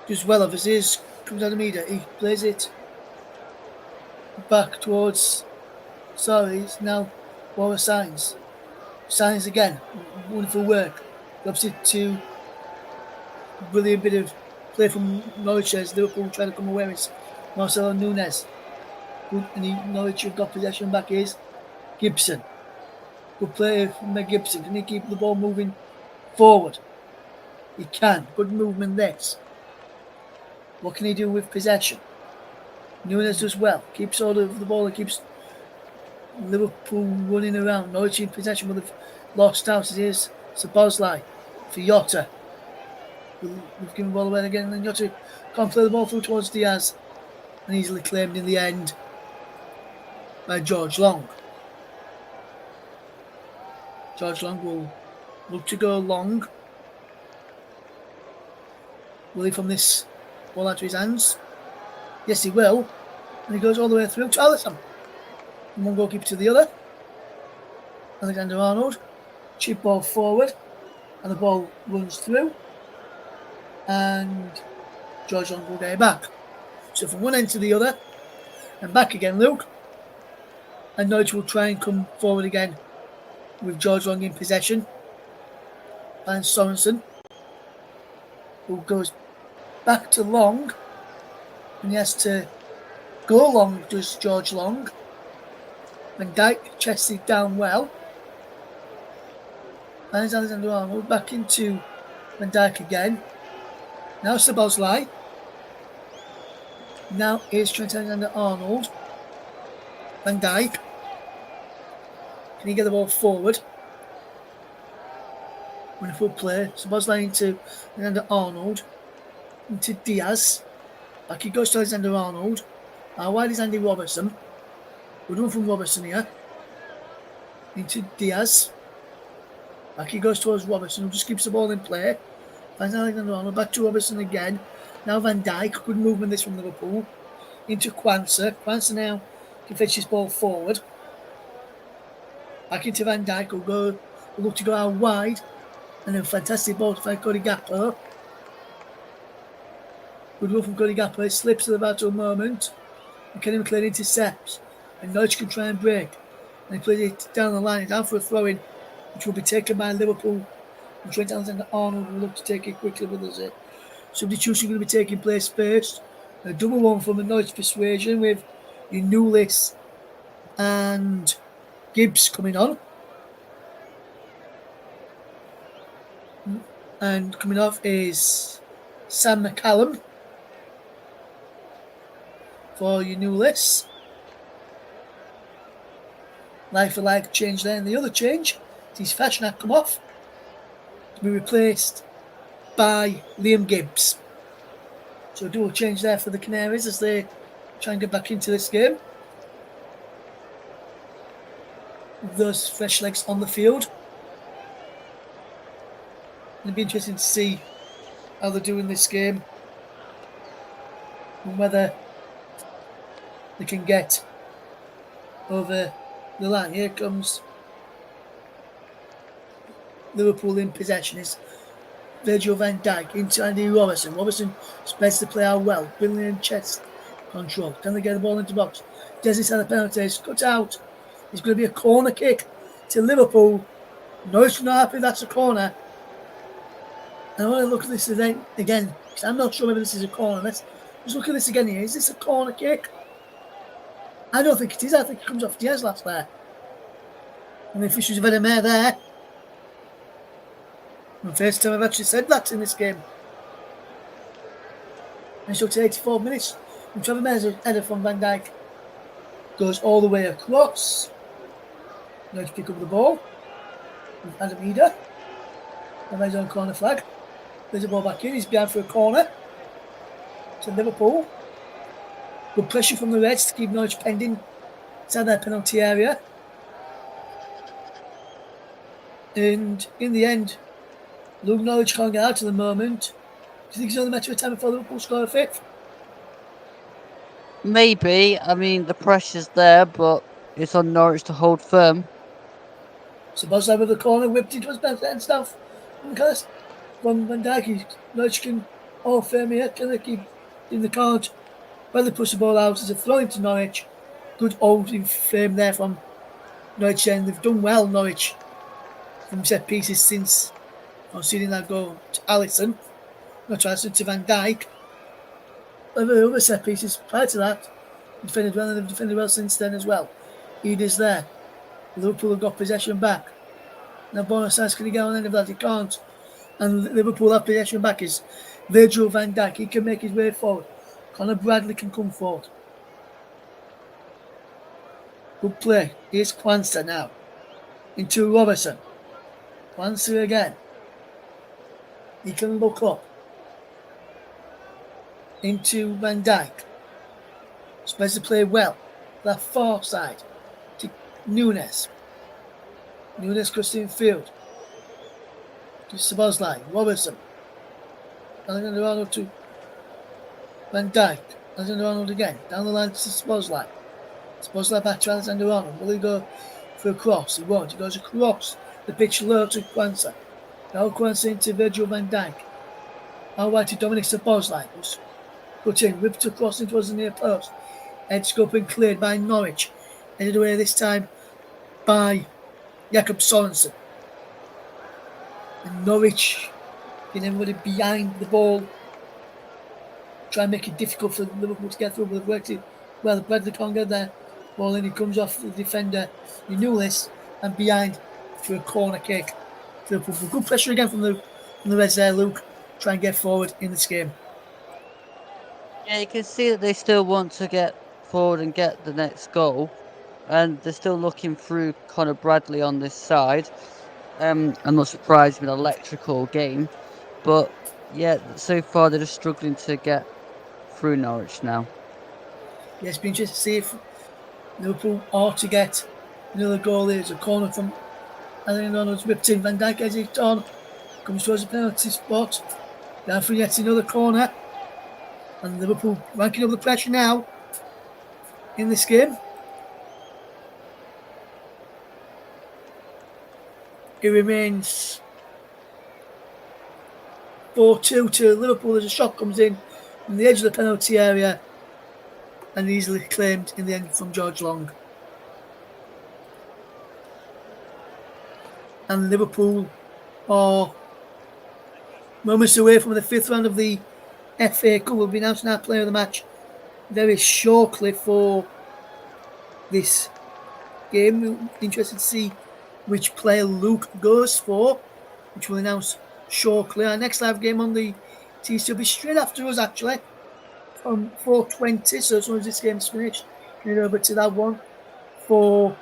does well of. As is comes out of media, he plays it back towards. Sorry, it's now Warren Signs. Signs again. Wonderful work. Drops it to brilliant bit of play from Norwich as Liverpool trying to come away with Marcelo Nunes. Good, and Norwich have got possession back. Is Gibson. Good play from Gibson. Can he keep the ball moving forward? He can. Good movement this. What can he do with possession? Nunes does well. Keeps hold of the ball and keeps Liverpool running around. Norwich in possession with the lost out. It is Szoboszlai for Jota. We've given the ball away again, and then Jota can't play the ball through towards Diaz, and easily claimed in the end by George Long. George Long will look to go long. Will he from this ball out to his hands? Yes, he will. And he goes all the way through to Alisson. From one goalkeeper to the other. Alexander-Arnold. Chip ball forward. And the ball runs through. And George Long will get it back. So from one end to the other. And back again, Luke. And Norwich will try and come forward again with George Long in possession. And Sorensen, who goes back to Long. And he has to go long, does George Long. Van Dijk chests it down well. Finds Alexander-Arnold back into Van Dijk again. Now Szoboszlai. Now is Trent Alexander-Arnold. Van Dijk. Can he get the ball forward? Wonderful play. Szoboszlai into Alexander-Arnold. Into Diaz. Back he goes to Alexander-Arnold. Now wide is Andy Robertson. Good one from Robertson here. Into Diaz. Back he goes towards Robertson, who just keeps the ball in play. Finds Alexander-Arnold. Back to Robertson again. Now Van Dijk. Good movement this from Liverpool. Into Quansah. Quansah now can fetch his ball forward. Back into Van Dijk. Will look to go out wide. And then fantastic ball to find Cody Gakpo. Good run from Cody Gakpo. It slips at the vital moment. And Kenny McLean intercepts. And Norwich can try and break. And he plays it down the line. It's down for a throw-in, which will be taken by Liverpool. And Trent Alexander-Arnold will look to take it quickly with us. Substitution going to be taking place first. A double one from the Norwich persuasion with Nulis and Gibbs coming on. And coming off is Sam McCallum for Nulis. Like for like change there. And the other change is Fashnak come off to be replaced by Liam Gibbs. So a dual change there for the Canaries as they try and get back into this game. With those fresh legs on the field. It'll be interesting to see how they're doing this game and whether they can get over the line. Here comes Liverpool in possession. Is Virgil van Dijk into Andy Robertson. Robertson spreads the play out well. Brilliant chest control. Can they get the ball into the box? Does this have the penalty? It's cut out. It's going to be a corner kick to Liverpool. Norwich not happy that's a corner. And I want to look at this again because I'm not sure whether this is a corner. Let's just look at this again here. Is this a corner kick? I don't think it is. I think it comes off Diaz last there. And the officials have had a mare there. And the first time I've actually said that in this game. And so to 84 minutes. And Trevor Mare's header from Van Dijk goes all the way across. Now to pick up the ball with Adam Eder. And there's on corner flag. There's a ball back in. He's behind for a corner. To Liverpool. Good pressure from the Reds to keep Norwich pending inside their penalty area. And in the end, Luke Norwich can't get out at the moment. Do you think it's only a matter of time before Liverpool score a fifth? Maybe. I mean, the pressure's there, but it's on Norwich to hold firm. Szoboszlai with the corner, whipped into his back and stuff. From Van Dijk, Norwich can hold firm here. Can they keep in the card? When they push the ball out, as a throw into Norwich. Good holding firm there from Norwich, and they've done well, Norwich, from set pieces since conceding that goal to Alisson. Not Alisson, to Van Dijk. The other set pieces prior to that, defended well, and they've defended well since then as well. Eder's there. Liverpool have got possession back. Now bonus size, can he get on any of that? He can't. And Liverpool have possession back is Virgil van Dijk. He can make his way forward. Conor Bradley can come forward. Good play. Here's Kwanzaa now. Into Robertson. Kwanzaa again. He can look up. Into Van Dijk. Spencer played well. That far side. To Nunes. Nunes crossing field. To Szoboszlai. Robertson. Alexander Arnold to Van Dijk. Alexander Arnold again. Down the line to Szoboszlai. Szoboszlai back to Alexander Arnold. Will he go for a cross? He won't. He goes across the pitch low to Kwanzaa. Now Kwanzaa into Virgil van Dijk. Out wide to Dominic Szoboszlai. Was put in, whipped across into the near post. Head scope and cleared by Norwich. Headed away this time by Jakob Sorensen. And Norwich getting everybody behind the ball. Try and make it difficult for Liverpool to get through, but they've worked it well. Bradley can't get there. Ball in, he comes off the defender. You knew this, and behind for a corner kick. Liverpool. Good pressure again from the Reds there, Luke. Try and get forward in this game. Yeah, you can see that they still want to get forward and get the next goal, and they're still looking through Conor Bradley on this side. I'm not surprised with an electrical game, but yeah, so far they're just struggling to get through Norwich now. Yeah, it's been interesting to see if Liverpool are to get another goal. There's a corner from Alexander Arnold's whipped in. Van Dijk has it on. Comes towards the penalty spot. Down for yet another corner. And Liverpool ranking up the pressure now in this game. It remains 4-2 to Liverpool as a shot comes in from the edge of the penalty area and easily claimed in the end from George Long. And Liverpool are moments away from the fifth round of the FA Cup. We'll be announcing our player of the match very shortly for this game. We'll be interested to see which player Luke goes for, which we'll announce shortly. Our next live game on the TC will be straight after us, actually, from 4:20. So as soon as this game's finished, head over to that one for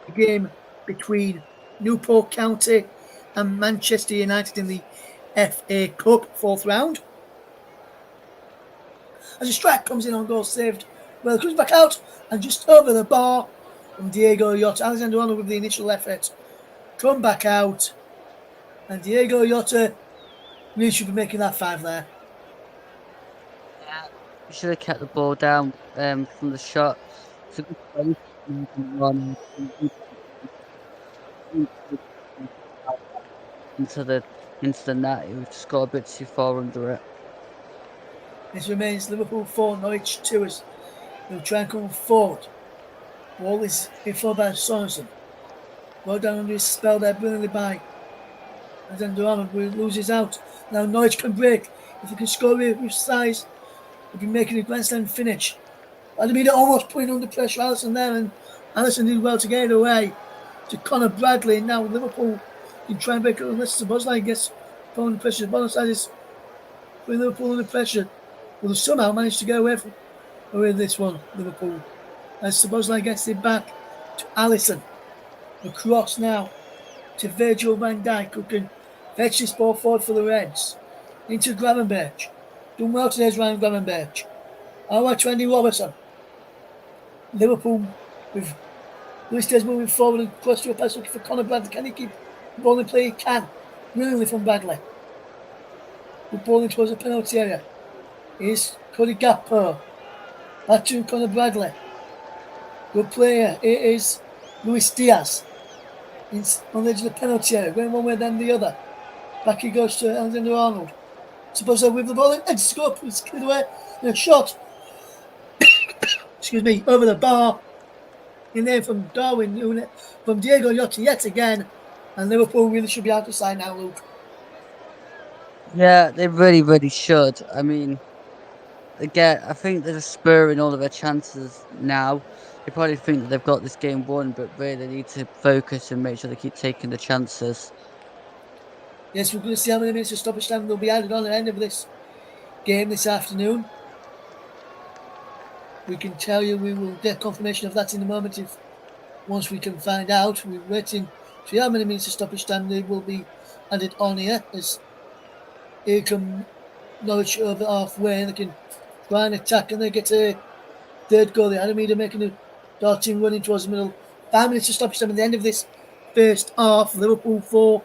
the game between Newport County and Manchester United in the FA Cup fourth round. As a strike comes in on goal saved, well, it comes back out and just over the bar from Diego Jota. Alexander Arnold with the initial effort. Come back out. And Diego Jota really should be making that 5 there. Yeah, we should have kept the ball down from the shot. It's a good play into the net. We've just got a bit too far under it. This remains Liverpool 4, Norwich 2 as they'll try and come forward. Ball is in for by Sorensen. Ball down under his spell there brilliantly by Alexander Arnold, who loses out. Now Norwich can break. If they can score with size, they'll be making a grand slam finish. Adamida almost putting under pressure Alisson there, and Alisson did well to get it away to Conor Bradley. And now Liverpool can try and break it unless Szoboszlai gets put under pressure. The bottom side is putting Liverpool under pressure. Well, they somehow managed to get away with this one, Liverpool. As Szoboszlai gets it back to Alisson. Across now to Virgil van Dijk, who can fetch this ball forward for the Reds. Into Gravenberch. Done well today, Ryan Gravenberch. Over to Andy Robertson. Liverpool with Luis Diaz moving forward and close to a pass looking for Conor Bradley. Can he keep the ball in play? He can. Brilliantly from Bradley. Good ball in towards the penalty area. Here's Cody Gakpo. Back to Conor Bradley. Good player. It is Luis Diaz. On the edge of the penalty area, going one way then the other. Back he goes to Alexander Arnold. Suppose with the ball in, edge scope, it's cleared away. And a shot. Excuse me, over the bar. In there from Darwin, from Diego Jota yet again. And Liverpool really should be out of sight now, Luke. Yeah, they really, really should. I mean, again, I think they're just spurring all of their chances now. They probably think that they've got this game won, but really they need to focus and make sure they keep taking the chances. Yes, we're going to see how many minutes of stoppage time will be added on at the end of this game this afternoon. We can tell you we will get confirmation of that in a moment if once we can find out. We're waiting to see how many minutes of stoppage time they will be added on here as here come Norwich over halfway and they can try and attack and they get a third goal. The Alameda making a darting running towards the middle. 5 minutes of stoppage time at the end of this first half. Liverpool 4,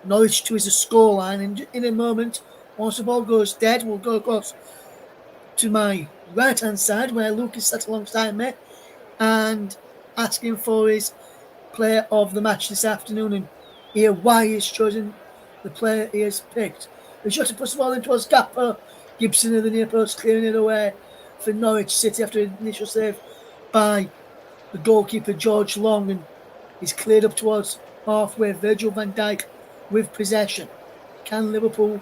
Norwich 2 is the scoreline. And in a moment, once the ball goes dead, we'll go across to my right hand side where Luke is sat alongside me and asking for his player of the match this afternoon and hear why he's chosen the player he has picked. The shot puts the ball in towards Gapper. Gibson in the near post clearing it away for Norwich City after an initial save by the goalkeeper George Long, and he's cleared up towards halfway. Virgil van Dijk with possession. Can Liverpool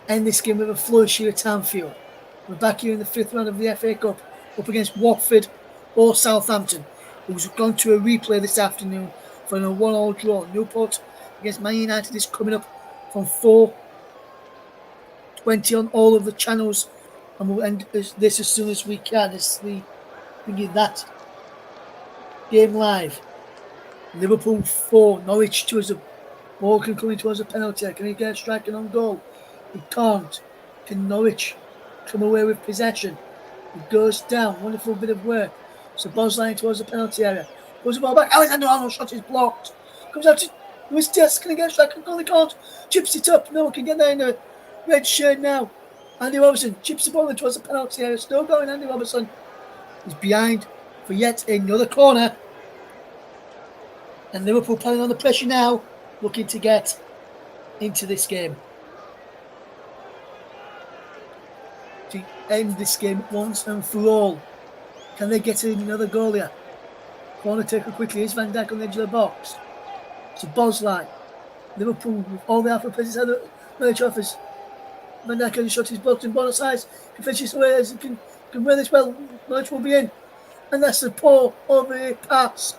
end this game with a flourish here at Anfield? We're back here in the fifth round of the FA Cup up against Watford or Southampton, who's gone to a replay this afternoon for a 1-1 draw. Newport against Man United is coming up from 4:20 on all of the channels, and we'll end this as soon as we can. It's bringing that game live. Liverpool 4, Norwich 2 as a ball can come in towards a penalty. Can he get a striking on goal? He can't. Can Norwich come away with possession? It goes down. Wonderful bit of work. So Bosline towards the penalty area. Goes the ball back. Alexander Arnold's shot is blocked. Comes out to Lewis Diaz. Can he get a striking goal? He can't. Chips it up. No one can get there in a red shirt now. Andy Robertson chips the ball in towards the penalty area. Still going. Andy Robertson is behind for yet another corner. And Liverpool playing on the pressure now, looking to get into this game. To end this game once and for all. Can they get in another goal here? Corner taken quickly. Is Van Dijk on the edge of the box? It's a Bosline. Liverpool with all the alpha players had Norwich offers. Van Dijk has shot his blocked and bonus size. Can finish this away as he can wear this well. Norwich will be in. And that's a poor over pass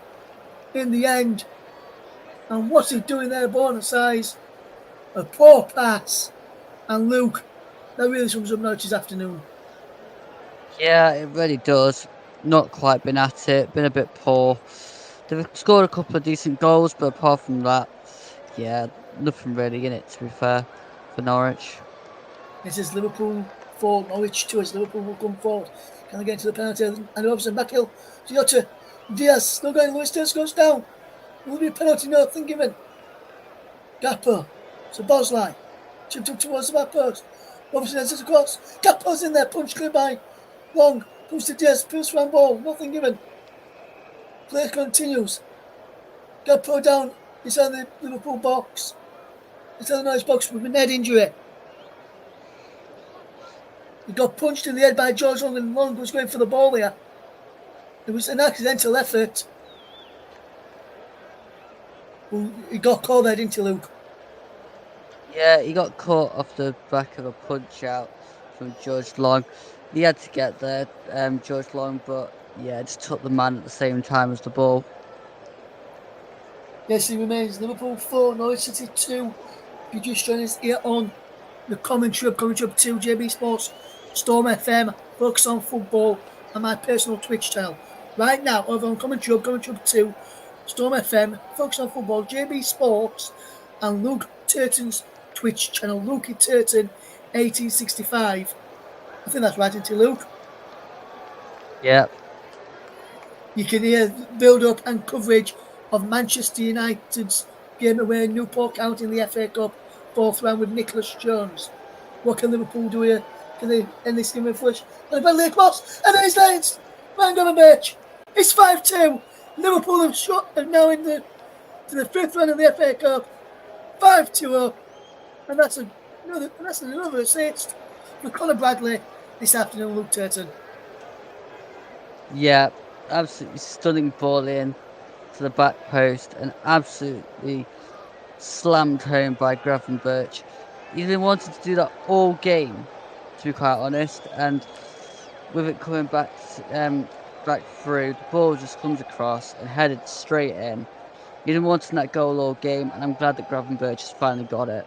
in the end. And what's he doing there, bonus size? A poor pass. And Luke, that really sums up Norwich's afternoon. Yeah, it really does. Not quite been at it, been a bit poor. They've scored a couple of decent goals, but apart from that, yeah, nothing really in it, to be fair, for Norwich. This is Liverpool 4, Norwich 2 as Liverpool will come forward. Can they get into the penalty? And Robson back hill. Giotto. Diaz still going. Luis Diaz goes down. Will be a penalty? Nothing given. Gappo. So Bosline. Chipped up towards the back post. Robson heads it across. Gappo's in there. Punch clear by Long. Comes to Diaz. Pulls round ball. Nothing given. Play continues. Gappo down inside the Liverpool box. Inside the Norwich box with a head injury. He got punched in the head by George Long, and Long was going for the ball here. It was an accidental effort. He got called there, didn't he, Luke? Yeah, he got caught off the back of a punch out from George Long. He had to get there, George Long, but yeah, just took the man at the same time as the ball. Yes, he remains Liverpool 4, Norwich City 2. If you just join us here on the Commentary Hub 2, JB Sports, Storm FM, Focus on Football, and my personal Twitch channel. Right now, over on Commentary Hub 2, Storm FM, Focus on Football, JB Sports, and Luke Turton's Twitch channel, Lukey Turton 1865. I think that's right, isn't it, Luke? Yeah. You can hear build up and coverage of Manchester United's game away in Newport County in the FA Cup, fourth round with Nicholas Jones. What can Liverpool do here? Can they end this game with flush? And a penalty across, and then it's there. It's Van Gogh. It's 5-2. Liverpool have now in to the fifth round of the FA Cup, 5-2 up, and that's another assist for Conor Bradley this afternoon, Luke Turton. Yeah, absolutely stunning ball in to the back post and absolutely slammed home by Gravenberch. He's been wanting to do that all game, to be quite honest, and with it coming back through, the ball just comes across and headed straight in. He's been wanting that goal all game, and I'm glad that Gravenberch has finally got it.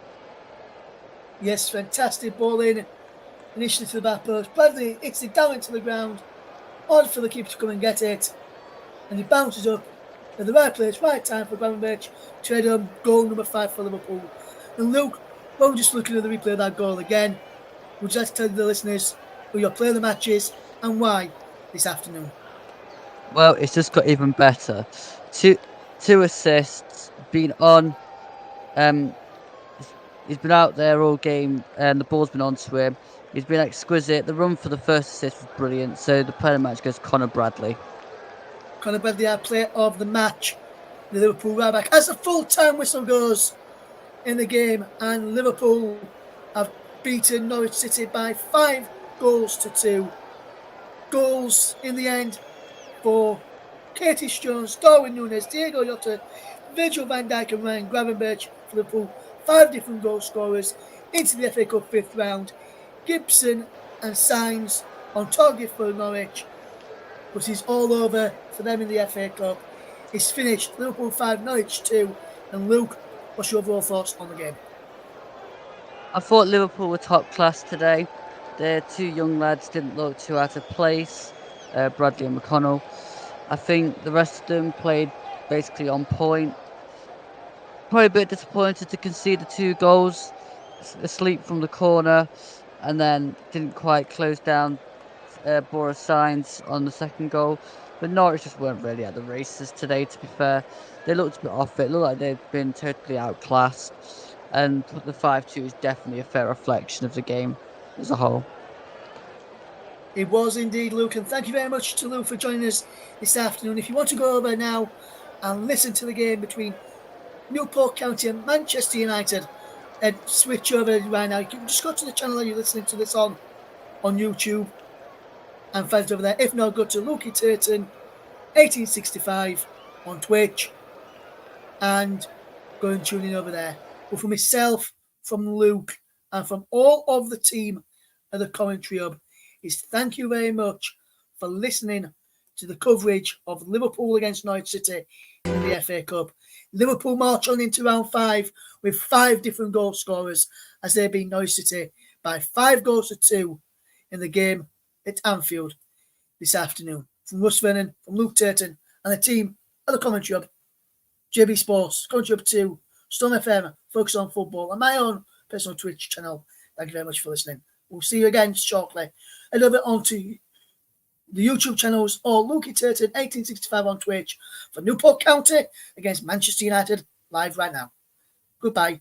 Yes, fantastic ball in, initially to the back post. Bradley hits it down into the ground, Odd for the keeper to come and get it, and he bounces up at the right place, right time for Gravenberch to head home goal number 5 for Liverpool. And Luke, while we're just looking at the replay of that goal again, would you like to tell the listeners who your player of the match is and why this afternoon? Well, it's just got even better. Two assists, been on. Um, he's been out there all game, and the ball's been onto him. He's been exquisite. The run for the first assist was brilliant. So the player of the match goes Connor Bradley. Conor Bradley, our player of the match. The Liverpool right back as the full-time whistle goes in the game, and Liverpool have beaten Norwich City by 5-2. Goals in the end for Curtis Jones, Darwin Núñez, Diego Jota, Virgil van Dijk and Ryan Gravenberch for Liverpool. 5 different goal scorers into the FA Cup 5th round. Gibson and Sainz on target for Norwich, but it's all over for them in the FA Cup. It's finished Liverpool 5, Norwich 2. And Luke, what's your overall thoughts on the game? I thought Liverpool were top class today. Their two young lads didn't look too out of place, Bradley and McConnell. I think the rest of them played basically on point. Probably a bit disappointed to concede the 2 goals, asleep from the corner, and then didn't quite close down Boris Signs on the second goal. But Norwich just weren't really at the races today, to be fair. They looked a bit off it, looked like they'd been totally outclassed. And the 5-2 is definitely a fair reflection of the game as a whole. It was indeed, Luke, and thank you very much to Luke for joining us this afternoon. If you want to go over now and listen to the game between Newport County and Manchester United, and switch over right now. You can just go to the channel that you're listening to this on YouTube and find it over there. If not, go to Lukey Turton 1865 on Twitch and go and tune in over there. But from myself, from Luke, and from all of the team at the Commentary Hub, is thank you very much for listening to the coverage of Liverpool against Norwich City in the FA Cup. Liverpool march on into round 5 with 5 different goal scorers as they beat Norwich City by 5-2 in the game at Anfield this afternoon. From Russ Vernon, from Luke Turton, and the team at the Commentary Hub, JB Sports, Commentary Hub 2, Storm FM, Focus on Football, and my own personal Twitch channel. Thank you very much for listening. We'll see you again shortly. Head over onto the YouTube channels or Lukey Turton 1865 on Twitch for Newport County against Manchester United live right now. Goodbye.